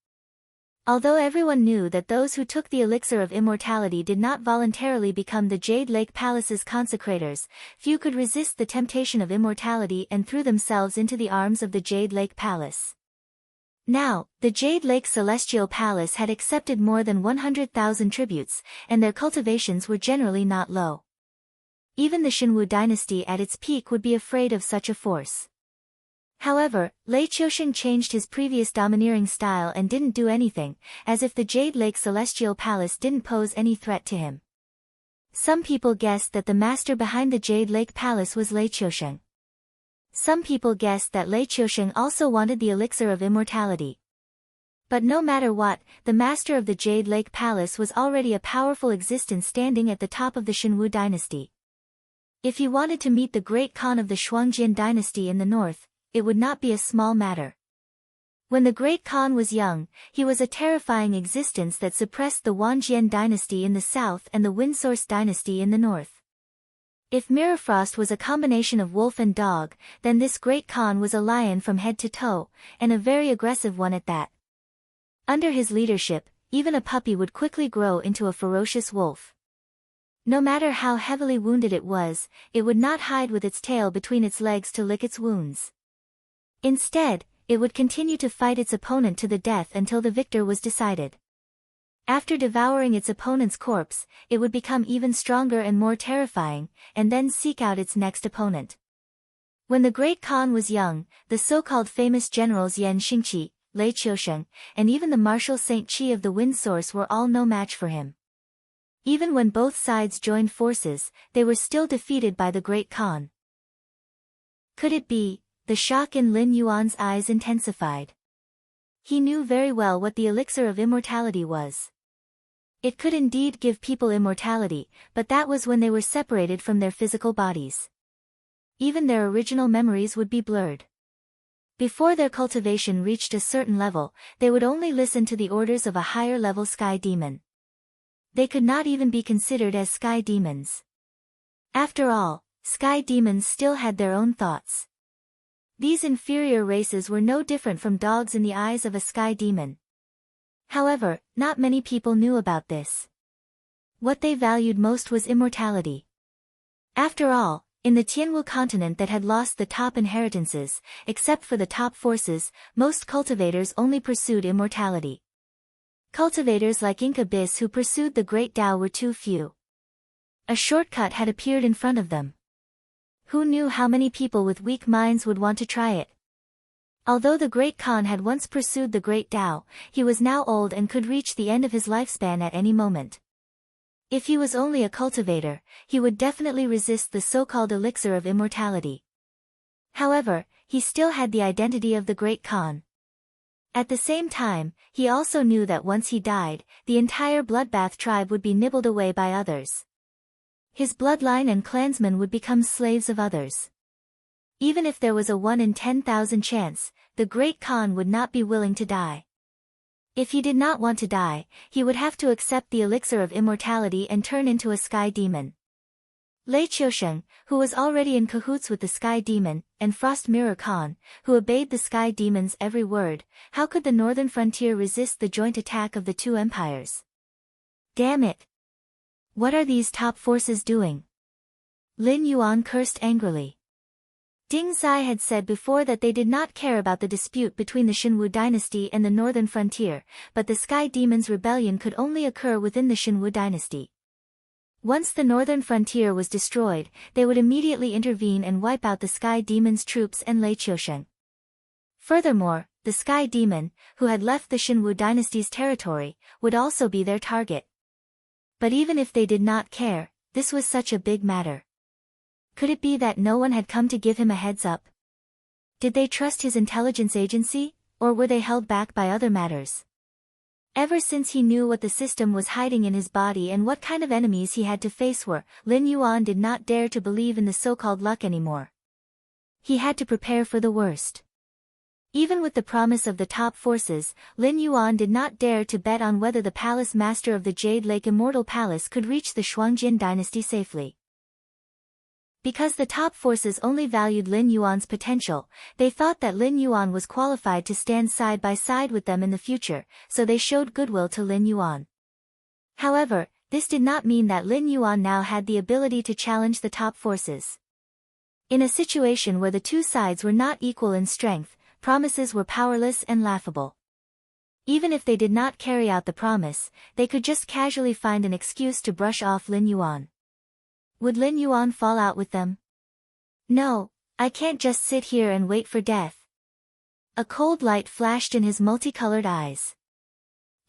Although everyone knew that those who took the elixir of immortality did not voluntarily become the Jade Lake Palace's consecrators, few could resist the temptation of immortality and threw themselves into the arms of the Jade Lake Palace. Now, the Jade Lake Celestial Palace had accepted more than 100,000 tributes, and their cultivations were generally not low. Even the Shinwu dynasty at its peak would be afraid of such a force. However, Lei Qiusheng changed his previous domineering style and didn't do anything, as if the Jade Lake Celestial Palace didn't pose any threat to him. Some people guessed that the master behind the Jade Lake Palace was Lei Qiusheng. Some people guessed that Lei Qiusheng also wanted the elixir of immortality. But no matter what, the master of the Jade Lake Palace was already a powerful existence standing at the top of the Shinwu dynasty. If he wanted to meet the great Khan of the Shuangjian dynasty in the north, it would not be a small matter. When the great Khan was young, he was a terrifying existence that suppressed the Wanjian dynasty in the south and the Windsource dynasty in the north. If Mirrorfrost was a combination of wolf and dog, then this great Khan was a lion from head to toe, and a very aggressive one at that. Under his leadership, even a puppy would quickly grow into a ferocious wolf. No matter how heavily wounded it would not hide with its tail between its legs to lick its wounds. Instead, it would continue to fight its opponent to the death until the victor was decided. After devouring its opponent's corpse, it would become even stronger and more terrifying, and then seek out its next opponent. When the great Khan was young, the so-called famous generals Yan Xingqi, Lei Qiusheng, and even the Marshal Saint Qi of the Wind Source were all no match for him. Even when both sides joined forces, they were still defeated by the great Khan. Could it be? The shock in Lin Yuan's eyes intensified. He knew very well what the elixir of immortality was. It could indeed give people immortality, but that was when they were separated from their physical bodies. Even their original memories would be blurred. Before their cultivation reached a certain level, they would only listen to the orders of a higher-level sky demon. They could not even be considered as sky demons. After all, sky demons still had their own thoughts. These inferior races were no different from dogs in the eyes of a sky demon. However, not many people knew about this. What they valued most was immortality. After all, in the Tianwu continent that had lost the top inheritances, except for the top forces, most cultivators only pursued immortality. Cultivators like Inca Bis who pursued the Great Tao were too few. A shortcut had appeared in front of them. Who knew how many people with weak minds would want to try it? Although the great Khan had once pursued the Great Tao, he was now old and could reach the end of his lifespan at any moment. If he was only a cultivator, he would definitely resist the so-called elixir of immortality. However, he still had the identity of the great Khan. At the same time, he also knew that once he died, the entire bloodbath tribe would be nibbled away by others. His bloodline and clansmen would become slaves of others. Even if there was a 1 in 10,000 chance, the Great Khan would not be willing to die. If he did not want to die, he would have to accept the elixir of immortality and turn into a sky demon. Lei Qiusheng, who was already in cahoots with the Sky Demon, and Frost Mirror Khan, who obeyed the Sky Demon's every word, how could the northern frontier resist the joint attack of the two empires? Damn it! What are these top forces doing? Lin Yuan cursed angrily. Ding Zai had said before that they did not care about the dispute between the Xinwu dynasty and the northern frontier, but the Sky Demon's rebellion could only occur within the Xinwu dynasty. Once the northern frontier was destroyed, they would immediately intervene and wipe out the Sky Demon's troops and Lei Qiusheng. Furthermore, the Sky Demon, who had left the Xinwu dynasty's territory, would also be their target. But even if they did not care, this was such a big matter. Could it be that no one had come to give him a heads up? Did they trust his intelligence agency, or were they held back by other matters? Ever since he knew what the system was hiding in his body and what kind of enemies he had to face were, Lin Yuan did not dare to believe in the so-called luck anymore. He had to prepare for the worst. Even with the promise of the top forces, Lin Yuan did not dare to bet on whether the palace master of the Jade Lake Immortal Palace could reach the Shuangjin dynasty safely. Because the top forces only valued Lin Yuan's potential, they thought that Lin Yuan was qualified to stand side by side with them in the future, so they showed goodwill to Lin Yuan. However, this did not mean that Lin Yuan now had the ability to challenge the top forces. In a situation where the two sides were not equal in strength, promises were powerless and laughable. Even if they did not carry out the promise, they could just casually find an excuse to brush off Lin Yuan. Would Lin Yuan fall out with them? No, I can't just sit here and wait for death. A cold light flashed in his multicolored eyes.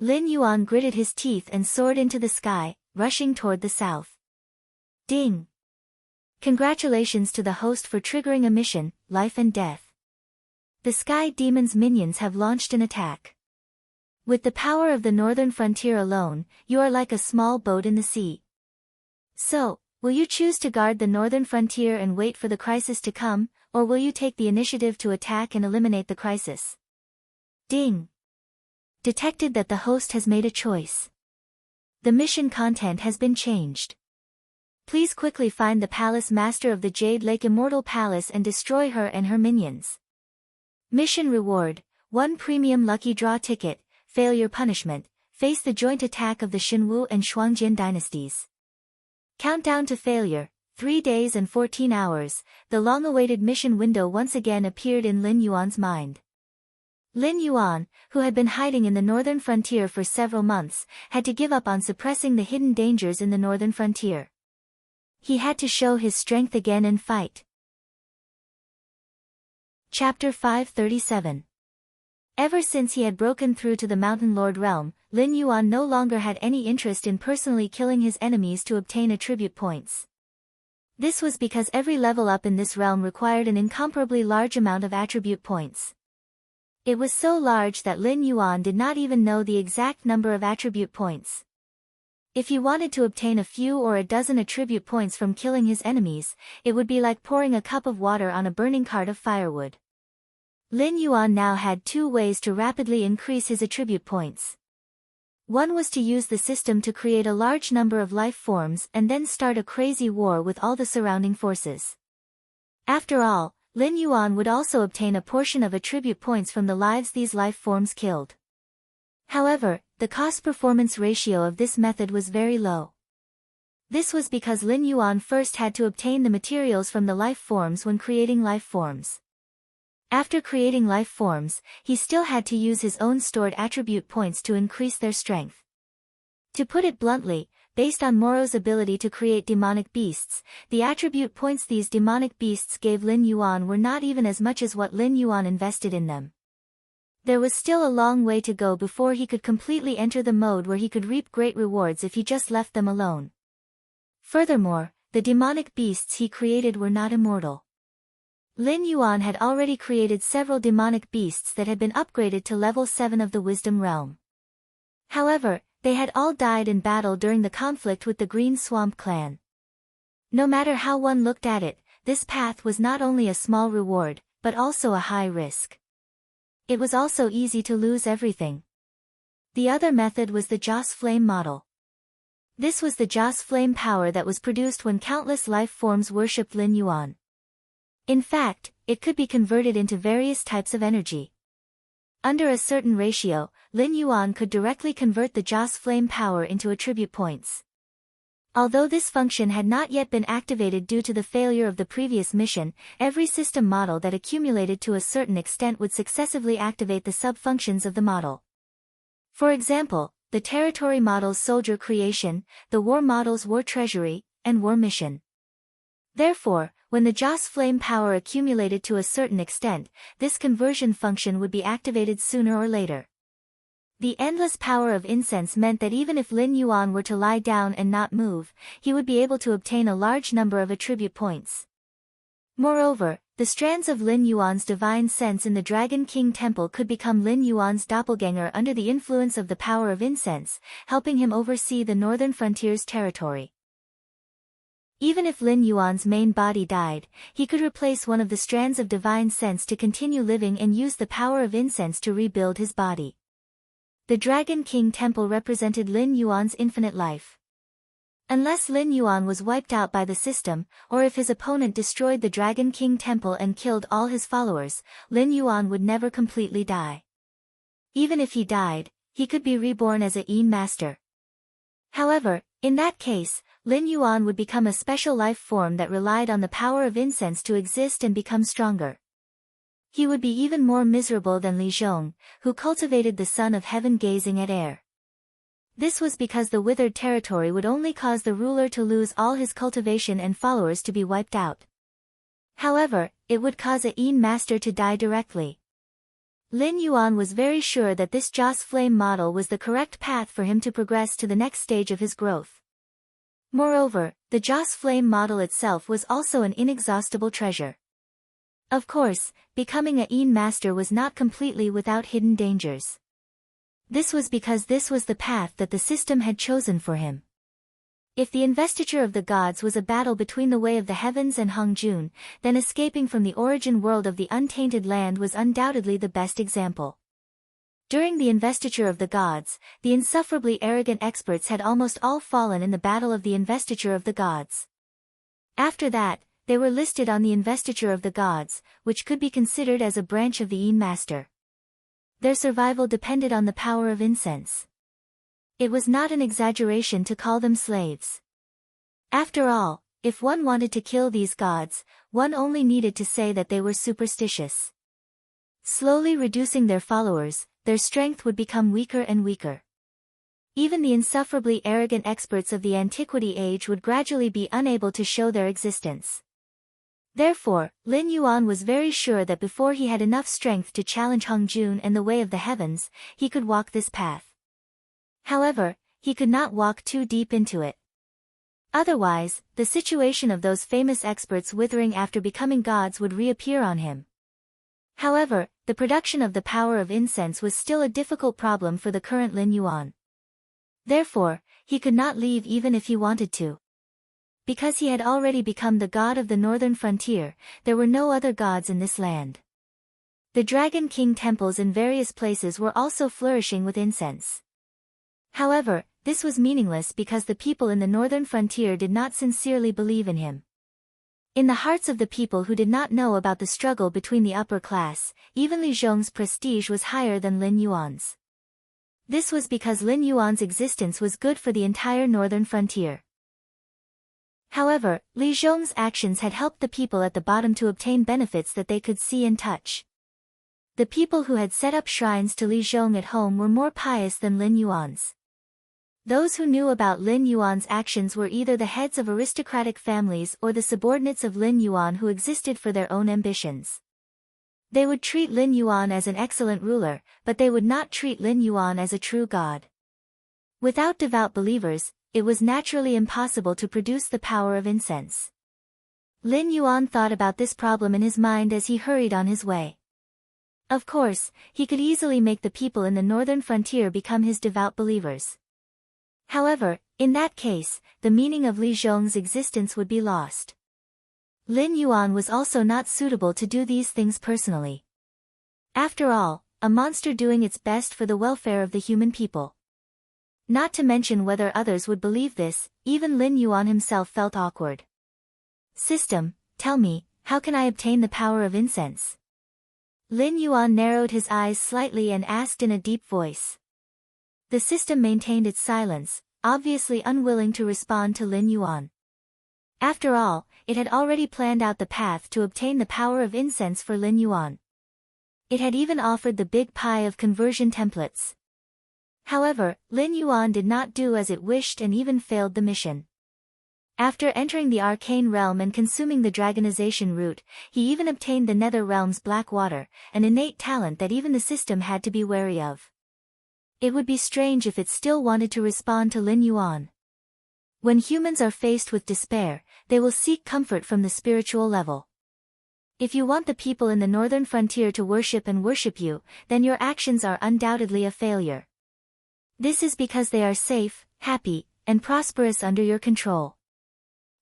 Lin Yuan gritted his teeth and soared into the sky, rushing toward the south. Ding! Congratulations to the host for triggering a mission, life and death. The Sky Demon's minions have launched an attack. With the power of the northern frontier alone, you are like a small boat in the sea. So, will you choose to guard the northern frontier and wait for the crisis to come, or will you take the initiative to attack and eliminate the crisis? Ding! Detected that the host has made a choice. The mission content has been changed. Please quickly find the palace master of the Jade Lake Immortal Palace and destroy her and her minions. Mission reward, 1 premium lucky draw ticket, failure punishment, face the joint attack of the Xinwu and Shuangjin dynasties. Countdown to failure, 3 days and 14 hours, the long-awaited mission window once again appeared in Lin Yuan's mind. Lin Yuan, who had been hiding in the northern frontier for several months, had to give up on suppressing the hidden dangers in the northern frontier. He had to show his strength again and fight. Chapter 537. Ever since he had broken through to the Mountain Lord realm, Lin Yuan no longer had any interest in personally killing his enemies to obtain attribute points. This was because every level up in this realm required an incomparably large amount of attribute points. It was so large that Lin Yuan did not even know the exact number of attribute points. If he wanted to obtain a few or a dozen attribute points from killing his enemies, it would be like pouring a cup of water on a burning cart of firewood. Lin Yuan now had 2 ways to rapidly increase his attribute points. One was to use the system to create a large number of life forms and then start a crazy war with all the surrounding forces. After all, Lin Yuan would also obtain a portion of attribute points from the lives these life forms killed. However, the cost-performance ratio of this method was very low. This was because Lin Yuan first had to obtain the materials from the life forms when creating life forms. After creating life forms, he still had to use his own stored attribute points to increase their strength. To put it bluntly, based on Moro's ability to create demonic beasts, the attribute points these demonic beasts gave Lin Yuan were not even as much as what Lin Yuan invested in them. There was still a long way to go before he could completely enter the mode where he could reap great rewards if he just left them alone. Furthermore, the demonic beasts he created were not immortal. Lin Yuan had already created several demonic beasts that had been upgraded to level 7 of the Wisdom Realm. However, they had all died in battle during the conflict with the Green Swamp clan. No matter how one looked at it, this path was not only a small reward, but also a high risk. It was also easy to lose everything. The other method was the Joss flame model. This was the Joss flame power that was produced when countless life forms worshipped Lin Yuan. In fact, it could be converted into various types of energy. Under a certain ratio, Lin Yuan could directly convert the Joss flame power into attribute points. Although this function had not yet been activated due to the failure of the previous mission, every system model that accumulated to a certain extent would successively activate the sub-functions of the model. For example, the territory model's soldier creation, the war model's war treasury, and war mission. Therefore, when the Joss flame power accumulated to a certain extent, this conversion function would be activated sooner or later. The endless power of incense meant that even if Lin Yuan were to lie down and not move, he would be able to obtain a large number of attribute points. Moreover, the strands of Lin Yuan's divine sense in the Dragon King Temple could become Lin Yuan's doppelganger under the influence of the power of incense, helping him oversee the northern frontier's territory. Even if Lin Yuan's main body died, he could replace one of the strands of divine sense to continue living and use the power of incense to rebuild his body. The Dragon King Temple represented Lin Yuan's infinite life. Unless Lin Yuan was wiped out by the system, or if his opponent destroyed the Dragon King Temple and killed all his followers, Lin Yuan would never completely die. Even if he died, he could be reborn as a Yin Master. However, in that case, Lin Yuan would become a special life form that relied on the power of incense to exist and become stronger. He would be even more miserable than Li Zhong, who cultivated the sun of heaven gazing at air. This was because the withered territory would only cause the ruler to lose all his cultivation and followers to be wiped out. However, it would cause a Yin Master to die directly. Lin Yuan was very sure that this Joss flame model was the correct path for him to progress to the next stage of his growth. Moreover, the Joss flame model itself was also an inexhaustible treasure. Of course, becoming a Yin Master was not completely without hidden dangers. This was because this was the path that the system had chosen for him. If the investiture of the gods was a battle between the way of the heavens and Hongjun, then escaping from the origin world of the untainted land was undoubtedly the best example. During the investiture of the gods, the insufferably arrogant experts had almost all fallen in the battle of the investiture of the gods. After that, they were listed on the investiture of the gods, which could be considered as a branch of the Yin Master. Their survival depended on the power of incense. It was not an exaggeration to call them slaves. After all, if one wanted to kill these gods, one only needed to say that they were superstitious. Slowly reducing their followers, their strength would become weaker and weaker. Even the insufferably arrogant experts of the antiquity age would gradually be unable to show their existence. Therefore, Lin Yuan was very sure that before he had enough strength to challenge Hongjun and the way of the heavens, he could walk this path. However, he could not walk too deep into it. Otherwise, the situation of those famous experts withering after becoming gods would reappear on him. However, the production of the power of incense was still a difficult problem for the current Lin Yuan. Therefore, he could not leave even if he wanted to. Because he had already become the god of the northern frontier, there were no other gods in this land. The Dragon King temples in various places were also flourishing with incense. However, this was meaningless because the people in the northern frontier did not sincerely believe in him. In the hearts of the people who did not know about the struggle between the upper class, even Li Zhong's prestige was higher than Lin Yuan's. This was because Lin Yuan's existence was good for the entire northern frontier. However, Li Zhong's actions had helped the people at the bottom to obtain benefits that they could see and touch. The people who had set up shrines to Li Zhong at home were more pious than Lin Yuan's. Those who knew about Lin Yuan's actions were either the heads of aristocratic families or the subordinates of Lin Yuan who existed for their own ambitions. They would treat Lin Yuan as an excellent ruler, but they would not treat Lin Yuan as a true god. Without devout believers, it was naturally impossible to produce the power of incense. Lin Yuan thought about this problem in his mind as he hurried on his way. Of course, he could easily make the people in the northern frontier become his devout believers. However, in that case, the meaning of Li Zhong's existence would be lost. Lin Yuan was also not suitable to do these things personally. After all, a monster doing its best for the welfare of the human people. Not to mention whether others would believe this, even Lin Yuan himself felt awkward. System, tell me, how can I obtain the power of incense? Lin Yuan narrowed his eyes slightly and asked in a deep voice. The system maintained its silence, obviously unwilling to respond to Lin Yuan. After all, it had already planned out the path to obtain the power of incense for Lin Yuan. It had even offered the big pie of conversion templates. However, Lin Yuan did not do as it wished and even failed the mission. After entering the arcane realm and consuming the dragonization root, he even obtained the nether realm's black water, an innate talent that even the system had to be wary of. It would be strange if it still wanted to respond to Lin Yuan. When humans are faced with despair, they will seek comfort from the spiritual level. If you want the people in the northern frontier to worship and worship you, then your actions are undoubtedly a failure. This is because they are safe, happy, and prosperous under your control.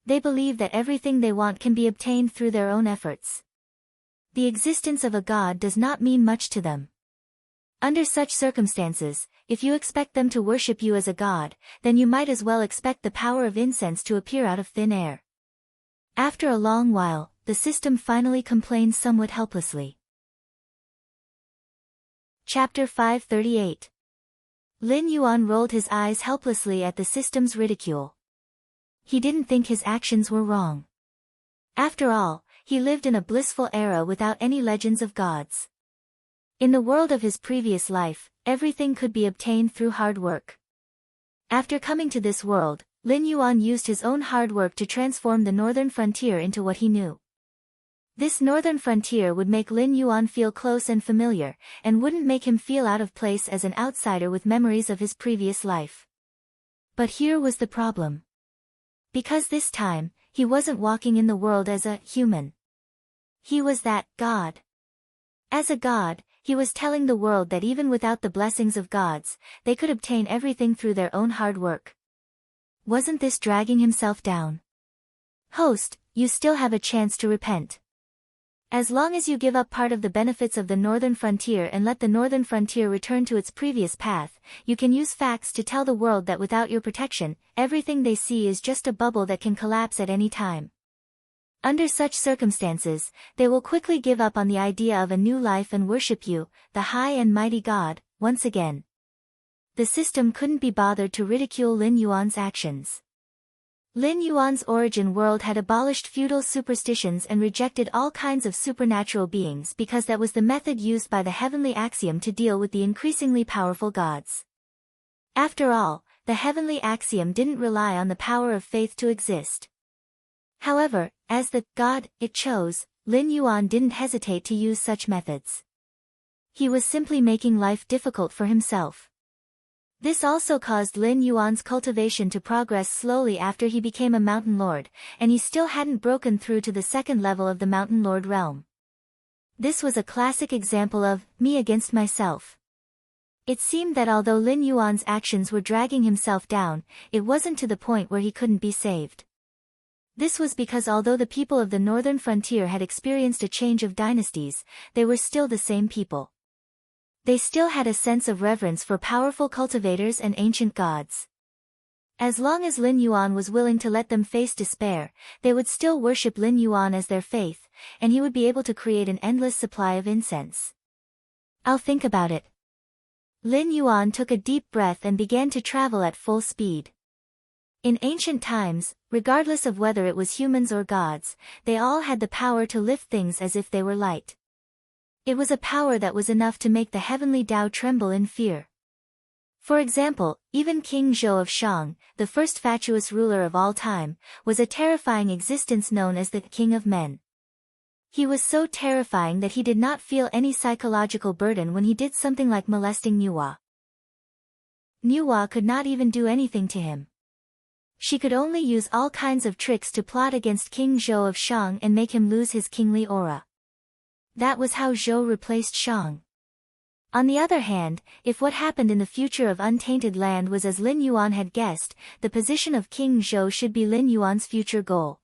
They believe that everything they want can be obtained through their own efforts. The existence of a god does not mean much to them. Under such circumstances, if you expect them to worship you as a god, then you might as well expect the power of incense to appear out of thin air. After a long while, the system finally complained somewhat helplessly. Chapter 538. Lin Yuan rolled his eyes helplessly at the system's ridicule. He didn't think his actions were wrong. After all, he lived in a blissful era without any legends of gods. In the world of his previous life, everything could be obtained through hard work. After coming to this world, Lin Yuan used his own hard work to transform the northern frontier into what he knew. This northern frontier would make Lin Yuan feel close and familiar, and wouldn't make him feel out of place as an outsider with memories of his previous life. But here was the problem. Because this time, he wasn't walking in the world as a human. He was that god. As a god, he was telling the world that even without the blessings of gods, they could obtain everything through their own hard work. Wasn't this dragging himself down? Host, you still have a chance to repent. As long as you give up part of the benefits of the northern frontier and let the northern frontier return to its previous path, you can use facts to tell the world that without your protection, everything they see is just a bubble that can collapse at any time. Under such circumstances, they will quickly give up on the idea of a new life and worship you, the high and mighty god, once again. The system couldn't be bothered to ridicule Lin Yuan's actions. Lin Yuan's origin world had abolished feudal superstitions and rejected all kinds of supernatural beings because that was the method used by the heavenly axiom to deal with the increasingly powerful gods. After all, the heavenly axiom didn't rely on the power of faith to exist. However, as the god it chose, Lin Yuan didn't hesitate to use such methods. He was simply making life difficult for himself. This also caused Lin Yuan's cultivation to progress slowly after he became a Mountain Lord, and he still hadn't broken through to the second level of the Mountain Lord realm. This was a classic example of me against myself. It seemed that although Lin Yuan's actions were dragging himself down, it wasn't to the point where he couldn't be saved. This was because although the people of the northern frontier had experienced a change of dynasties, they were still the same people. They still had a sense of reverence for powerful cultivators and ancient gods. As long as Lin Yuan was willing to let them face despair, they would still worship Lin Yuan as their faith, and he would be able to create an endless supply of incense. I'll think about it. Lin Yuan took a deep breath and began to travel at full speed. In ancient times, regardless of whether it was humans or gods, they all had the power to lift things as if they were light. It was a power that was enough to make the heavenly Tao tremble in fear. For example, even King Zhou of Shang, the first fatuous ruler of all time, was a terrifying existence known as the King of Men. He was so terrifying that he did not feel any psychological burden when he did something like molesting Nuwa. Nuwa could not even do anything to him. She could only use all kinds of tricks to plot against King Zhou of Shang and make him lose his kingly aura. That was how Zhou replaced Shang. On the other hand, if what happened in the future of Untainted Land was as Lin Yuan had guessed, the position of King Zhou should be Lin Yuan's future goal.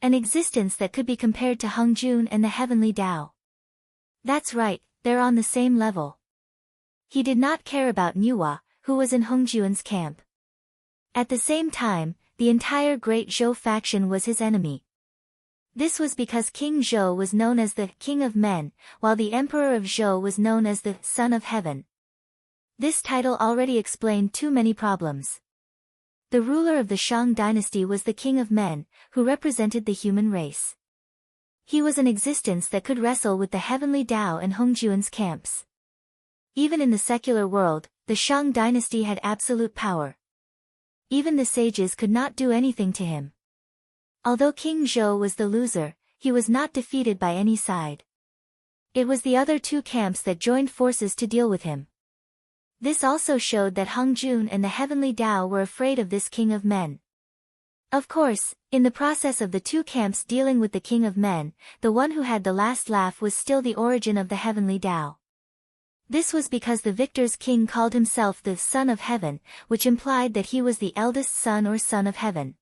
An existence that could be compared to Heng Jun and the Heavenly Tao. That's right, they're on the same level. He did not care about Nuwa, who was in Heng Jun's camp. At the same time, the entire Great Zhou faction was his enemy. This was because King Zhou was known as the King of Men, while the Emperor of Zhou was known as the Son of Heaven. This title already explained too many problems. The ruler of the Shang dynasty was the King of Men, who represented the human race. He was an existence that could wrestle with the Heavenly Tao and Heng Jun's camps. Even in the secular world, the Shang dynasty had absolute power. Even the sages could not do anything to him. Although King Zhou was the loser, he was not defeated by any side. It was the other two camps that joined forces to deal with him. This also showed that Heng Jun and the Heavenly Tao were afraid of this King of Men. Of course, in the process of the two camps dealing with the King of Men, the one who had the last laugh was still the origin of the Heavenly Tao. This was because the victor's king called himself the Son of Heaven, which implied that he was the eldest son or son of heaven.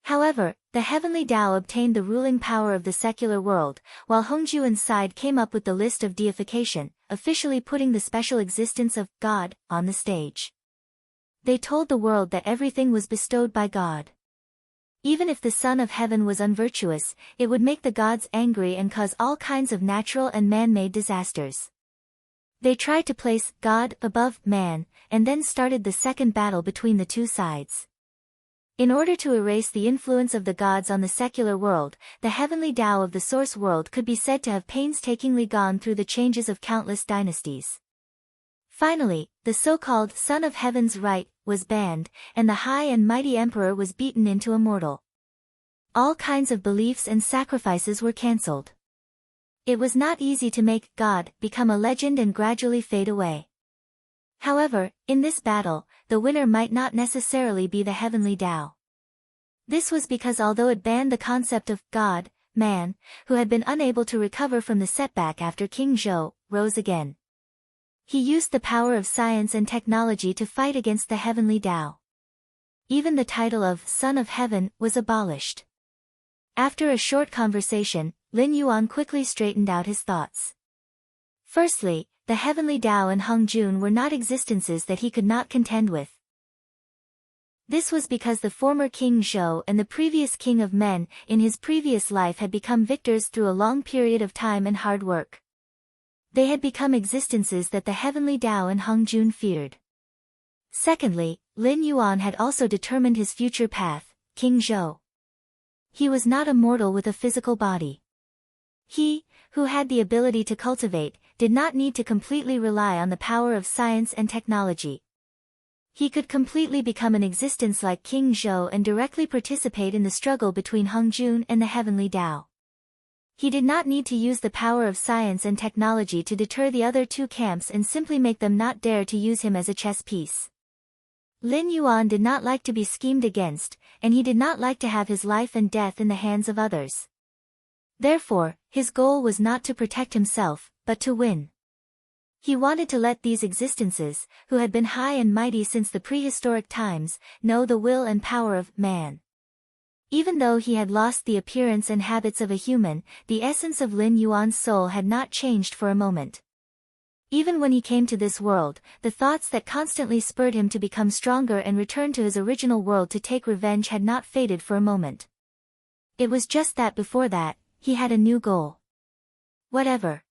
However, the Heavenly Tao obtained the ruling power of the secular world, while Heng Jun's side came up with the list of deification, officially putting the special existence of God on the stage. They told the world that everything was bestowed by God. Even if the Son of Heaven was unvirtuous, it would make the gods angry and cause all kinds of natural and man-made disasters. They tried to place God above man, and then started the second battle between the two sides. In order to erase the influence of the gods on the secular world, the Heavenly Tao of the source world could be said to have painstakingly gone through the changes of countless dynasties. Finally, the so-called Son of Heaven's right was banned, and the high and mighty emperor was beaten into a mortal. All kinds of beliefs and sacrifices were cancelled. It was not easy to make God become a legend and gradually fade away. However, in this battle, the winner might not necessarily be the Heavenly Tao. This was because although it banned the concept of God, man, who had been unable to recover from the setback after King Zhou, rose again. He used the power of science and technology to fight against the Heavenly Tao. Even the title of Son of Heaven was abolished. After a short conversation, Lin Yuan quickly straightened out his thoughts. Firstly, the Heavenly Tao and Heng Jun were not existences that he could not contend with. This was because the former King Zhou and the previous King of Men in his previous life had become victors through a long period of time and hard work. They had become existences that the Heavenly Tao and Heng Jun feared. Secondly, Lin Yuan had also determined his future path, King Zhou. He was not a mortal with a physical body. He, who had the ability to cultivate, did not need to completely rely on the power of science and technology. He could completely become an existence like King Zhou and directly participate in the struggle between Heng Jun and the Heavenly Tao. He did not need to use the power of science and technology to deter the other two camps and simply make them not dare to use him as a chess piece. Lin Yuan did not like to be schemed against, and he did not like to have his life and death in the hands of others. Therefore, his goal was not to protect himself, but to win. He wanted to let these existences, who had been high and mighty since the prehistoric times, know the will and power of man. Even though he had lost the appearance and habits of a human, the essence of Lin Yuan's soul had not changed for a moment. Even when he came to this world, the thoughts that constantly spurred him to become stronger and return to his original world to take revenge had not faded for a moment. It was just that before that, he had a new goal. Whatever.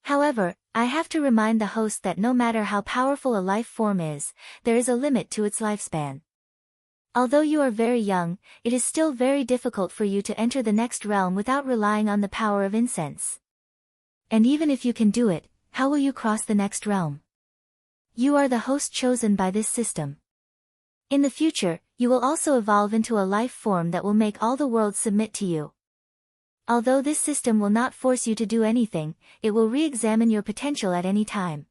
However, I have to remind the host that no matter how powerful a life form is, there is a limit to its lifespan. Although you are very young, it is still very difficult for you to enter the next realm without relying on the power of incense. And even if you can do it, how will you cross the next realm? You are the host chosen by this system. In the future, you will also evolve into a life form that will make all the world submit to you. Although this system will not force you to do anything, it will re-examine your potential at any time.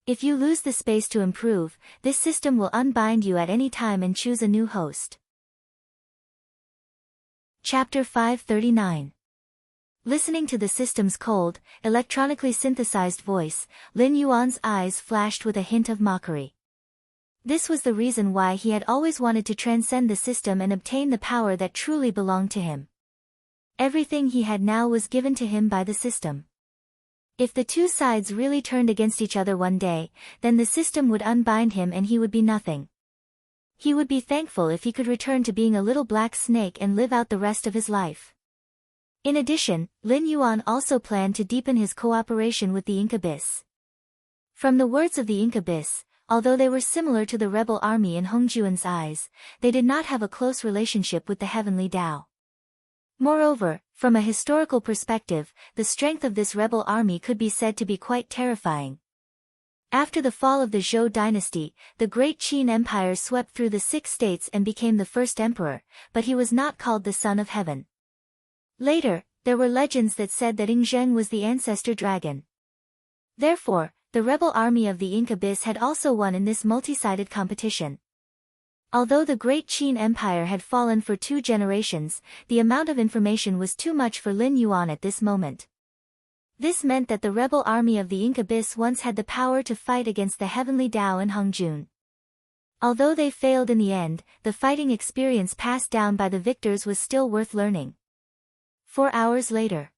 If you lose the space to improve, this system will unbind you at any time and choose a new host. Chapter 539. Listening to the system's cold, electronically synthesized voice, Lin Yuan's eyes flashed with a hint of mockery. This was the reason why he had always wanted to transcend the system and obtain the power that truly belonged to him. Everything he had now was given to him by the system. If the two sides really turned against each other one day, then the system would unbind him and he would be nothing. He would be thankful if he could return to being a little black snake and live out the rest of his life. In addition, Lin Yuan also planned to deepen his cooperation with the Incubus. From the words of the Incubus, although they were similar to the rebel army in Hongjuan's eyes, they did not have a close relationship with the heavenly Tao. Moreover, from a historical perspective, the strength of this rebel army could be said to be quite terrifying. After the fall of the Zhou dynasty, the great Qin Empire swept through the 6 states and became the first emperor, but he was not called the Son of Heaven. Later, there were legends that said that Ingzheng was the ancestor dragon. Therefore, the rebel army of the Incubus had also won in this multi-sided competition. Although the great Qin Empire had fallen for 2 generations, the amount of information was too much for Lin Yuan at this moment. This meant that the rebel army of the Incubus once had the power to fight against the heavenly Tao and Hongjun. Although they failed in the end, the fighting experience passed down by the victors was still worth learning. 4 hours later,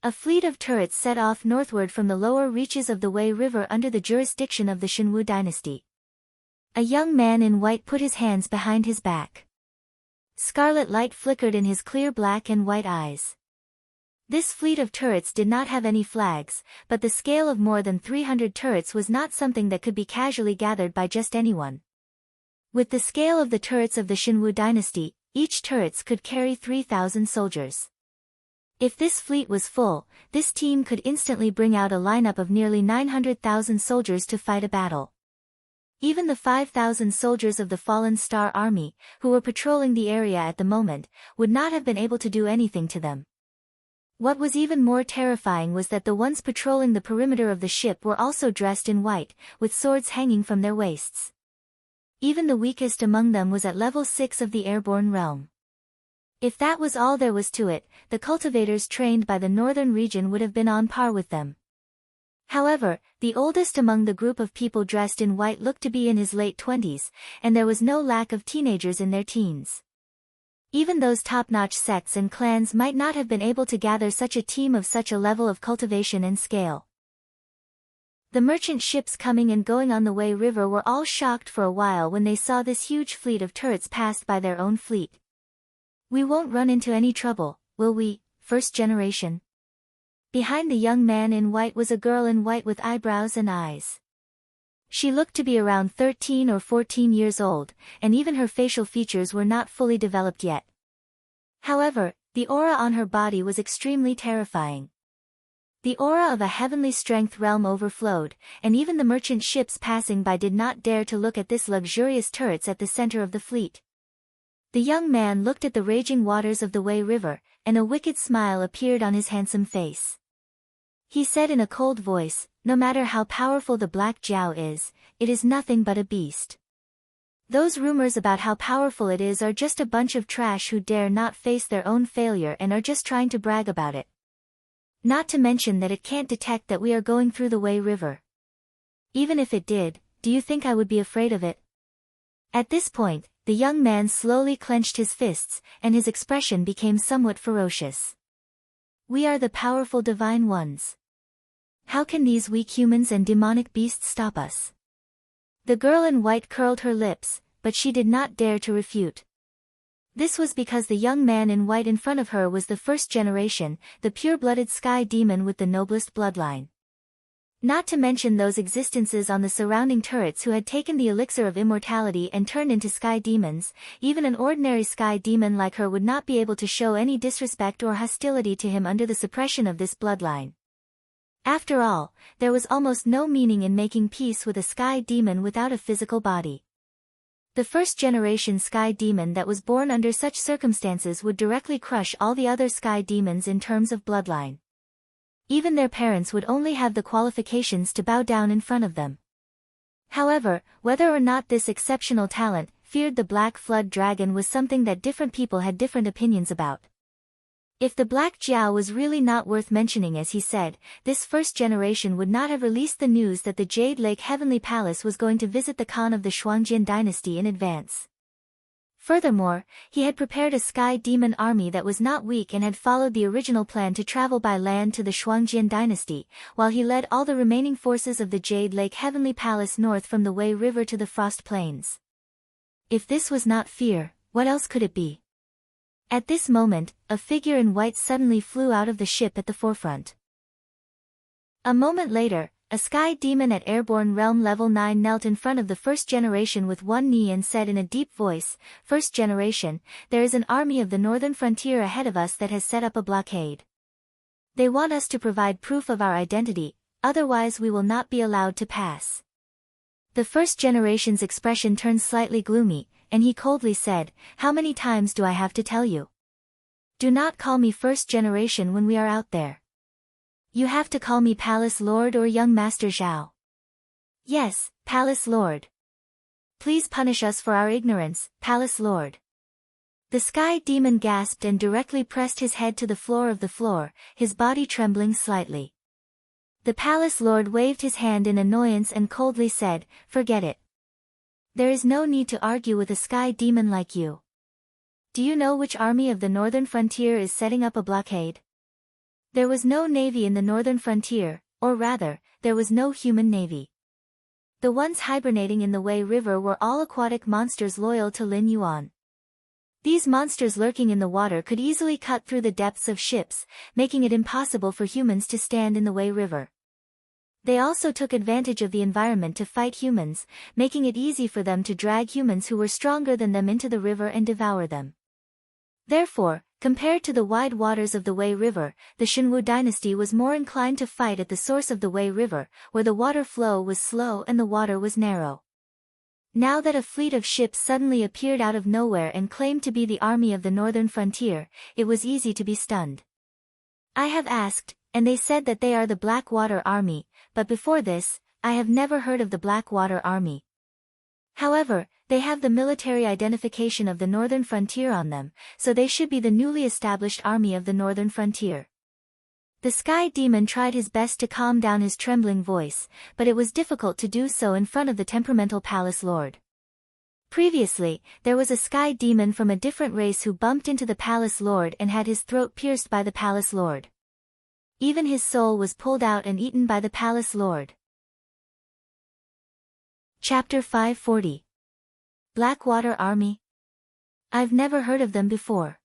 a fleet of turrets set off northward from the lower reaches of the Wei River under the jurisdiction of the Shenwu dynasty. A young man in white put his hands behind his back. Scarlet light flickered in his clear black and white eyes. This fleet of turrets did not have any flags, but the scale of more than 300 turrets was not something that could be casually gathered by just anyone. With the scale of the turrets of the Shenwu dynasty, each turrets could carry 3,000 soldiers. If this fleet was full, this team could instantly bring out a lineup of nearly 900,000 soldiers to fight a battle. Even the 5,000 soldiers of the Fallen Star Army, who were patrolling the area at the moment, would not have been able to do anything to them. What was even more terrifying was that the ones patrolling the perimeter of the ship were also dressed in white, with swords hanging from their waists. Even the weakest among them was at level 6 of the airborne realm. If that was all there was to it, the cultivators trained by the northern region would have been on par with them. However, the oldest among the group of people dressed in white looked to be in his late 20s, and there was no lack of teenagers in their teens. Even those top-notch sects and clans might not have been able to gather such a team of such a level of cultivation and scale. The merchant ships coming and going on the Wei River were all shocked for a while when they saw this huge fleet of turrets passed by their own fleet. "We won't run into any trouble, will we, first generation?" Behind the young man in white was a girl in white with eyebrows and eyes. She looked to be around 13 or 14 years old, and even her facial features were not fully developed yet. However, the aura on her body was extremely terrifying. The aura of a heavenly strength realm overflowed, and even the merchant ships passing by did not dare to look at this luxurious turrets at the center of the fleet. The young man looked at the raging waters of the Wei River, and a wicked smile appeared on his handsome face. He said in a cold voice, "No matter how powerful the Black Jiao is, it is nothing but a beast. Those rumors about how powerful it is are just a bunch of trash who dare not face their own failure and are just trying to brag about it. Not to mention that it can't detect that we are going through the Wei River. Even if it did, do you think I would be afraid of it?" At this point, the young man slowly clenched his fists, and his expression became somewhat ferocious. "We are the powerful divine ones. How can these weak humans and demonic beasts stop us?" The girl in white curled her lips, but she did not dare to refute. This was because the young man in white in front of her was the first generation, the pure-blooded sky demon with the noblest bloodline. Not to mention those existences on the surrounding turrets who had taken the elixir of immortality and turned into sky demons. Even an ordinary sky demon like her would not be able to show any disrespect or hostility to him under the suppression of this bloodline. After all, there was almost no meaning in making peace with a sky demon without a physical body. The first-generation sky demon that was born under such circumstances would directly crush all the other sky demons in terms of bloodline. Even their parents would only have the qualifications to bow down in front of them. However, whether or not this exceptional talent feared the Black Flood Dragon was something that different people had different opinions about. If the Black Jiao was really not worth mentioning as he said, this first generation would not have released the news that the Jade Lake Heavenly Palace was going to visit the Khan of the Shuangjian dynasty in advance. Furthermore, he had prepared a sky demon army that was not weak and had followed the original plan to travel by land to the Shuangjian dynasty, while he led all the remaining forces of the Jade Lake Heavenly Palace north from the Wei River to the Frost Plains. If this was not fear, what else could it be? At this moment, a figure in white suddenly flew out of the ship at the forefront. A moment later, a sky demon at airborne realm level 9 knelt in front of the first generation with one knee and said in a deep voice, "First generation, there is an army of the northern frontier ahead of us that has set up a blockade. They want us to provide proof of our identity, otherwise we will not be allowed to pass." The first generation's expression turned slightly gloomy, and he coldly said, "How many times do I have to tell you? Do not call me first generation when we are out there. You have to call me Palace Lord or Young Master Zhao." "Yes, Palace Lord. Please punish us for our ignorance, Palace Lord." The sky demon gasped and directly pressed his head to the floor, his body trembling slightly. The Palace Lord waved his hand in annoyance and coldly said, "Forget it. There is no need to argue with a sky demon like you. Do you know which army of the northern frontier is setting up a blockade? There was no navy in the northern frontier, or rather, there was no human navy. The ones hibernating in the Wei River were all aquatic monsters loyal to Lin Yuan. These monsters lurking in the water could easily cut through the depths of ships, making it impossible for humans to stand in the Wei River. They also took advantage of the environment to fight humans, making it easy for them to drag humans who were stronger than them into the river and devour them. Therefore, compared to the wide waters of the Wei River, the Shenwu dynasty was more inclined to fight at the source of the Wei River, where the water flow was slow and the water was narrow. Now that a fleet of ships suddenly appeared out of nowhere and claimed to be the army of the northern frontier, it was easy to be stunned. I have asked, and they said that they are the Blackwater Army, but before this, I have never heard of the Blackwater Army. However, they have the military identification of the northern frontier on them, so they should be the newly established army of the northern frontier. The sky demon tried his best to calm down his trembling voice, but it was difficult to do so in front of the temperamental palace lord. Previously, there was a sky demon from a different race who bumped into the palace lord and had his throat pierced by the palace lord. Even his soul was pulled out and eaten by the palace lord. Chapter 540. Blackwater Army? I've never heard of them before.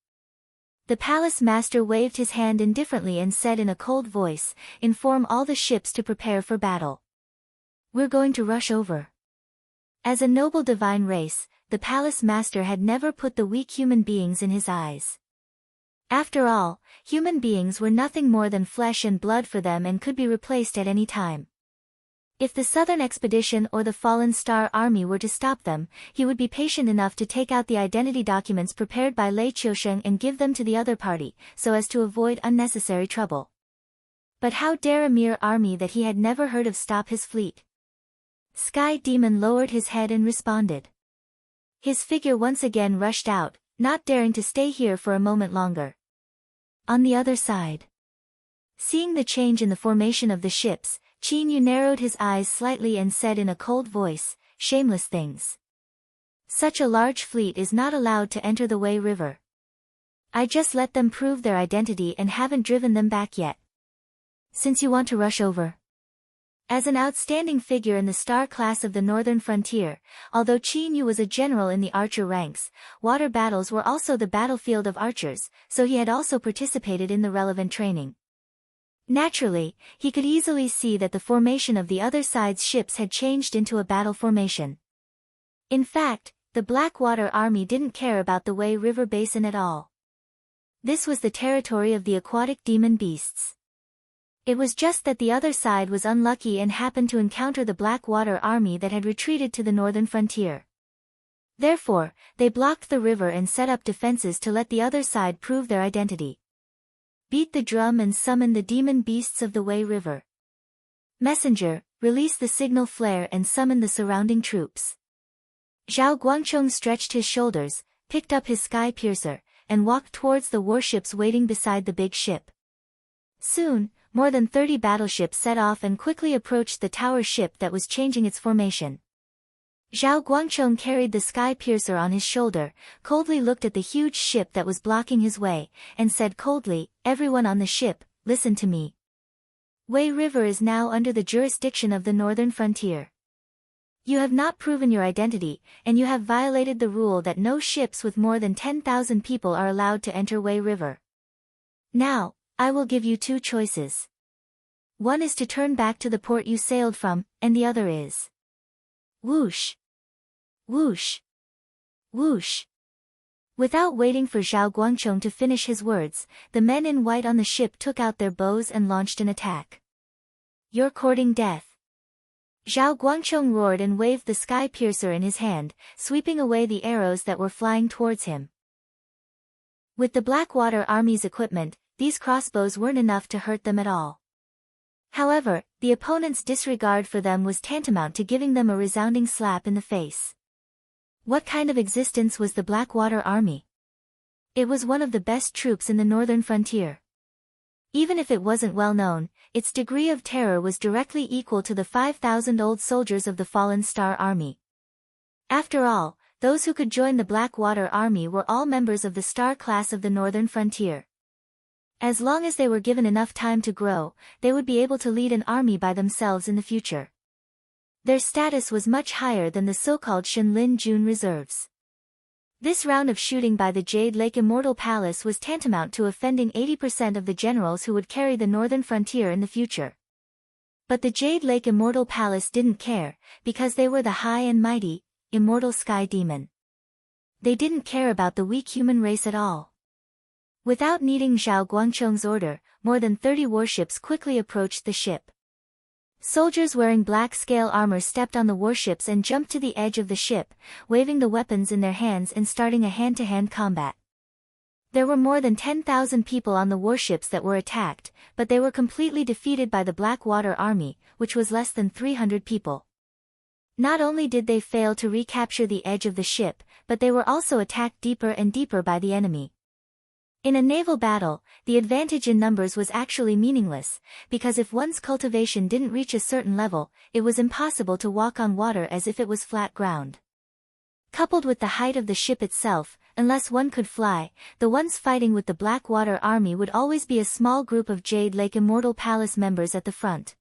The palace master waved his hand indifferently and said in a cold voice, "Inform all the ships to prepare for battle. We're going to rush over." As a noble divine race, the palace master had never put the weak human beings in his eyes. After all, human beings were nothing more than flesh and blood for them and could be replaced at any time. If the Southern Expedition or the Fallen Star Army were to stop them, he would be patient enough to take out the identity documents prepared by Lei Qiusheng and give them to the other party, so as to avoid unnecessary trouble. But how dare a mere army that he had never heard of stop his fleet? Sky Demon lowered his head and responded. His figure once again rushed out, not daring to stay here for a moment longer. On the other side. Seeing the change in the formation of the ships, Qin Yu narrowed his eyes slightly and said in a cold voice, "Shameless things. Such a large fleet is not allowed to enter the Wei River. I just let them prove their identity and haven't driven them back yet. Since you want to rush over." As an outstanding figure in the star class of the northern frontier, although Qin Yu was a general in the archer ranks, water battles were also the battlefield of archers, so he had also participated in the relevant training. Naturally, he could easily see that the formation of the other side's ships had changed into a battle formation. In fact, the Blackwater Army didn't care about the Wei River basin at all. This was the territory of the aquatic demon beasts. It was just that the other side was unlucky and happened to encounter the Blackwater Army that had retreated to the northern frontier. Therefore, they blocked the river and set up defenses to let the other side prove their identity. Beat the drum and summon the demon beasts of the Wei River. Messenger, release the signal flare and summon the surrounding troops. Zhao Guangchong stretched his shoulders, picked up his sky piercer, and walked towards the warships waiting beside the big ship. Soon, more than 30 battleships set off and quickly approached the tower ship that was changing its formation. Zhao Guangcheng carried the sky piercer on his shoulder, coldly looked at the huge ship that was blocking his way, and said coldly, "Everyone on the ship, listen to me. Wei River is now under the jurisdiction of the northern frontier. You have not proven your identity, and you have violated the rule that no ships with more than 10,000 people are allowed to enter Wei River. Now, I will give you two choices. One is to turn back to the port you sailed from, and the other is..." Whoosh! Whoosh! Whoosh! Without waiting for Zhao Guangcheng to finish his words, the men in white on the ship took out their bows and launched an attack. "You're courting death." Zhao Guangcheng roared and waved the sky piercer in his hand, sweeping away the arrows that were flying towards him. With the Blackwater Army's equipment, these crossbows weren't enough to hurt them at all. However, the opponent's disregard for them was tantamount to giving them a resounding slap in the face. What kind of existence was the Blackwater Army? It was one of the best troops in the northern frontier. Even if it wasn't well known, its degree of terror was directly equal to the 5,000 old soldiers of the fallen Star Army. After all, those who could join the Blackwater Army were all members of the Star class of the northern frontier. As long as they were given enough time to grow, they would be able to lead an army by themselves in the future. Their status was much higher than the so-called Shenlin Jun reserves. This round of shooting by the Jade Lake Immortal Palace was tantamount to offending 80% of the generals who would carry the northern frontier in the future. But the Jade Lake Immortal Palace didn't care, because they were the high and mighty, immortal sky demon. They didn't care about the weak human race at all. Without needing Zhao Guangcheng's order, more than 30 warships quickly approached the ship. Soldiers wearing black scale armor stepped on the warships and jumped to the edge of the ship, waving the weapons in their hands and starting a hand-to-hand combat. There were more than 10,000 people on the warships that were attacked, but they were completely defeated by the Blackwater Army, which was less than 300 people. Not only did they fail to recapture the edge of the ship, but they were also attacked deeper and deeper by the enemy. In a naval battle, the advantage in numbers was actually meaningless, because if one's cultivation didn't reach a certain level, it was impossible to walk on water as if it was flat ground. Coupled with the height of the ship itself, unless one could fly, the ones fighting with the Blackwater Army would always be a small group of Jade Lake Immortal Palace members at the front.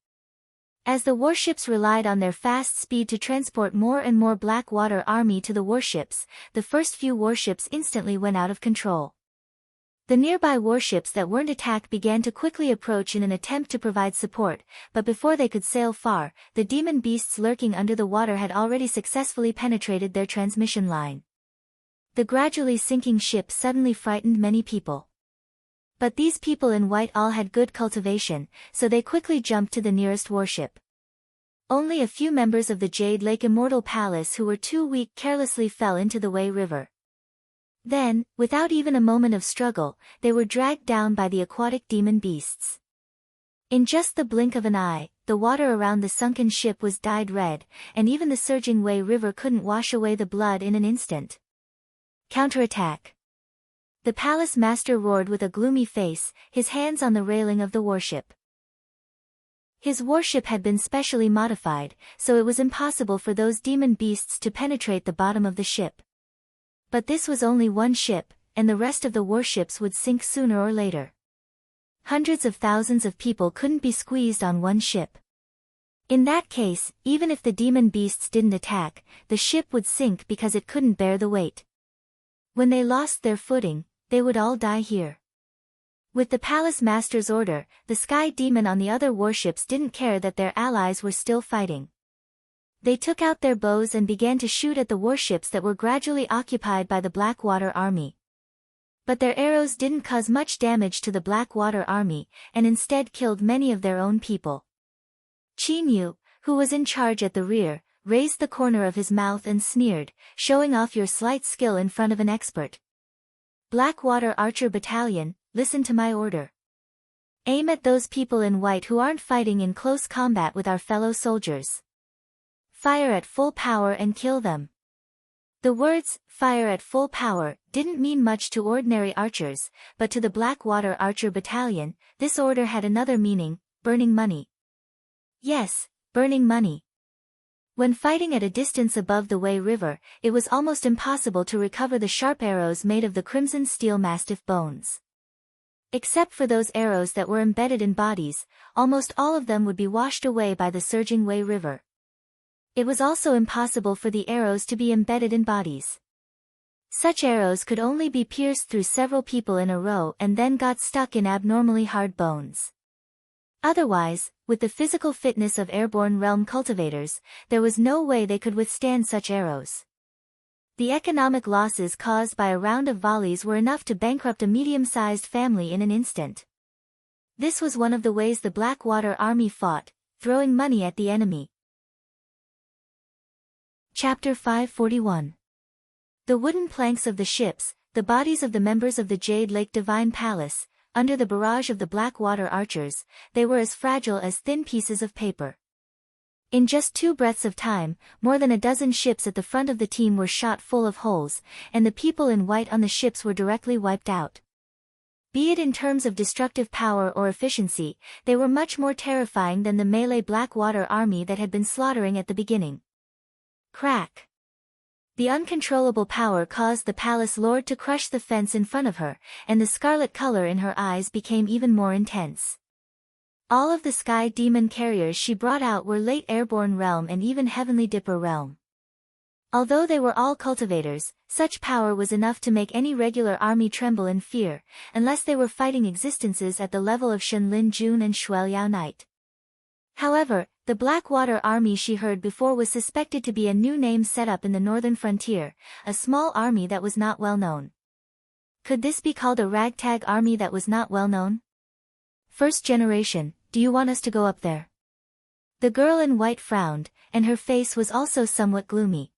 As the warships relied on their fast speed to transport more and more Blackwater Army to the warships, the first few warships instantly went out of control. The nearby warships that weren't attacked began to quickly approach in an attempt to provide support, but before they could sail far, the demon beasts lurking under the water had already successfully penetrated their transmission line. The gradually sinking ship suddenly frightened many people. But these people in white all had good cultivation, so they quickly jumped to the nearest warship. Only a few members of the Jade Lake Immortal Palace who were too weak carelessly fell into the Wei River. Then, without even a moment of struggle, they were dragged down by the aquatic demon beasts. In just the blink of an eye, the water around the sunken ship was dyed red, and even the surging Wei River couldn't wash away the blood in an instant. Counterattack! The palace master roared with a gloomy face, his hands on the railing of the warship. His warship had been specially modified, so it was impossible for those demon beasts to penetrate the bottom of the ship. But this was only one ship, and the rest of the warships would sink sooner or later. Hundreds of thousands of people couldn't be squeezed on one ship. In that case, even if the demon beasts didn't attack, the ship would sink because it couldn't bear the weight. When they lost their footing, they would all die here. With the palace master's order, the sky demon on the other warships didn't care that their allies were still fighting. They took out their bows and began to shoot at the warships that were gradually occupied by the Blackwater Army. But their arrows didn't cause much damage to the Blackwater Army, and instead killed many of their own people. Qin Yu, who was in charge at the rear, raised the corner of his mouth and sneered, showing off your slight skill in front of an expert. Blackwater Archer Battalion, listen to my order. Aim at those people in white who aren't fighting in close combat with our fellow soldiers. Fire at full power and kill them. The words, "fire at full power," didn't mean much to ordinary archers, but to the Blackwater Archer Battalion, this order had another meaning: burning money. Yes, burning money. When fighting at a distance above the Wei River, it was almost impossible to recover the sharp arrows made of the crimson steel mastiff bones. Except for those arrows that were embedded in bodies, almost all of them would be washed away by the surging Wei River. It was also impossible for the arrows to be embedded in bodies. Such arrows could only be pierced through several people in a row and then got stuck in abnormally hard bones. Otherwise, with the physical fitness of airborne realm cultivators, there was no way they could withstand such arrows. The economic losses caused by a round of volleys were enough to bankrupt a medium-sized family in an instant. This was one of the ways the Blackwater Army fought, throwing money at the enemy. Chapter 541. The wooden planks of the ships, the bodies of the members of the Jade Lake Divine Palace, under the barrage of the Blackwater archers, they were as fragile as thin pieces of paper. In just 2 breaths of time, more than a dozen ships at the front of the team were shot full of holes, and the people in white on the ships were directly wiped out. Be it in terms of destructive power or efficiency, they were much more terrifying than the melee Blackwater army that had been slaughtering at the beginning. Crack! The uncontrollable power caused the palace lord to crush the fence in front of her, and the scarlet color in her eyes became even more intense. All of the Sky Demon carriers she brought out were late Airborne Realm and even Heavenly Dipper Realm. Although they were all cultivators, such power was enough to make any regular army tremble in fear, unless they were fighting existences at the level of Shenlin Jun and Shueliao Knight. However, the Blackwater army she heard before was suspected to be a new name set up in the northern frontier, a small army that was not well known. Could this be called a ragtag army that was not well known? First generation, do you want us to go up there? The girl in white frowned, and her face was also somewhat gloomy.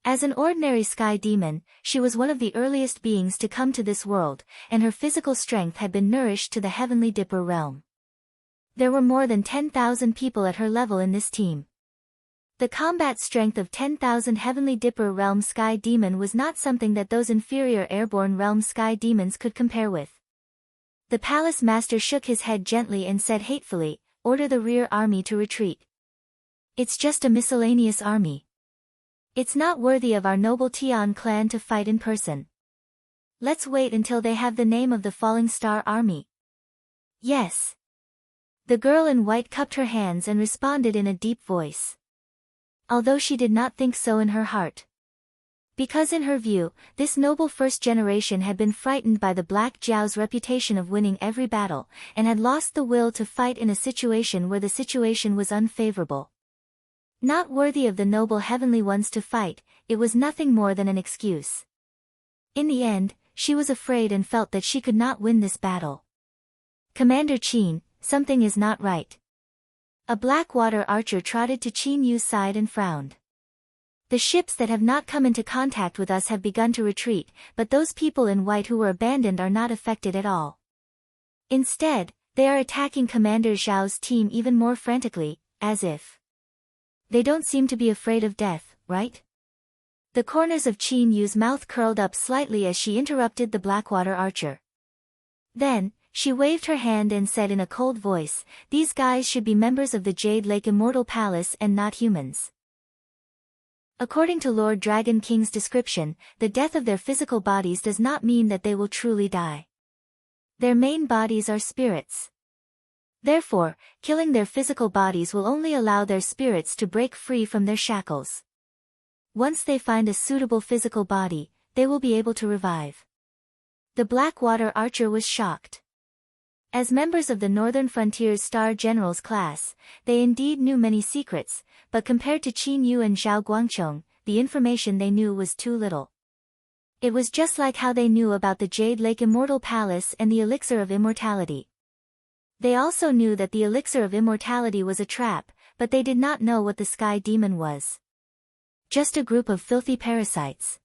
As an ordinary sky demon, she was one of the earliest beings to come to this world, and her physical strength had been nourished to the Heavenly Dipper realm. There were more than 10,000 people at her level in this team. The combat strength of 10,000 Heavenly Dipper realm sky demon was not something that those inferior airborne realm sky demons could compare with. The palace master shook his head gently and said hatefully, "Order the rear army to retreat. It's just a miscellaneous army. It's not worthy of our noble Tian clan to fight in person. Let's wait until they have the name of the Falling Star Army." Yes. The girl in white cupped her hands and responded in a deep voice. Although she did not think so in her heart. Because in her view, this noble first generation had been frightened by the Black Jiao's reputation of winning every battle, and had lost the will to fight in a situation where the situation was unfavorable. Not worthy of the noble heavenly ones to fight, it was nothing more than an excuse. In the end, she was afraid and felt that she could not win this battle. "Commander Qin, something is not right." A Blackwater archer trotted to Qin Yu's side and frowned. "The ships that have not come into contact with us have begun to retreat, but those people in white who were abandoned are not affected at all. Instead, they are attacking Commander Zhao's team even more frantically, as if they don't seem to be afraid of death, right?" The corners of Qin Yu's mouth curled up slightly as she interrupted the Blackwater archer. Then, she waved her hand and said in a cold voice, "These guys should be members of the Jade Lake Immortal Palace and not humans." According to Lord Dragon King's description, the death of their physical bodies does not mean that they will truly die. Their main bodies are spirits. Therefore, killing their physical bodies will only allow their spirits to break free from their shackles. Once they find a suitable physical body, they will be able to revive. The Blackwater archer was shocked. As members of the Northern Frontier's Star Generals class, they indeed knew many secrets, but compared to Qin Yu and Zhao Guangchong, the information they knew was too little. It was just like how they knew about the Jade Lake Immortal Palace and the Elixir of Immortality. They also knew that the Elixir of Immortality was a trap, but they did not know what the Sky Demon was. Just a group of filthy parasites.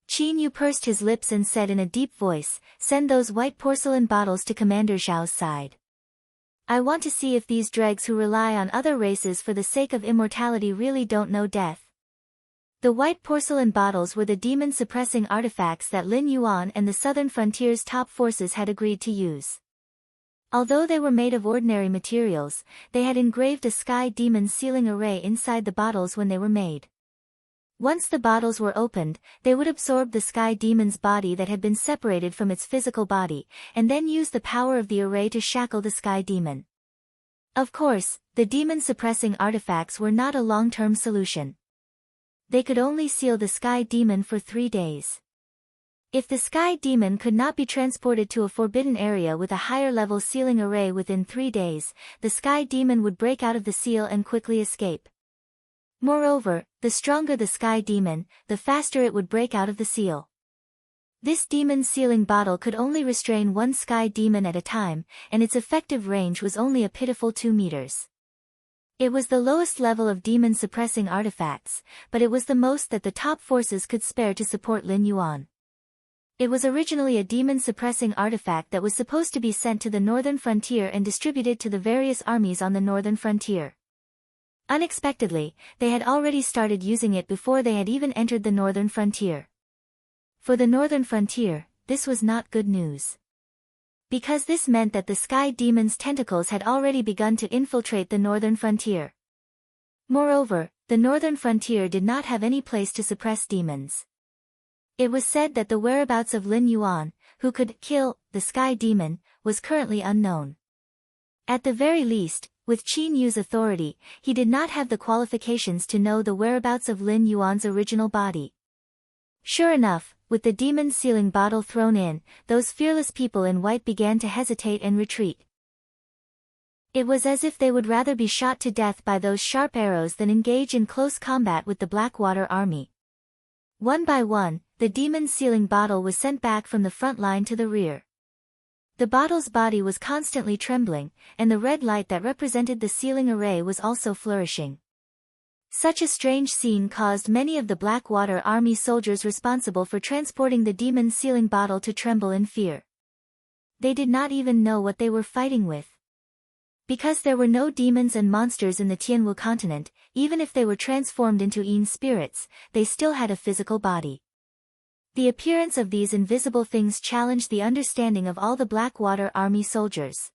Qin Yu pursed his lips and said in a deep voice, "Send those white porcelain bottles to Commander Zhao's side. I want to see if these dregs who rely on other races for the sake of immortality really don't know death." The white porcelain bottles were the demon-suppressing artifacts that Lin Yuan and the southern frontier's top forces had agreed to use. Although they were made of ordinary materials, they had engraved a sky demon sealing array inside the bottles when they were made. Once the bottles were opened, they would absorb the sky demon's body that had been separated from its physical body, and then use the power of the array to shackle the sky demon. Of course, the demon-suppressing artifacts were not a long-term solution. They could only seal the sky demon for 3 days. If the sky demon could not be transported to a forbidden area with a higher-level sealing array within 3 days, the sky demon would break out of the seal and quickly escape. Moreover, the stronger the sky demon, the faster it would break out of the seal. This demon sealing bottle could only restrain one sky demon at a time, and its effective range was only a pitiful 2 meters. It was the lowest level of demon-suppressing artifacts, but it was the most that the top forces could spare to support Lin Yuan. It was originally a demon-suppressing artifact that was supposed to be sent to the northern frontier and distributed to the various armies on the northern frontier. Unexpectedly, they had already started using it before they had even entered the northern frontier. For the northern frontier, this was not good news. Because this meant that the sky demon's tentacles had already begun to infiltrate the northern frontier. Moreover, the northern frontier did not have any place to suppress demons. It was said that the whereabouts of Lin Yuan, who could kill the sky demon, was currently unknown. At the very least, with Qin Yu's authority, he did not have the qualifications to know the whereabouts of Lin Yuan's original body. Sure enough, with the demon sealing bottle thrown in, those fearless people in white began to hesitate and retreat. It was as if they would rather be shot to death by those sharp arrows than engage in close combat with the Blackwater army. One by one, the demon sealing bottle was sent back from the front line to the rear. The bottle's body was constantly trembling, and the red light that represented the sealing array was also flourishing. Such a strange scene caused many of the Blackwater army soldiers responsible for transporting the demon sealing bottle to tremble in fear. They did not even know what they were fighting with. Because there were no demons and monsters in the Tianwu continent, even if they were transformed into Yin spirits, they still had a physical body. The appearance of these invisible things challenged the understanding of all the Blackwater army soldiers.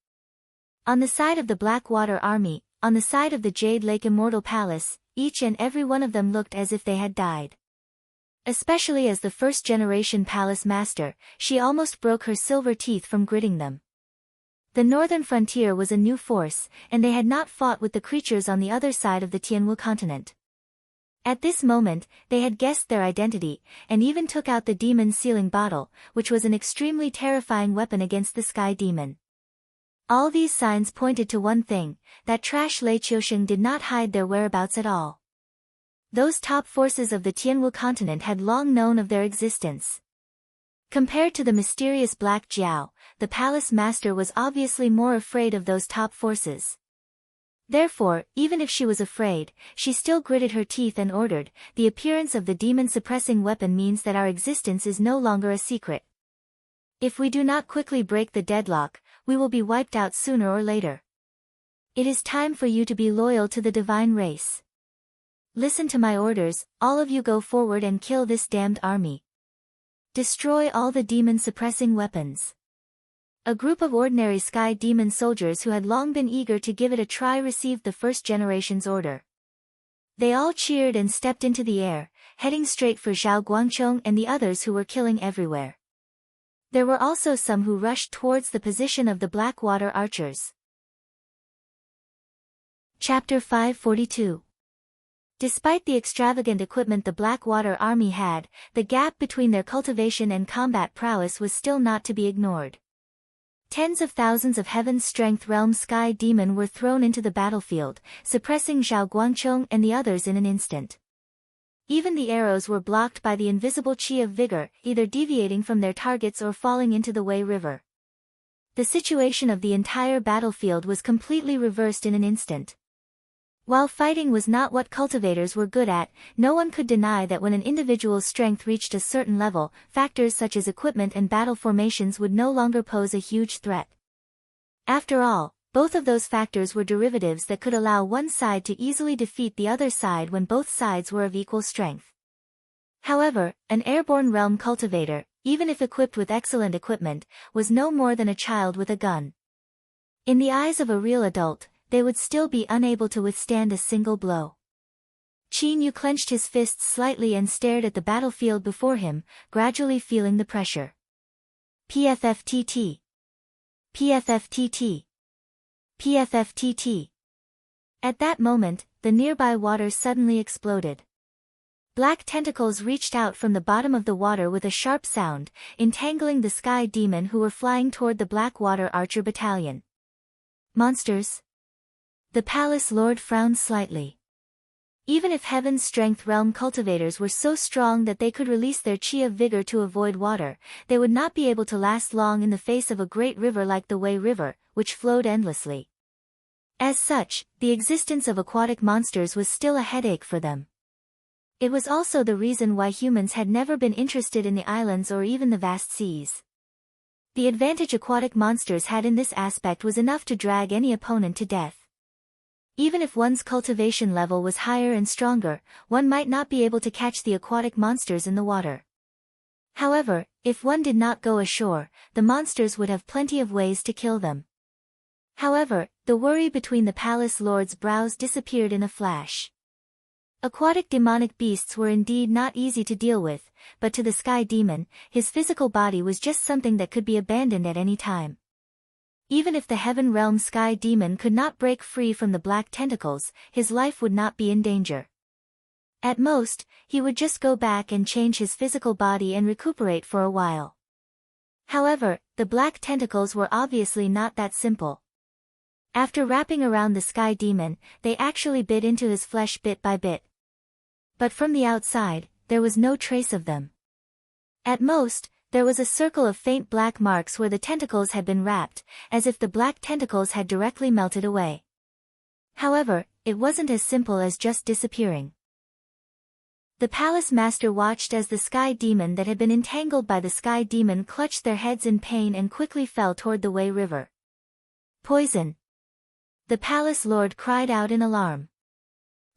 On the side of the Blackwater army, on the side of the Jade Lake Immortal Palace, each and every one of them looked as if they had died. Especially as the first-generation palace master, she almost broke her silver teeth from gritting them. The northern frontier was a new force, and they had not fought with the creatures on the other side of the Tianwu continent. At this moment, they had guessed their identity, and even took out the demon sealing bottle, which was an extremely terrifying weapon against the sky demon. All these signs pointed to one thing, that trash Lei Qiusheng did not hide their whereabouts at all. Those top forces of the Tianwu continent had long known of their existence. Compared to the mysterious Black Jiao, the palace master was obviously more afraid of those top forces. Therefore, even if she was afraid, she still gritted her teeth and ordered, "The appearance of the demon-suppressing weapon means that our existence is no longer a secret. If we do not quickly break the deadlock, we will be wiped out sooner or later. It is time for you to be loyal to the divine race. Listen to my orders, all of you go forward and kill this damned army. Destroy all the demon-suppressing weapons." A group of ordinary sky demon soldiers who had long been eager to give it a try received the first generation's order. They all cheered and stepped into the air, heading straight for Zhao Guangchong and the others who were killing everywhere. There were also some who rushed towards the position of the Blackwater archers. Chapter 542. Despite the extravagant equipment the Blackwater army had, the gap between their cultivation and combat prowess was still not to be ignored. Tens of thousands of Heaven's Strength Realm Sky Demon were thrown into the battlefield, suppressing Zhao Guangchong and the others in an instant. Even the arrows were blocked by the invisible Qi of Vigor, either deviating from their targets or falling into the Wei River. The situation of the entire battlefield was completely reversed in an instant. While fighting was not what cultivators were good at, no one could deny that when an individual's strength reached a certain level, factors such as equipment and battle formations would no longer pose a huge threat. After all, both of those factors were derivatives that could allow one side to easily defeat the other side when both sides were of equal strength. However, an airborne realm cultivator, even if equipped with excellent equipment, was no more than a child with a gun. In the eyes of a real adult, they would still be unable to withstand a single blow. Qin Yu clenched his fists slightly and stared at the battlefield before him, gradually feeling the pressure. PFFTT. PFFTT. PFFTT. At that moment, the nearby water suddenly exploded. Black tentacles reached out from the bottom of the water with a sharp sound, entangling the sky demon who were flying toward the Blackwater Archer Battalion. Monsters? The palace lord frowned slightly. Even if Heaven's Strength Realm cultivators were so strong that they could release their chi of vigor to avoid water, they would not be able to last long in the face of a great river like the Wei River, which flowed endlessly. As such, the existence of aquatic monsters was still a headache for them. It was also the reason why humans had never been interested in the islands or even the vast seas. The advantage aquatic monsters had in this aspect was enough to drag any opponent to death. Even if one's cultivation level was higher and stronger, one might not be able to catch the aquatic monsters in the water. However, if one did not go ashore, the monsters would have plenty of ways to kill them. However, the worry between the palace lord's brows disappeared in a flash. Aquatic demonic beasts were indeed not easy to deal with, but to the sky demon, his physical body was just something that could be abandoned at any time. Even if the heaven realm sky demon could not break free from the black tentacles, his life would not be in danger. At most, he would just go back and change his physical body and recuperate for a while. However, the black tentacles were obviously not that simple. After wrapping around the sky demon, they actually bit into his flesh bit by bit. But from the outside, there was no trace of them. At most, there was a circle of faint black marks where the tentacles had been wrapped, as if the black tentacles had directly melted away. However, it wasn't as simple as just disappearing. The palace master watched as the sky demon that had been entangled by the sky demon clutched their heads in pain and quickly fell toward the Wei River. Poison! The palace lord cried out in alarm.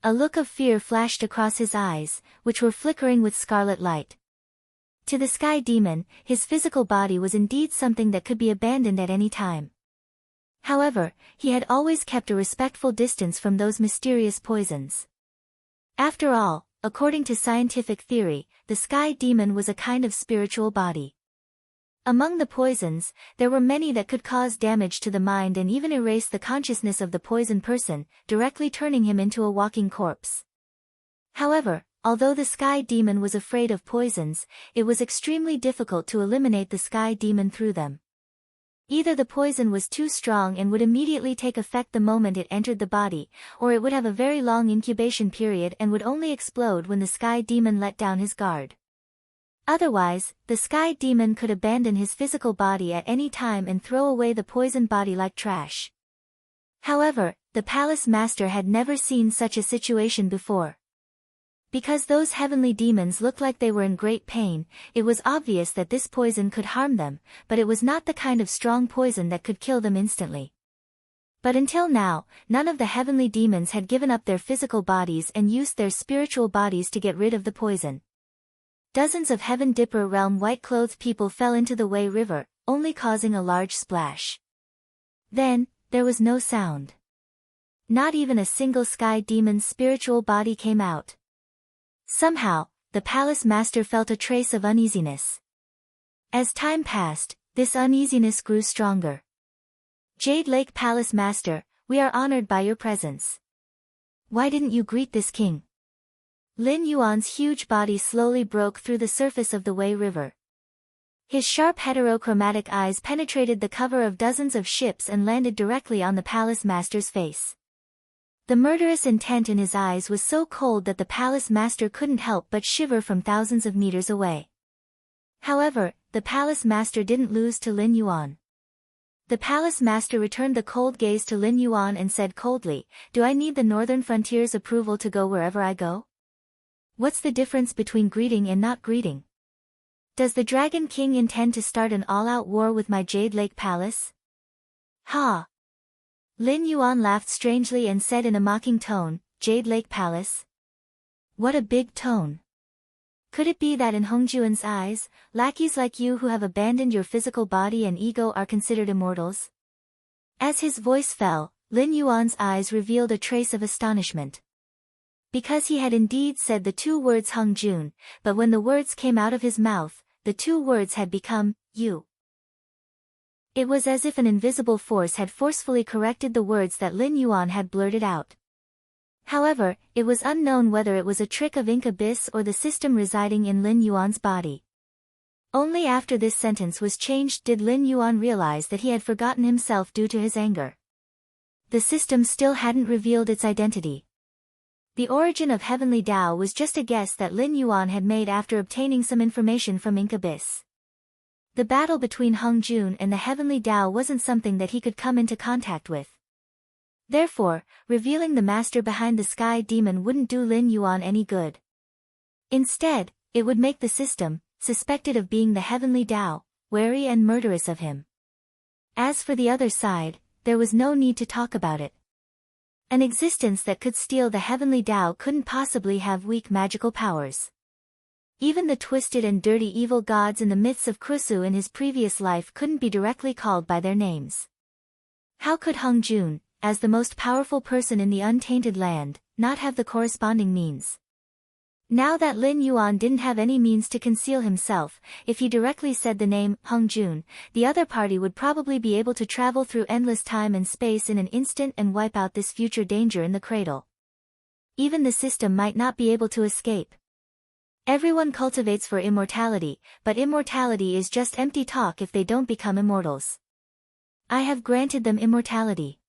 A look of fear flashed across his eyes, which were flickering with scarlet light. To the sky demon, his physical body was indeed something that could be abandoned at any time. However, he had always kept a respectful distance from those mysterious poisons. After all, according to scientific theory, the sky demon was a kind of spiritual body. Among the poisons, there were many that could cause damage to the mind and even erase the consciousness of the poisoned person, directly turning him into a walking corpse. However, although the sky demon was afraid of poisons, it was extremely difficult to eliminate the sky demon through them. Either the poison was too strong and would immediately take effect the moment it entered the body, or it would have a very long incubation period and would only explode when the sky demon let down his guard. Otherwise, the sky demon could abandon his physical body at any time and throw away the poisoned body like trash. However, the palace master had never seen such a situation before. Because those heavenly demons looked like they were in great pain, it was obvious that this poison could harm them, but it was not the kind of strong poison that could kill them instantly. But until now, none of the heavenly demons had given up their physical bodies and used their spiritual bodies to get rid of the poison. Dozens of Heaven Dipper realm white-clothed people fell into the Wei River, only causing a large splash. Then, there was no sound. Not even a single sky demon's spiritual body came out. Somehow, the palace master felt a trace of uneasiness. As time passed, this uneasiness grew stronger. Jade Lake Palace Master, we are honored by your presence. Why didn't you greet this king? Lin Yuan's huge body slowly broke through the surface of the Wei River. His sharp heterochromatic eyes penetrated the cover of dozens of ships and landed directly on the palace master's face. The murderous intent in his eyes was so cold that the palace master couldn't help but shiver from thousands of meters away. However, the palace master didn't lose to Lin Yuan. The palace master returned the cold gaze to Lin Yuan and said coldly, "Do I need the Northern Frontier's approval to go wherever I go? What's the difference between greeting and not greeting? Does the Dragon King intend to start an all-out war with my Jade Lake Palace?" Ha! Lin Yuan laughed strangely and said in a mocking tone, "Jade Lake Palace? What a big tone. Could it be that in Hongjuan's eyes, lackeys like you who have abandoned your physical body and ego are considered immortals? As his voice fell, Lin Yuan's eyes revealed a trace of astonishment. Because he had indeed said the two words Hongjun, but when the words came out of his mouth, the two words had become, you. It was as if an invisible force had forcefully corrected the words that Lin Yuan had blurted out. However, it was unknown whether it was a trick of ink abyss or the system residing in Lin Yuan's body. Only after this sentence was changed did Lin Yuan realize that he had forgotten himself due to his anger. The system still hadn't revealed its identity. The origin of Heavenly Tao was just a guess that Lin Yuan had made after obtaining some information from Ink Abyss. The battle between Hongjun and the Heavenly Tao wasn't something that he could come into contact with. Therefore, revealing the master behind the sky demon wouldn't do Lin Yuan any good. Instead, it would make the system, suspected of being the Heavenly Tao, wary and murderous of him. As for the other side, there was no need to talk about it. An existence that could steal the Heavenly Tao couldn't possibly have weak magical powers. Even the twisted and dirty evil gods in the myths of Krusu in his previous life couldn't be directly called by their names. How could Hongjun, as the most powerful person in the untainted land, not have the corresponding means? Now that Lin Yuan didn't have any means to conceal himself, if he directly said the name, Hongjun, the other party would probably be able to travel through endless time and space in an instant and wipe out this future danger in the cradle. Even the system might not be able to escape. Everyone cultivates for immortality, but immortality is just empty talk if they don't become immortals. I have granted them immortality.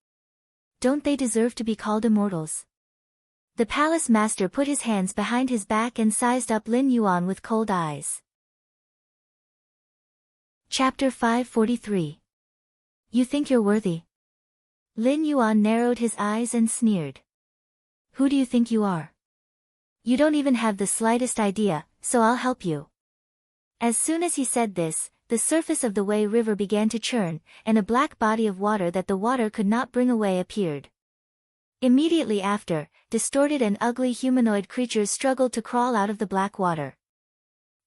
Don't they deserve to be called immortals? The palace master put his hands behind his back and sized up Lin Yuan with cold eyes. Chapter 543. You think you're worthy? Lin Yuan narrowed his eyes and sneered. Who do you think you are? You don't even have the slightest idea, so I'll help you. As soon as he said this, the surface of the Wei River began to churn, and a black body of water that the water could not bring away appeared. Immediately after, distorted and ugly humanoid creatures struggled to crawl out of the black water.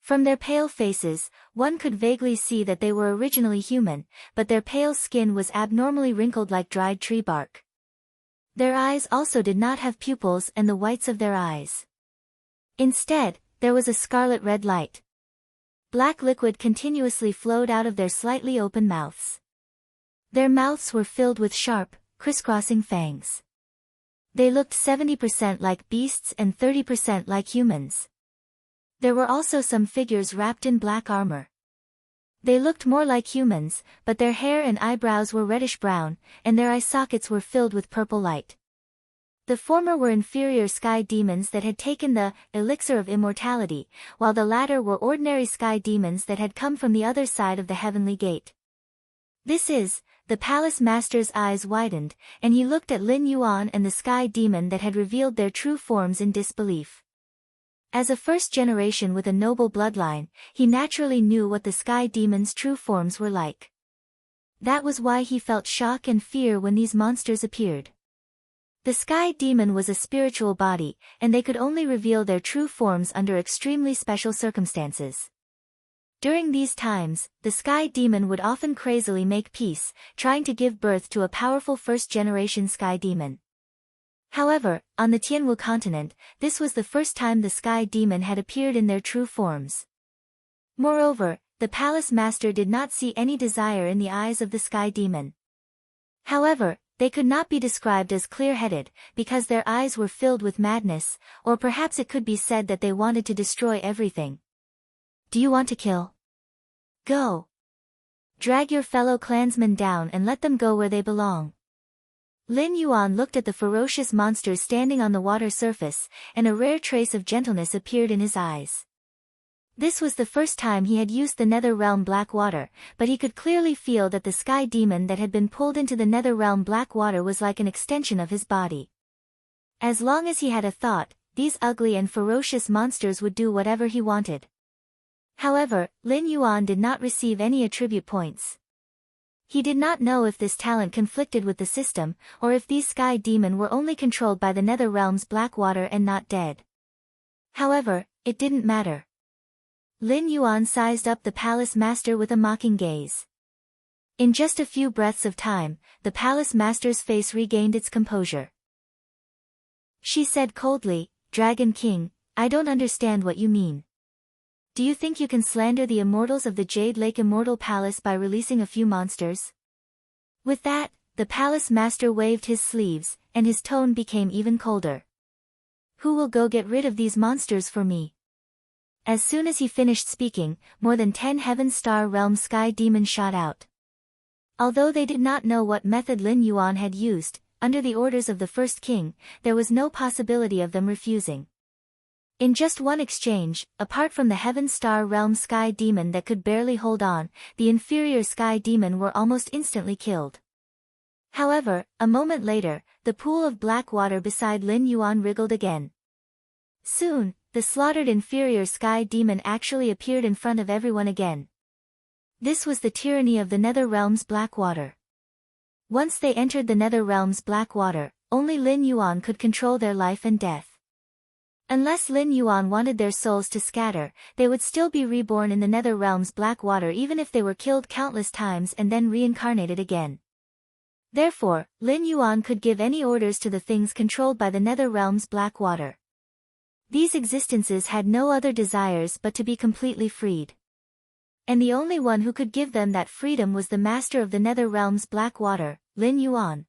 From their pale faces, one could vaguely see that they were originally human, but their pale skin was abnormally wrinkled like dried tree bark. Their eyes also did not have pupils and the whites of their eyes. Instead, there was a scarlet red light. Black liquid continuously flowed out of their slightly open mouths. Their mouths were filled with sharp, crisscrossing fangs. They looked 70% like beasts and 30% like humans. There were also some figures wrapped in black armor. They looked more like humans, but their hair and eyebrows were reddish-brown, and their eye sockets were filled with purple light. The former were inferior sky demons that had taken the elixir of immortality, while the latter were ordinary sky demons that had come from the other side of the heavenly gate. The palace master's eyes widened, and he looked at Lin Yuan and the sky demon that had revealed their true forms in disbelief. As a first generation with a noble bloodline, he naturally knew what the sky demon's true forms were like. That was why he felt shock and fear when these monsters appeared. The sky demon was a spiritual body, and they could only reveal their true forms under extremely special circumstances. During these times, the sky demon would often crazily make peace, trying to give birth to a powerful first-generation sky demon. However, on the Tianwu continent, this was the first time the sky demon had appeared in their true forms. Moreover, the palace master did not see any desire in the eyes of the sky demon. However, they could not be described as clear-headed, because their eyes were filled with madness, or perhaps it could be said that they wanted to destroy everything. Do you want to kill? Go. Drag your fellow clansmen down and let them go where they belong. Lin Yuan looked at the ferocious monsters standing on the water surface, and a rare trace of gentleness appeared in his eyes. This was the first time he had used the nether realm black water, but he could clearly feel that the sky demon that had been pulled into the nether realm black water was like an extension of his body. As long as he had a thought, these ugly and ferocious monsters would do whatever he wanted. However, Lin Yuan did not receive any attribute points. He did not know if this talent conflicted with the system, or if these sky demon were only controlled by the nether realm's black water and not dead. However, it didn't matter. Lin Yuan sized up the palace master with a mocking gaze. In just a few breaths of time, the palace master's face regained its composure. She said coldly, "Dragon King, I don't understand what you mean. Do you think you can slander the immortals of the Jade Lake Immortal Palace by releasing a few monsters?" With that, the palace master waved his sleeves, and his tone became even colder. "Who will go get rid of these monsters for me?" As soon as he finished speaking, more than 10 Heaven Star Realm Sky Demons shot out. Although they did not know what method Lin Yuan had used, under the orders of the first king, there was no possibility of them refusing. In just one exchange, apart from the Heaven Star Realm Sky Demon that could barely hold on, the inferior Sky Demon were almost instantly killed. However, a moment later, the pool of black water beside Lin Yuan wriggled again. Soon, the slaughtered inferior Sky Demon actually appeared in front of everyone again. This was the tyranny of the Nether Realm's black water. Once they entered the Nether Realm's black water, only Lin Yuan could control their life and death. Unless Lin Yuan wanted their souls to scatter, they would still be reborn in the Nether Realm's black water even if they were killed countless times and then reincarnated again. Therefore, Lin Yuan could give any orders to the things controlled by the Nether Realm's black water. These existences had no other desires but to be completely freed. And the only one who could give them that freedom was the master of the Nether Realm's black water, Lin Yuan.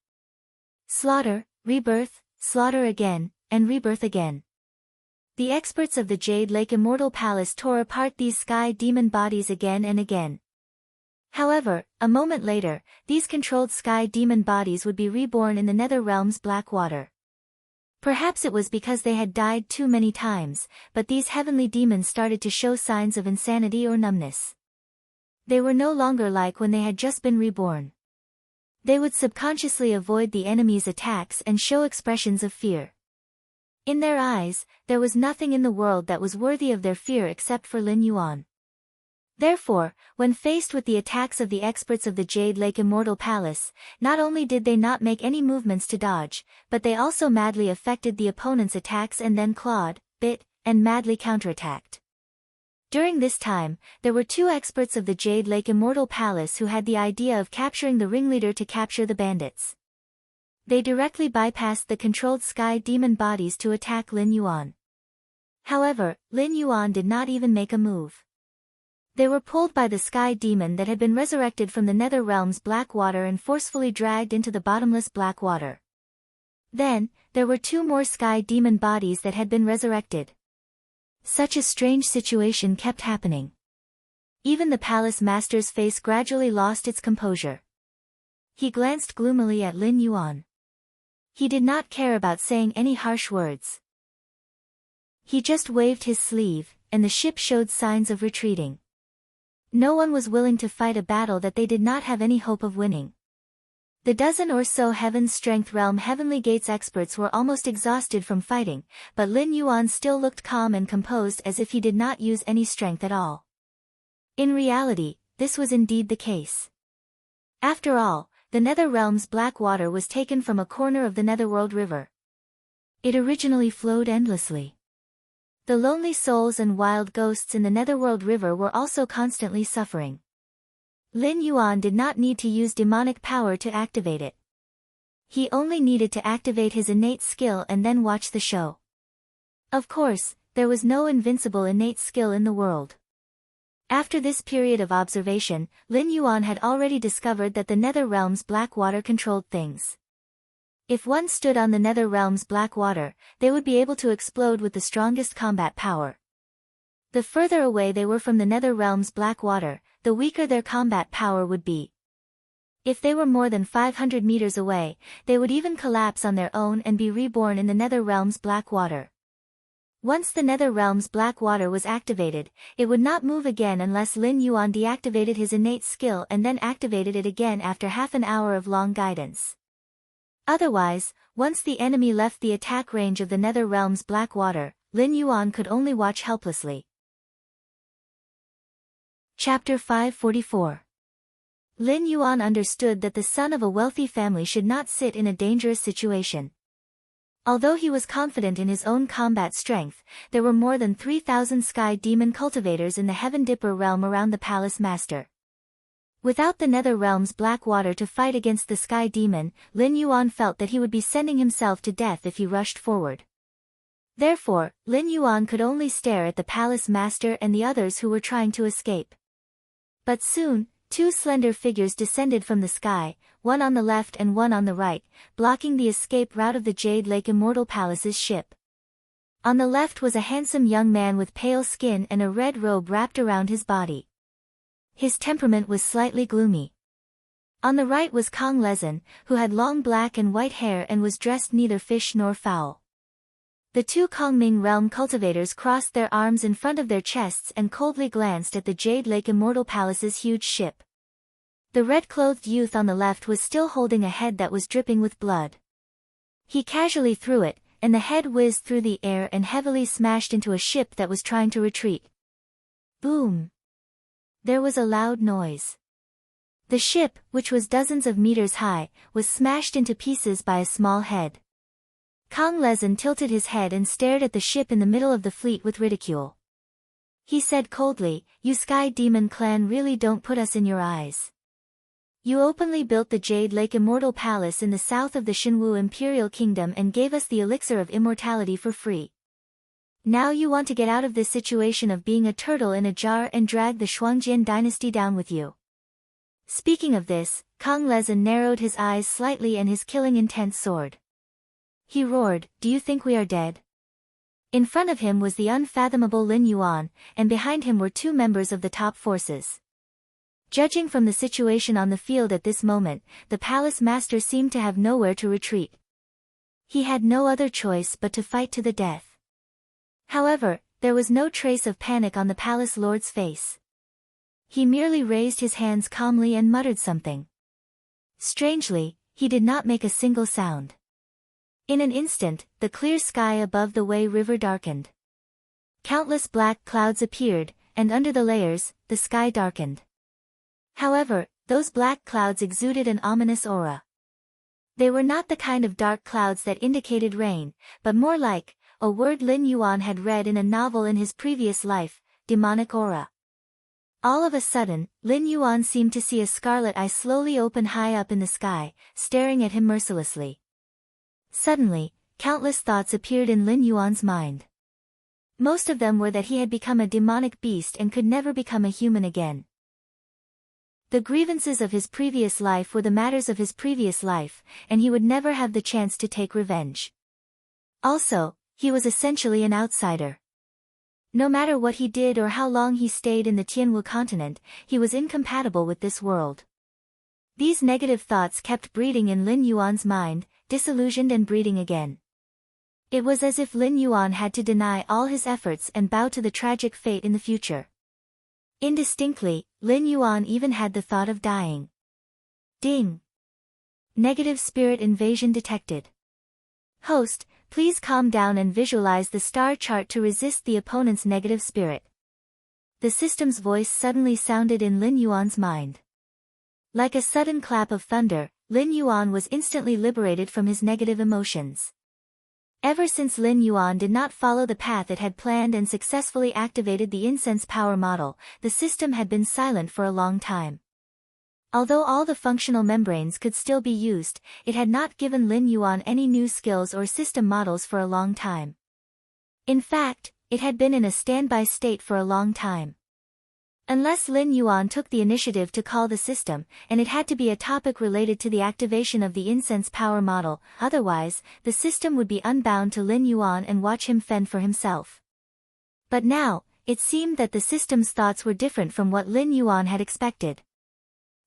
Slaughter, rebirth, slaughter again, and rebirth again. The experts of the Jade Lake Immortal Palace tore apart these sky demon bodies again and again. However, a moment later, these controlled sky demon bodies would be reborn in the Nether Realm's black water. Perhaps it was because they had died too many times, but these heavenly demons started to show signs of insanity or numbness. They were no longer like when they had just been reborn. They would subconsciously avoid the enemy's attacks and show expressions of fear. In their eyes, there was nothing in the world that was worthy of their fear except for Lin Yuan. Therefore, when faced with the attacks of the experts of the Jade Lake Immortal Palace, not only did they not make any movements to dodge, but they also madly affected the opponent's attacks and then clawed, bit, and madly counterattacked. During this time, there were 2 experts of the Jade Lake Immortal Palace who had the idea of capturing the ringleader to capture the bandits. They directly bypassed the controlled sky demon bodies to attack Lin Yuan. However, Lin Yuan did not even make a move. They were pulled by the sky demon that had been resurrected from the Nether Realm's black water and forcefully dragged into the bottomless black water. Then, there were 2 more sky demon bodies that had been resurrected. Such a strange situation kept happening. Even the palace master's face gradually lost its composure. He glanced gloomily at Lin Yuan. He did not care about saying any harsh words. He just waved his sleeve, and the ship showed signs of retreating. No one was willing to fight a battle that they did not have any hope of winning. The dozen or so Heaven's Strength Realm Heavenly Gates experts were almost exhausted from fighting, but Lin Yuan still looked calm and composed as if he did not use any strength at all. In reality, this was indeed the case. After all, the Nether Realm's black water was taken from a corner of the Netherworld River. It originally flowed endlessly. The lonely souls and wild ghosts in the Netherworld River were also constantly suffering. Lin Yuan did not need to use demonic power to activate it. He only needed to activate his innate skill and then watch the show. Of course, there was no invincible innate skill in the world. After this period of observation, Lin Yuan had already discovered that the Nether Realm's black water controlled things. If one stood on the Nether Realm's black water, they would be able to explode with the strongest combat power. The further away they were from the Nether Realm's black water, the weaker their combat power would be. If they were more than 500 meters away, they would even collapse on their own and be reborn in the Nether Realm's black water. Once the Nether Realm's black water was activated, it would not move again unless Lin Yuan deactivated his innate skill and then activated it again after half an hour of long guidance. Otherwise, once the enemy left the attack range of the Nether Realm's black water, Lin Yuan could only watch helplessly. Chapter 544. Lin Yuan understood that the son of a wealthy family should not sit in a dangerous situation. Although he was confident in his own combat strength, there were more than 3,000 sky demon cultivators in the Heaven Dipper realm around the palace master. Without the nether realm's black water to fight against the sky demon, Lin Yuan felt that he would be sending himself to death if he rushed forward. Therefore, Lin Yuan could only stare at the palace master and the others who were trying to escape. But soon, two slender figures descended from the sky, one on the left and one on the right, blocking the escape route of the Jade Lake Immortal Palace's ship. On the left was a handsome young man with pale skin and a red robe wrapped around his body. His temperament was slightly gloomy. On the right was Kong Lezin, who had long black and white hair and was dressed neither fish nor fowl. The two Kongming realm cultivators crossed their arms in front of their chests and coldly glanced at the Jade Lake Immortal Palace's huge ship. The red-clothed youth on the left was still holding a head that was dripping with blood. He casually threw it, and the head whizzed through the air and heavily smashed into a ship that was trying to retreat. Boom! There was a loud noise. The ship, which was dozens of meters high, was smashed into pieces by a small head. Kong Lezin tilted his head and stared at the ship in the middle of the fleet with ridicule. He said coldly, "You Sky Demon clan really don't put us in your eyes. You openly built the Jade Lake Immortal Palace in the south of the Shenwu Imperial Kingdom and gave us the elixir of immortality for free. Now you want to get out of this situation of being a turtle in a jar and drag the Shuangjian dynasty down with you." Speaking of this, Kong Lezin narrowed his eyes slightly and his killing intent soared. He roared, "Do you think we are dead?" In front of him was the unfathomable Lin Yuan, and behind him were two members of the top forces. Judging from the situation on the field at this moment, the palace master seemed to have nowhere to retreat. He had no other choice but to fight to the death. However, there was no trace of panic on the palace lord's face. He merely raised his hands calmly and muttered something. Strangely, he did not make a single sound. In an instant, the clear sky above the Wei River darkened. Countless black clouds appeared, and under the layers, the sky darkened. However, those black clouds exuded an ominous aura. They were not the kind of dark clouds that indicated rain, but more like a word Lin Yuan had read in a novel in his previous life, demonic aura. All of a sudden, Lin Yuan seemed to see a scarlet eye slowly open high up in the sky, staring at him mercilessly. Suddenly, countless thoughts appeared in Lin Yuan's mind. Most of them were that he had become a demonic beast and could never become a human again. The grievances of his previous life were the matters of his previous life, and he would never have the chance to take revenge. Also, he was essentially an outsider. No matter what he did or how long he stayed in the Tianwu continent, he was incompatible with this world. These negative thoughts kept breeding in Lin Yuan's mind, disillusioned and breeding again. It was as if Lin Yuan had to deny all his efforts and bow to the tragic fate in the future. Indistinctly, Lin Yuan even had the thought of dying. Ding! Negative spirit invasion detected. Host, please calm down and visualize the star chart to resist the opponent's negative spirit. The system's voice suddenly sounded in Lin Yuan's mind. Like a sudden clap of thunder, Lin Yuan was instantly liberated from his negative emotions. Ever since Lin Yuan did not follow the path it had planned and successfully activated the incense power model, the system had been silent for a long time. Although all the functional membranes could still be used, it had not given Lin Yuan any new skills or system models for a long time. In fact, it had been in a standby state for a long time. Unless Lin Yuan took the initiative to call the system, and it had to be a topic related to the activation of the incense power model, otherwise, the system would be unbound to Lin Yuan and watch him fend for himself. But now, it seemed that the system's thoughts were different from what Lin Yuan had expected.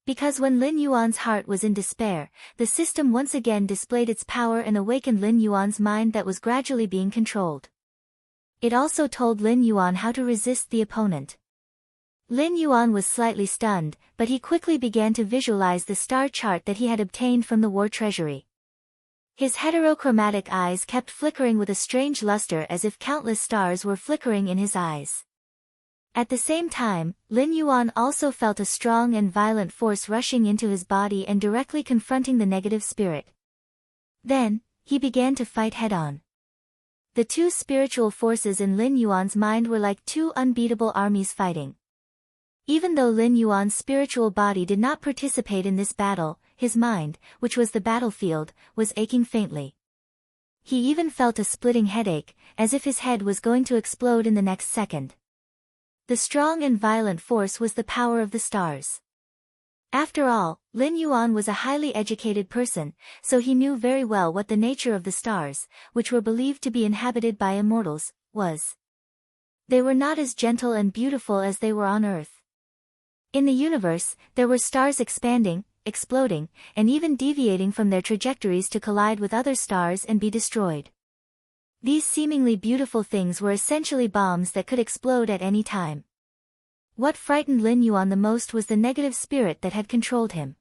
Because when Lin Yuan's heart was in despair, the system once again displayed its power and awakened Lin Yuan's mind that was gradually being controlled. It also told Lin Yuan how to resist the opponent. Lin Yuan was slightly stunned, but he quickly began to visualize the star chart that he had obtained from the war treasury. His heterochromatic eyes kept flickering with a strange luster as if countless stars were flickering in his eyes. At the same time, Lin Yuan also felt a strong and violent force rushing into his body and directly confronting the negative spirit. Then, he began to fight head-on. The two spiritual forces in Lin Yuan's mind were like two unbeatable armies fighting. Even though Lin Yuan's spiritual body did not participate in this battle, his mind, which was the battlefield, was aching faintly. He even felt a splitting headache, as if his head was going to explode in the next second. The strong and violent force was the power of the stars. After all, Lin Yuan was a highly educated person, so he knew very well what the nature of the stars, which were believed to be inhabited by immortals, was. They were not as gentle and beautiful as they were on Earth. In the universe, there were stars expanding, exploding, and even deviating from their trajectories to collide with other stars and be destroyed. These seemingly beautiful things were essentially bombs that could explode at any time. What frightened Lin Yuan the most was the negative spirit that had controlled him.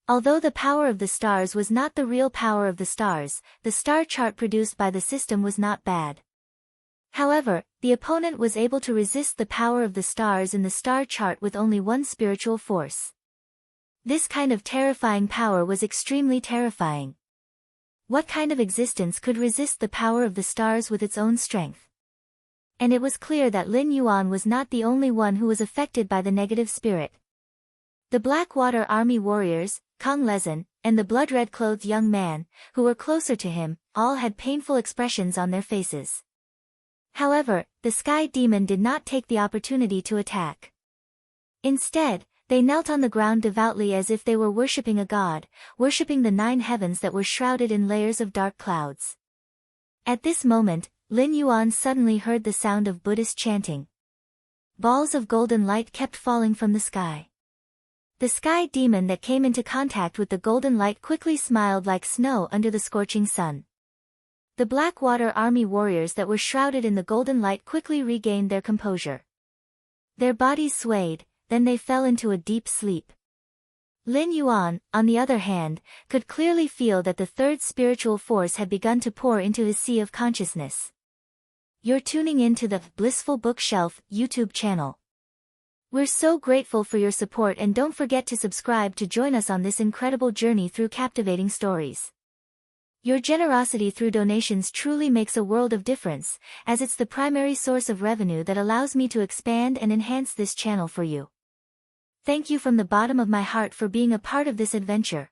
Although the power of the stars was not the real power of the stars, the star chart produced by the system was not bad. However, the opponent was able to resist the power of the stars in the star chart with only one spiritual force. This kind of terrifying power was extremely terrifying. What kind of existence could resist the power of the stars with its own strength? And it was clear that Lin Yuan was not the only one who was affected by the negative spirit. The Blackwater Army warriors, Kang Lezin, and the blood-red-clothed young man, who were closer to him, all had painful expressions on their faces. However, the Sky Demon did not take the opportunity to attack. Instead, they knelt on the ground devoutly as if they were worshipping a god, worshipping the 9 heavens that were shrouded in layers of dark clouds. At this moment, Lin Yuan suddenly heard the sound of Buddhist chanting. Balls of golden light kept falling from the sky. The Sky Demon that came into contact with the golden light quickly smiled like snow under the scorching sun. The Blackwater Army warriors that were shrouded in the golden light quickly regained their composure. Their bodies swayed, then they fell into a deep sleep. Lin Yuan, on the other hand, could clearly feel that the third spiritual force had begun to pour into his sea of consciousness. You're tuning in to the Blissful Bookshelf YouTube channel. We're so grateful for your support, and don't forget to subscribe to join us on this incredible journey through captivating stories. Your generosity through donations truly makes a world of difference, as it's the primary source of revenue that allows me to expand and enhance this channel for you. Thank you from the bottom of my heart for being a part of this adventure.